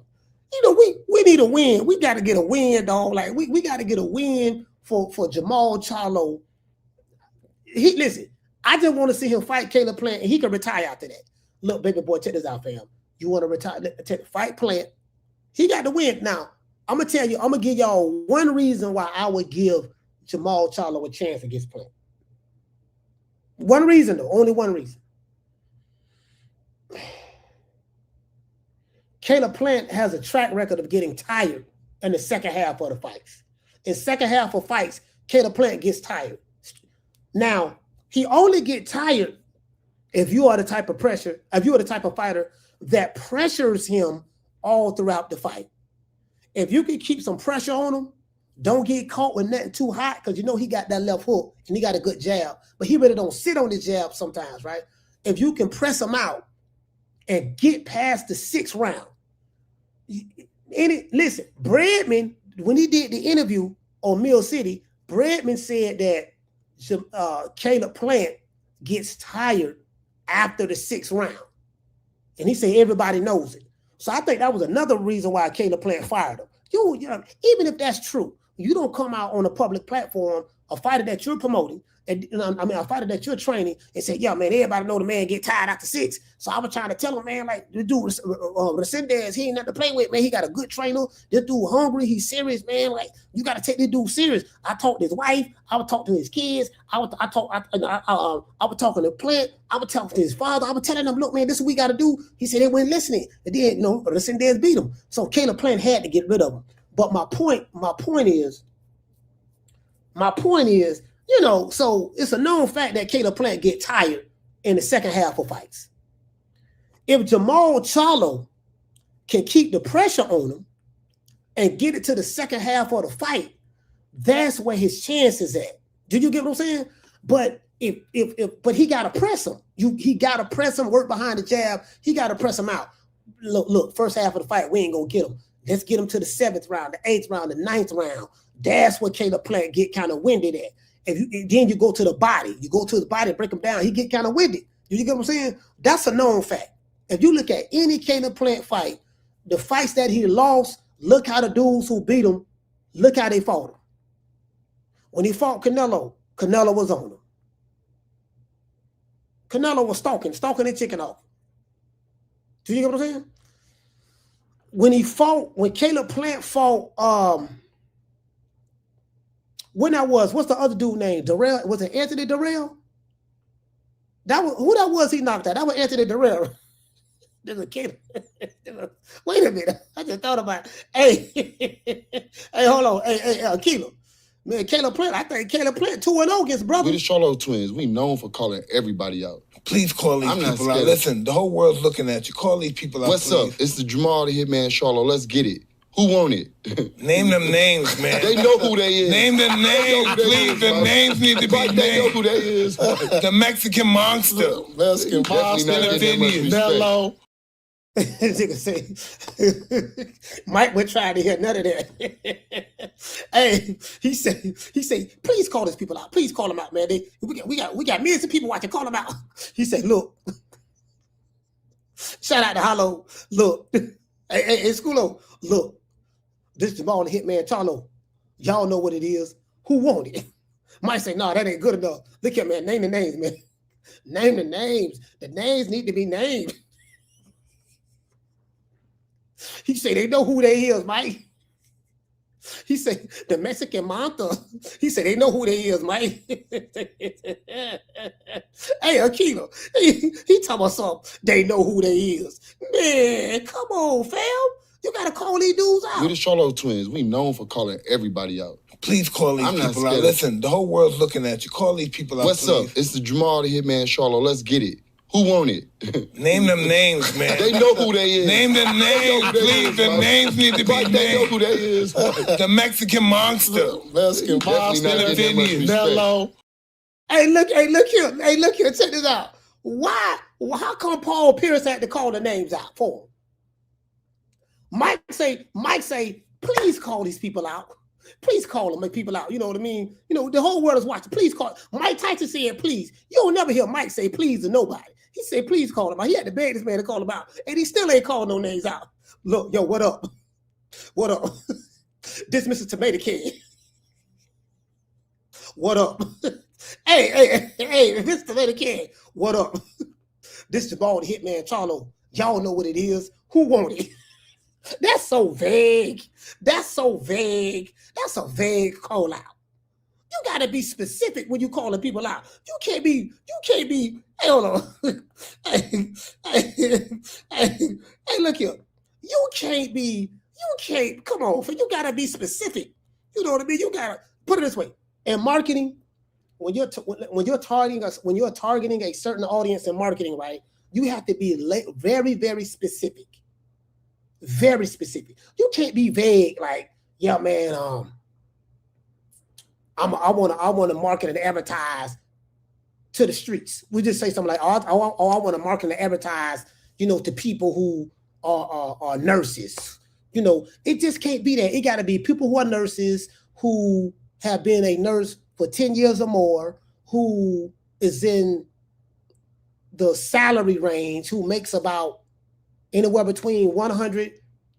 We need a win. We got to get a win, dog. Like, we got to get a win for Jermall Charlo. Listen, I just want to see him fight Caleb Plant, and he can retire after that. Look, baby boy, check this out, fam. You want to retire? Fight Plant. He got to win. Now, I'm going to give y'all one reason why I would give Jermall Charlo a chance against Plant. One reason, though. Only one reason. Caleb Plant has a track record of getting tired in the second half of the fights. In second half of fights, Caleb Plant gets tired. Now, he only gets tired if you are the type of fighter that pressures him all throughout the fight. If you can keep some pressure on him, don't get caught with nothing too hot, because he got that left hook and he got a good jab, but he really don't sit on the jab sometimes, right? If you can press him out and get past the 6th round. Listen, Bredman, when he did the interview on Mill City, Bredman said that Caleb Plant gets tired after the 6th round. And he said everybody knows it. So I think that was another reason why Caleb Plant fired him. Even if that's true, you don't come out on a public platform, a fighter that you're promoting, and a fighter that you're training, and say, yeah, man, everybody know the man get tired after 6. So I was trying to tell him, man, like, the dude, Resendiz, he ain't nothing to play with, man. He got a good trainer. This dude hungry. He's serious, man. Like, you got to take this dude serious. I talked to his wife. I would talk to his kids. I was talking to Plant. I would talk to his father. I was telling them, look, man, this is what we got to do. He said they weren't listening. And then, Resendiz beat him. So Caleb Plant had to get rid of him. But my point is, so it's a known fact that Caleb Plant get tired in the second half of fights. If Jermall Charlo can keep the pressure on him and get it to the second half of the fight, that's where his chance is at. Do you get what I'm saying? But but he gotta press him. He gotta press him, work behind the jab. He gotta press him out. Look, first half of the fight, we ain't gonna get him. Let's get him to the 7th round, the 8th round, the 9th round. That's where Caleb Plant get kind of winded at. Then you go to the body. You go to the body, break him down. He get kind of winded. You get what I'm saying? That's a known fact. If you look at any Caleb Plant fight, the fights that he lost, look how the dudes who beat him, look how they fought him. When he fought Canelo, Canelo was on him. Canelo was stalking the chicken off. Do you get what I'm saying? When Caleb Plant fought, what's the other dude named? Darrell? Was it Anthony Darrell? Who that was he knocked out? That was Anthony Darrell. There's a kid. Wait a minute. I just thought about it. Hey, hold on. Hey, Caleb. Man, Caleb Plant, I think Caleb Plant 2-0 against brother. We the Charlo twins. We known for calling everybody out. Please call these people out. Listen, the whole world's looking at you. Call these people out, What's up? It's the Jermall the Hitman Charlo. Let's get it. Who won it? Name them names, man. They know who they is. Name them names, please. The names need to be named. They know who they is. The Mexican monster. Mexican monster. Mello. Nigga say, Mike would try to hear none of that. Hey, he said, please call these people out. Please call them out, man. We got millions of people watching. Call them out. He said, look, shout out to Hollow. Look, hey, Schoolo, look, this is Jermall the Hitman Charlo. Y'all know what it is. Who won it? Mike say, no, that ain't good enough. Look at man, name the names, man. Name the names. The names need to be named. He said they know who they is, Mike. He said the Mexican manta. He said they know who they is, Mike. Hey, Akino, he talking about something. They know who they is. Man, come on, fam. You gotta call these dudes out. We the Charlo twins. We known for calling everybody out. Please call these people out. Listen, the whole world's looking at you. Call these people out. What's up? It's the Jermall the Hitman Charlo. Let's get it. Who want it? Name them names, man. They know who they is. Name them names, please. The names need to be named. They know who they is. The Mexican monster. Mexican monster. Mellow. Hey, look here. Check this out. Why? How come Paul Pierce had to call the names out for him? Mike say, please call these people out. Please call them, make people out. You know what I mean? You know, the whole world is watching. Please call. Mike Tyson said, please. You'll never hear Mike say please to nobody. He said, please call him out. He had to beg this man to call him out. And he still ain't calling no names out. Look, yo, what up? What up? This Mr. Tomato Can. What up? Hey, Mr. Tomato Can. What up? This Jermall the Hitman Charlo. Y'all know what it is. Who want it? That's so vague. That's a vague call out. You gotta be specific when you calling people out. You can't be, hey, hold on. hey, look here. You can't, come on, you gotta be specific. You know what I mean? You gotta put it this way. In marketing, when you're targeting a certain audience in marketing, right? You have to be very, very specific. Very specific. You can't be vague like, yeah, man, I want to market and advertise to the streets. We just say something like, I want to market and advertise, you know, to people who are nurses. You know, it just can't be that. It got to be people who are nurses, who have been a nurse for 10 years or more, who is in the salary range, who makes about anywhere between $100,000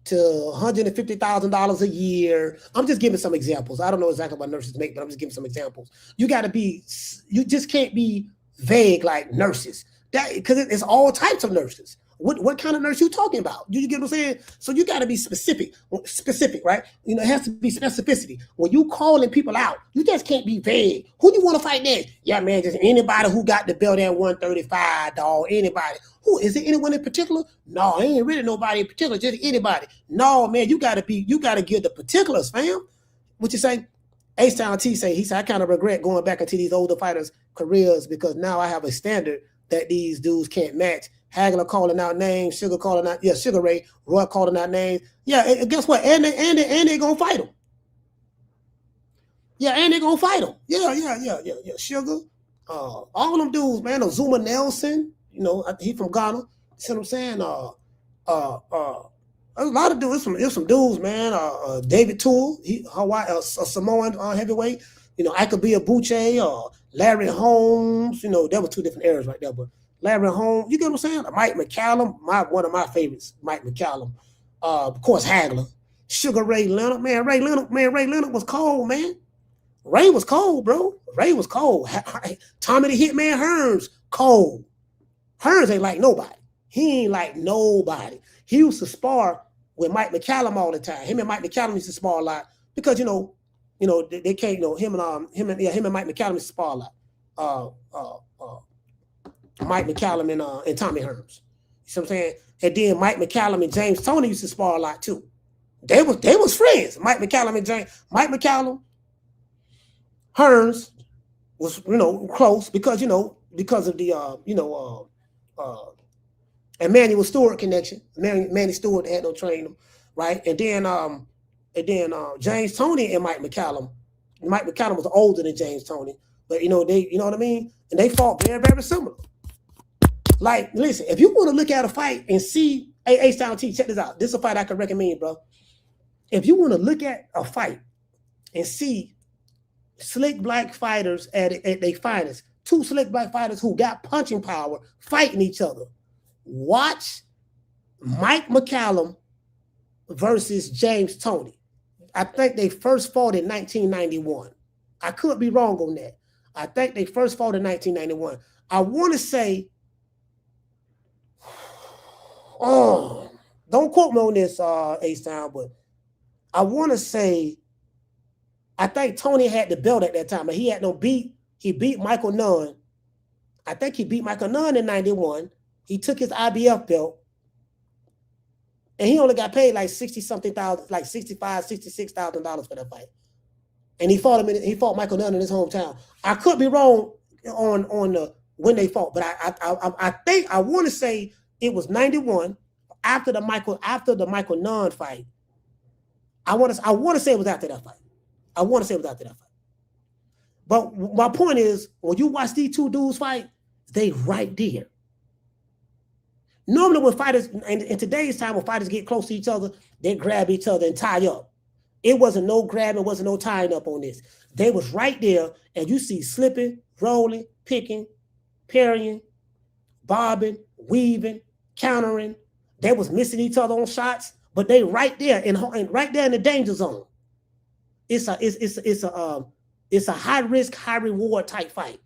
to $150,000 a year. I'm just giving some examples. I don't know exactly what nurses make, but I'm just giving some examples. You just can't be vague like nurses. That because it's all types of nurses. What kind of nurse you talking about? You get what I'm saying? So you got to be specific, right? You know, it has to be specificity. When you calling people out, you just can't be vague. Who do you want to fight next? Yeah, man, just anybody who got the belt at 135, dog. Anybody. Who is it? Anyone in particular? No, ain't really nobody in particular. Just anybody. No, man, you got to give the particulars, fam. What you say? H-Town T say, he said, I kind of regret going back into these older fighters' careers because now I have a standard that these dudes can't match. Hagler calling out names, Sugar calling out, Sugar Ray, Roy calling out names. Yeah, and guess what? And they gonna fight him. Yeah, and they gonna fight him. Yeah. Sugar, all them dudes, man. Zuma Nelson, you know, he from Ghana. You see what I'm saying? A lot of dudes. There's some dudes, man. David Toole, Hawaii, Samoan heavyweight. You know, I could be a Buche or Larry Holmes. You know, there were two different eras right there, but. Larry Holmes, you get what I'm saying? Mike McCallum, one of my favorites, Mike McCallum. Of course, Hagler. Sugar Ray Leonard. Man, Ray Leonard was cold, man. Ray was cold, bro. Ray was cold. Tommy the Hitman Hearns, cold. Hearns ain't like nobody. He ain't like nobody. He used to spar with Mike McCallum all the time. Him and Mike McCallum used to spar a lot because, you know, they can't, you know, him and Mike McCallum used to spar a lot. Mike McCallum and Tommy Hearns. You see what I'm saying? And then Mike McCallum and James Toney used to spar a lot too. They was friends. Mike McCallum, Hearns was, you know, close because of the Emmanuel Stewart connection. Manny Stewart had no training, right? And then James Toney and Mike McCallum. Mike McCallum was older than James Toney, but you know what I mean? And they fought very, very similar. Like, listen, if you want to look at a fight and see, hey, H-Town T, check this out. This is a fight I can recommend, bro. If you want to look at a fight and see slick black fighters at their finest, two slick black fighters who got punching power fighting each other, watch Mike McCallum versus James Toney. I think they first fought in 1991. I could be wrong on that. I think they first fought in 1991. I want to say, don't quote me on this, H-Town, but I want to say, I think Toney had the belt at that time, but he had no beat. He beat Michael Nunn. I think he beat Michael Nunn in 91. He took his IBF belt, and he only got paid like $60,000, like $65,000, $66,000 for that fight. and he fought Michael Nunn in his hometown. I could be wrong on the when they fought, but I think I want to say it was 91 after the Michael Nunn fight. I want to say it was after that fight. But my point is, when you watch these two dudes fight, they right there. Normally when fighters, in today's time, when fighters get close to each other, they grab each other and tie up. It wasn't no grabbing, wasn't no tying up on this. They was right there, and you see slipping, rolling, picking, parrying, bobbing, weaving, countering. They was missing each other on shots, but they right there and right there in the danger zone. It's a high risk, high reward type fight.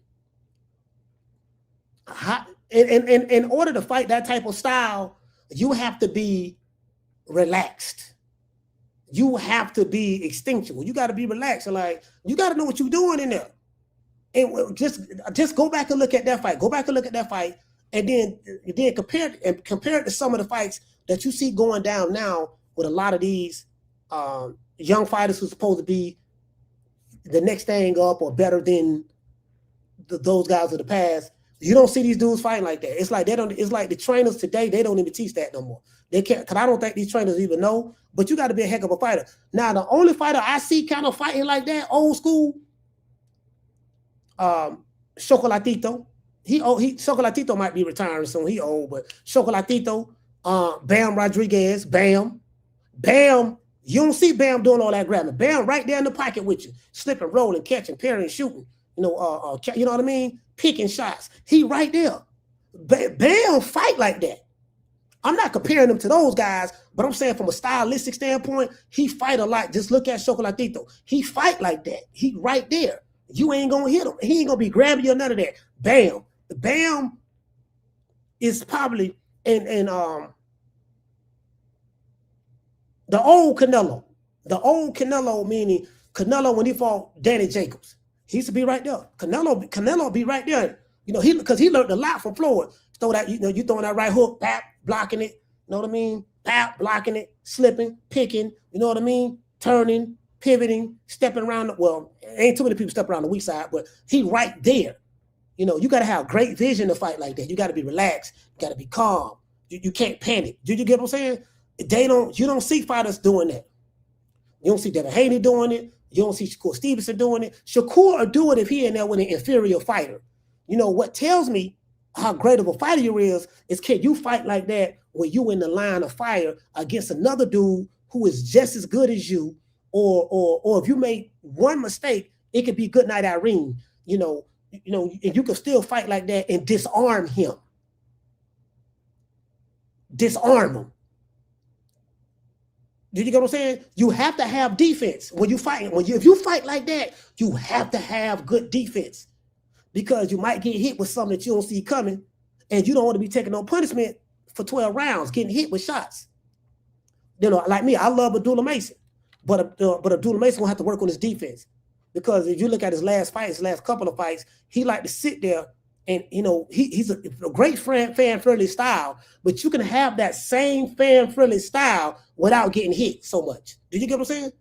In order to fight that type of style, you have to be relaxed. You have to be instinctual. You got to be relaxed. Like, you got to know what you're doing in there. And just go back and look at that fight. Go back and look at that fight, and then compare it to some of the fights that you see going down now with a lot of these young fighters who's supposed to be the next thing up or better than those guys of the past. You don't see these dudes fighting like that. It's like it's like the trainers today, they don't even teach that no more. They can't, because I don't think these trainers even know, but you got to be a heck of a fighter. Now, the only fighter I see kind of fighting like that, old school, Chocolatito. Chocolatito might be retiring soon. He old, but Chocolatito, Bam Rodriguez, Bam, you don't see Bam doing all that grabbing. Bam right there in the pocket with you, slipping, rolling, catching, parrying, shooting. You know what I mean? Picking shots. He right there. Bam fight like that. I'm not comparing him to those guys, but I'm saying from a stylistic standpoint, he fight a lot. Just look at Chocolatito. He fight like that. He right there. You ain't gonna hit him. He ain't gonna be grabbing you or none of that. Bam is probably in the old Canelo. The old Canelo, meaning Canelo when he fought Danny Jacobs. He used to be right there. Canelo be right there. You know, because he learned a lot from Floyd. Throw that, you throwing that right hook, pap, blocking it. You know what I mean? Pap, blocking it, slipping, picking. You know what I mean? Turning, pivoting, stepping around. Well, ain't too many people step around the weak side, but he right there. You know, you got to have great vision to fight like that. You got to be relaxed. You got to be calm. You can't panic. Did you get what I'm saying? You don't see fighters doing that. You don't see Devin Haney doing it. You don't see Shakur Stevenson doing it. Shakur will do it if he in there with an inferior fighter. You know, what tells me how great of a fighter you is can you fight like that when you in the line of fire against another dude who is just as good as you, or if you make one mistake, it could be good night Irene. You know, and you can still fight like that and disarm him. Disarm him. Did you get what I'm saying? You have to have defense when you fight. If you fight like that, you have to have good defense, because you might get hit with something that you don't see coming, and you don't want to be taking no punishment for 12 rounds, getting hit with shots. You know, like me, I love Abdullah Mason, but Abdullah Mason will have to work on his defense, because if you look at his last couple of fights, he like to sit there. And, you know, he's a great fan-friendly style, but you can have that same fan-friendly style without getting hit so much. Did you get what I'm saying?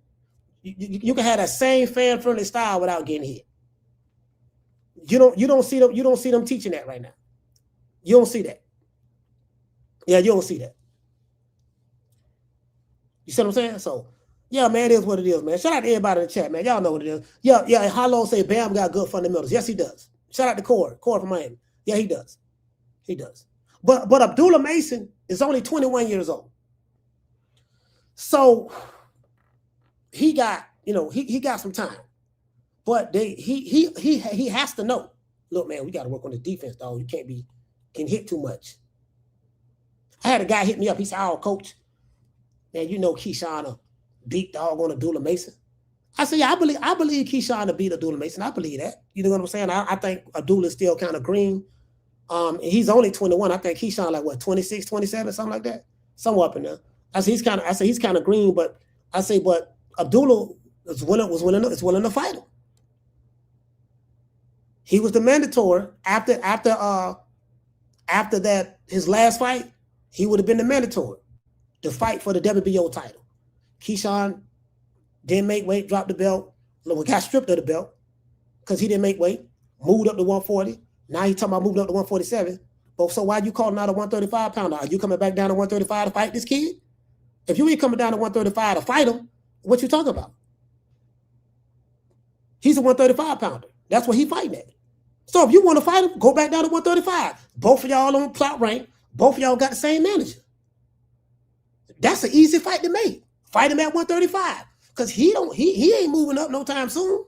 You can have that same fan-friendly style without getting hit. You don't see them teaching that right now. You don't see that. Yeah, you don't see that. You see what I'm saying? So, yeah, man, it is what it is, man. Shout out to everybody in the chat, man. Y'all know what it is. Yeah, Harlow say Bam got good fundamentals. Yes, he does. Shout out to Corey from Miami. Yeah, he does. He does. But Abdullah Mason is only 21 years old. So he got, he got some time. But he has to know, look, man, we got to work on the defense, dog. You can't be getting hit too much. I had a guy hit me up. He said, "Oh, coach, man, you know Keyshawn beat dog on Abdullah Mason." I said, yeah, I believe Keyshawn to beat Abdullah Mason. I believe that. You know what I'm saying? I think Abdullah is still kind of green. He's only 21. I think Keyshawn like what, 26, 27, something like that, somewhere up in there. I say he's kind of green, but Abdullah was willing to fight him. He was the mandatory after that, his last fight. He would have been the mandatory to fight for the WBO title. Keyshawn didn't make weight, dropped the belt. Look, got stripped of the belt because he didn't make weight, moved up to 140. Now he's talking about moving up to 147. But so why you calling out a 135 pounder? Are you coming back down to 135 to fight this kid? If you ain't coming down to 135 to fight him, what you talking about? He's a 135 pounder. That's what he fighting at. So if you want to fight him, go back down to 135. Both of y'all on Pullout rank. Both of y'all got the same manager. That's an easy fight to make. Fight him at 135. Because he ain't moving up no time soon.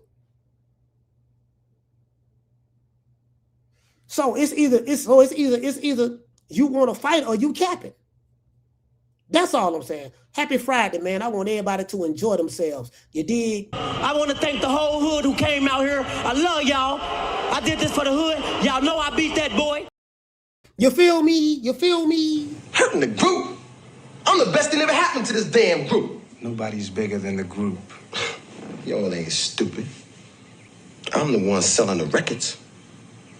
So it's either you want to fight or you capping. That's all I'm saying. Happy Friday, man. I want everybody to enjoy themselves. You dig? I want to thank the whole hood who came out here. I love y'all. I did this for the hood. Y'all know I beat that boy. You feel me? You feel me? Hurting the group. I'm the best thing ever happened to this damn group. Nobody's bigger than the group. Y'all ain't stupid. I'm the one selling the records.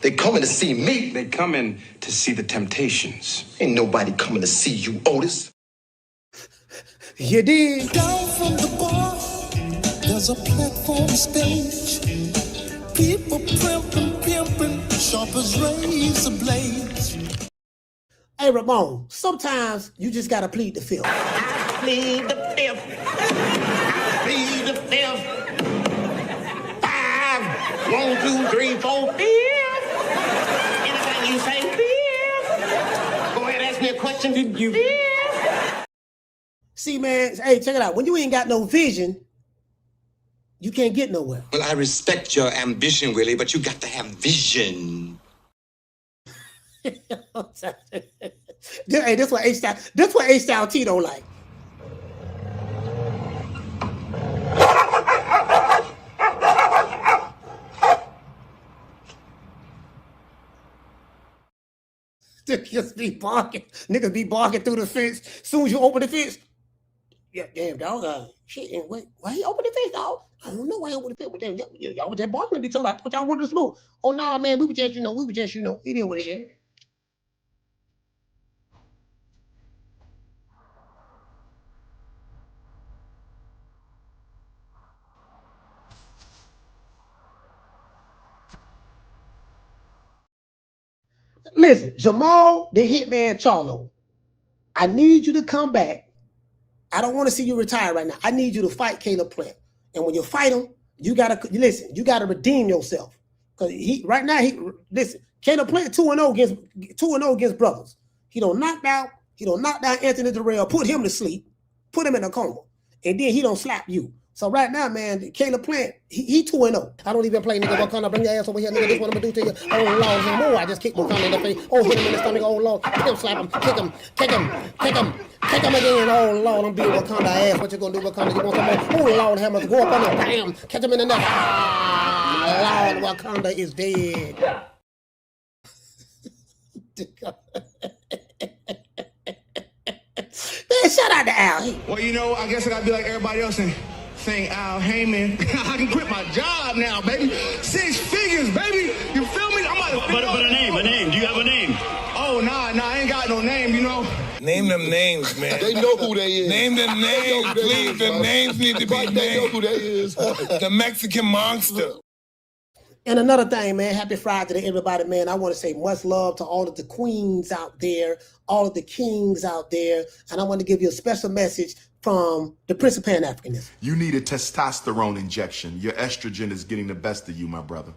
They coming to see me. They coming to see the Temptations. Ain't nobody coming to see you, Otis. You did. Down from the bar, there's a platform stage. People pimping, sharp as razor blades. Hey, Ramon, sometimes you just got to plead the fifth. I plead the fifth. I plead the fifth. 5, 1, 2, 3, 4, 5. Anything you say, 5. Go ahead, ask me a question. Did you? See, man, hey, check it out. When you ain't got no vision, you can't get nowhere. Well, I respect your ambition, Willie, but you got to have vision. Hey, this what H-Style T don't like. Niggas be barking. Niggas be barking through the fence. Soon as you open the fence, yeah, damn dog. Shit, and wait, why he open the fence, dog? I don't know why he open the fence. But damn, y'all was just barking to each other. I thought y'all wanted to smoke. Oh nah, man, we were just, it is what it is. Listen, Jermall, the Hitman Charlo, I need you to come back. I don't want to see you retire right now. I need you to fight Caleb Plant. And when you fight him, you gotta redeem yourself. Because Caleb Plant 2-0 against brothers. He don't knock down Anthony Durrell, put him to sleep, put him in a coma, and then he don't slap you. So right now, man, Caleb Plant, he 2-0. I don't even play, nigga. Wakanda, bring your ass over here, nigga. This what I'm gonna do to you. Oh, Lord, and more. I just kick Wakanda in the face. Oh, hit him in the stomach. Oh, Lord. Kick him, slap him, kick him again. Oh, Lord, I'm being Wakanda ass. What you gonna do, Wakanda? You want some more? Oh, Lord, hammers. Go up on him. Bam. Catch him in the neck. Ah, Lord, Wakanda is dead. Man, shout out to Al. Well, you know, I guess I gotta be like everybody else and saying, Al Heyman, I can quit my job now, baby. 6 figures, baby. You feel me? I'm about to But a name. Do you have a name? Oh, nah, I ain't got no name, you know. Name them names, man. They know who they is. Name them names, please. The names need to be named. They know who they is. The Mexican monster. And another thing, man, happy Friday to everybody, man. I want to say much love to all of the queens out there, all of the kings out there. And I want to give you a special message from the Prince of Pan-Africanism. You need a testosterone injection. Your estrogen is getting the best of you, my brother.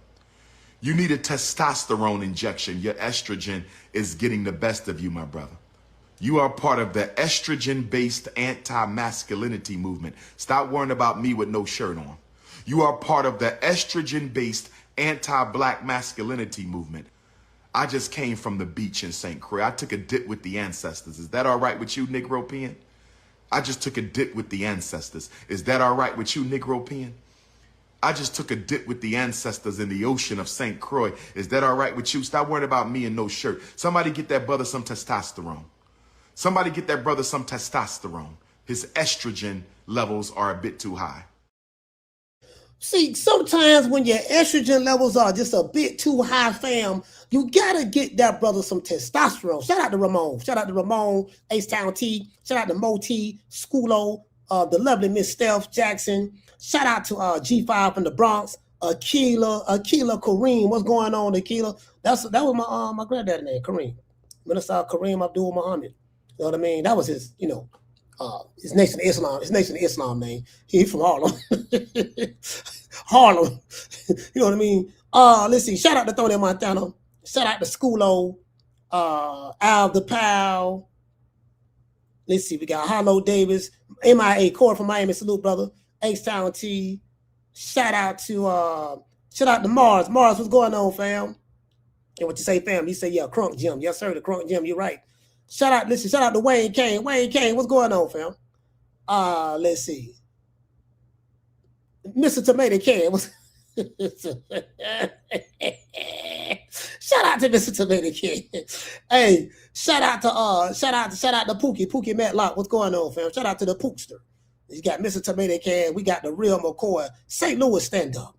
You need a testosterone injection. Your estrogen is getting the best of you, my brother. You are part of the estrogen-based anti-masculinity movement. Stop worrying about me with no shirt on. You are part of the estrogen-based anti-black masculinity movement. I just came from the beach in St. Croix. I took a dip with the ancestors. Is that all right with you, Negropean? I just took a dip with the ancestors. Is that all right with you, Negropean? I just took a dip with the ancestors in the ocean of St. Croix. Is that all right with you? Stop worrying about me and no shirt. Somebody get that brother some testosterone. Somebody get that brother some testosterone. His estrogen levels are a bit too high. See, sometimes when your estrogen levels are just a bit too high, fam, you gotta get that brother some testosterone. Shout out to Ramon. Shout out to Ramon, H-Town T. Shout out to Mo T, Schoolo, the lovely Miss Steph Jackson. Shout out to G5 from the Bronx. Akila Kareem. What's going on, Akila? That was my granddad's name, Kareem. Minister Kareem Abdul Muhammad. You know what I mean? That was his, his Nation of Islam. His Nation of Islam name. He's from Harlem. Harlem. You know what I mean? Let's see. Shout out to Tony Montana. Shout out to Schoolo. Al the Pal. Let's see. We got Harlow Davis. MIA Core from Miami. Salute, brother. H-Town T. Shout out to Mars. Mars, what's going on, fam? And what you say, fam? You say, yeah, Crunk Jim. Yes, sir, the Crunk Jim. You're right. Shout out to Wayne Kane. Wayne Kane, what's going on, fam? Let's see. Mr. Tomato Can. Shout out to Mr. Tomato Can. Hey, shout out to Pookie Matlock. What's going on, fam? Shout out to the Pookster. You got Mr. Tomato Can. We got the real McCoy. St. Louis stand up.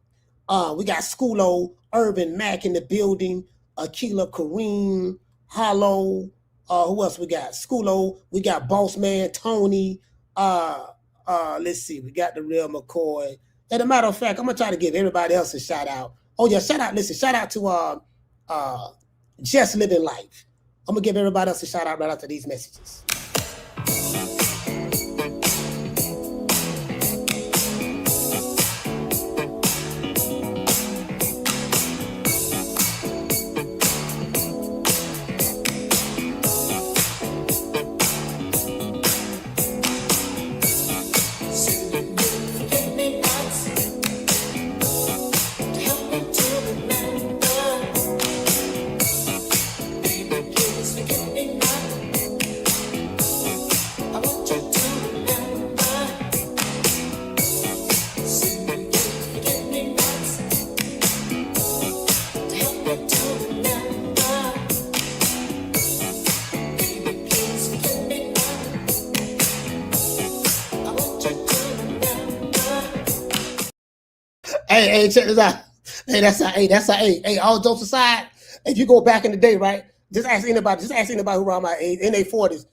We got Schoolo, Urban Mac in the building. Akila Kareem, Hollow. Who else we got? Schoolo. We got Boss Man Tony. Let's see. We got the real McCoy. As a matter of fact, I'm gonna try to give everybody else a shout out. Oh yeah, shout out. Listen, shout out to Just Living Life. I'm gonna give everybody else a shout out right after these messages. Hey, check this out. Hey, all jokes aside, if you go back in the day, right? Just ask anybody who around my age, in their 40s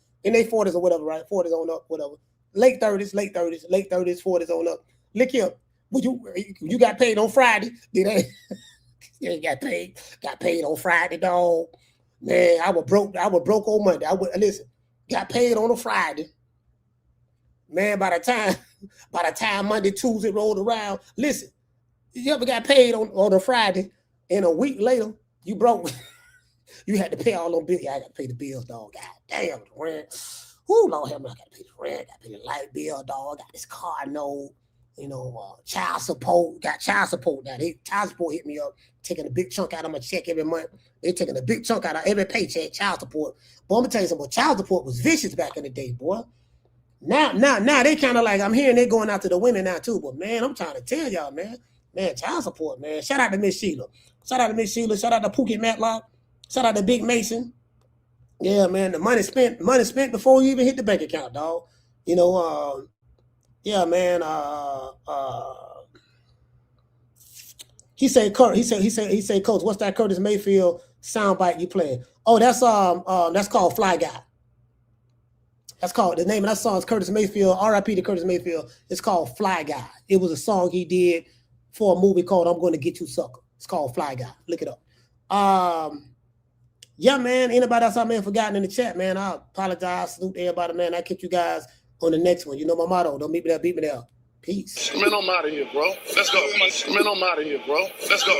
or whatever, right? 40s on up, whatever. Late 30s, 40s on up. Look here, you got paid on Friday, did they? You got paid on Friday, dog. Man, I was broke on Monday. Got paid on a Friday. Man, by the time Monday, Tuesday rolled around, listen, you ever got paid on a Friday and a week later you broke? You had to pay all them bills. I got to pay the bills, dog. God damn, the rent. Whoo, Lord help me, I got to pay the rent. Got to pay the light bill, dog. Got this car note. Child support. Got child support now. Child support hit me up, taking a big chunk out of my check every month. They're taking a big chunk out of every paycheck, child support. But I'm going to tell you something. Child support was vicious back in the day, boy. Now they kind of like, I'm hearing they going out to the women now too. But man, I'm trying to tell y'all, man, child support, man. Shout out to Miss Sheila. Shout out to Pookie Matlock. Shout out to Big Mason. Yeah, man, the money spent before you even hit the bank account, dog. Yeah, man. He said, Coach, what's that Curtis Mayfield soundbite you playing? Oh, that's called Fly Guy. That's called, the name of that song is Curtis Mayfield, R.I.P. to Curtis Mayfield. It's called Fly Guy. It was a song he did for a movie called I'm Gonna Get You Sucker. It's called Fly Guy. Look it up. Yeah, man, anybody else I may have forgotten in the chat, man, I apologize. Salute to everybody, man. I catch you guys on the next one. You know my motto. Don't meet me there, beat me there. Peace. Man, I'm out of here, bro. Let's go. Man, I'm out of here, bro. Let's go.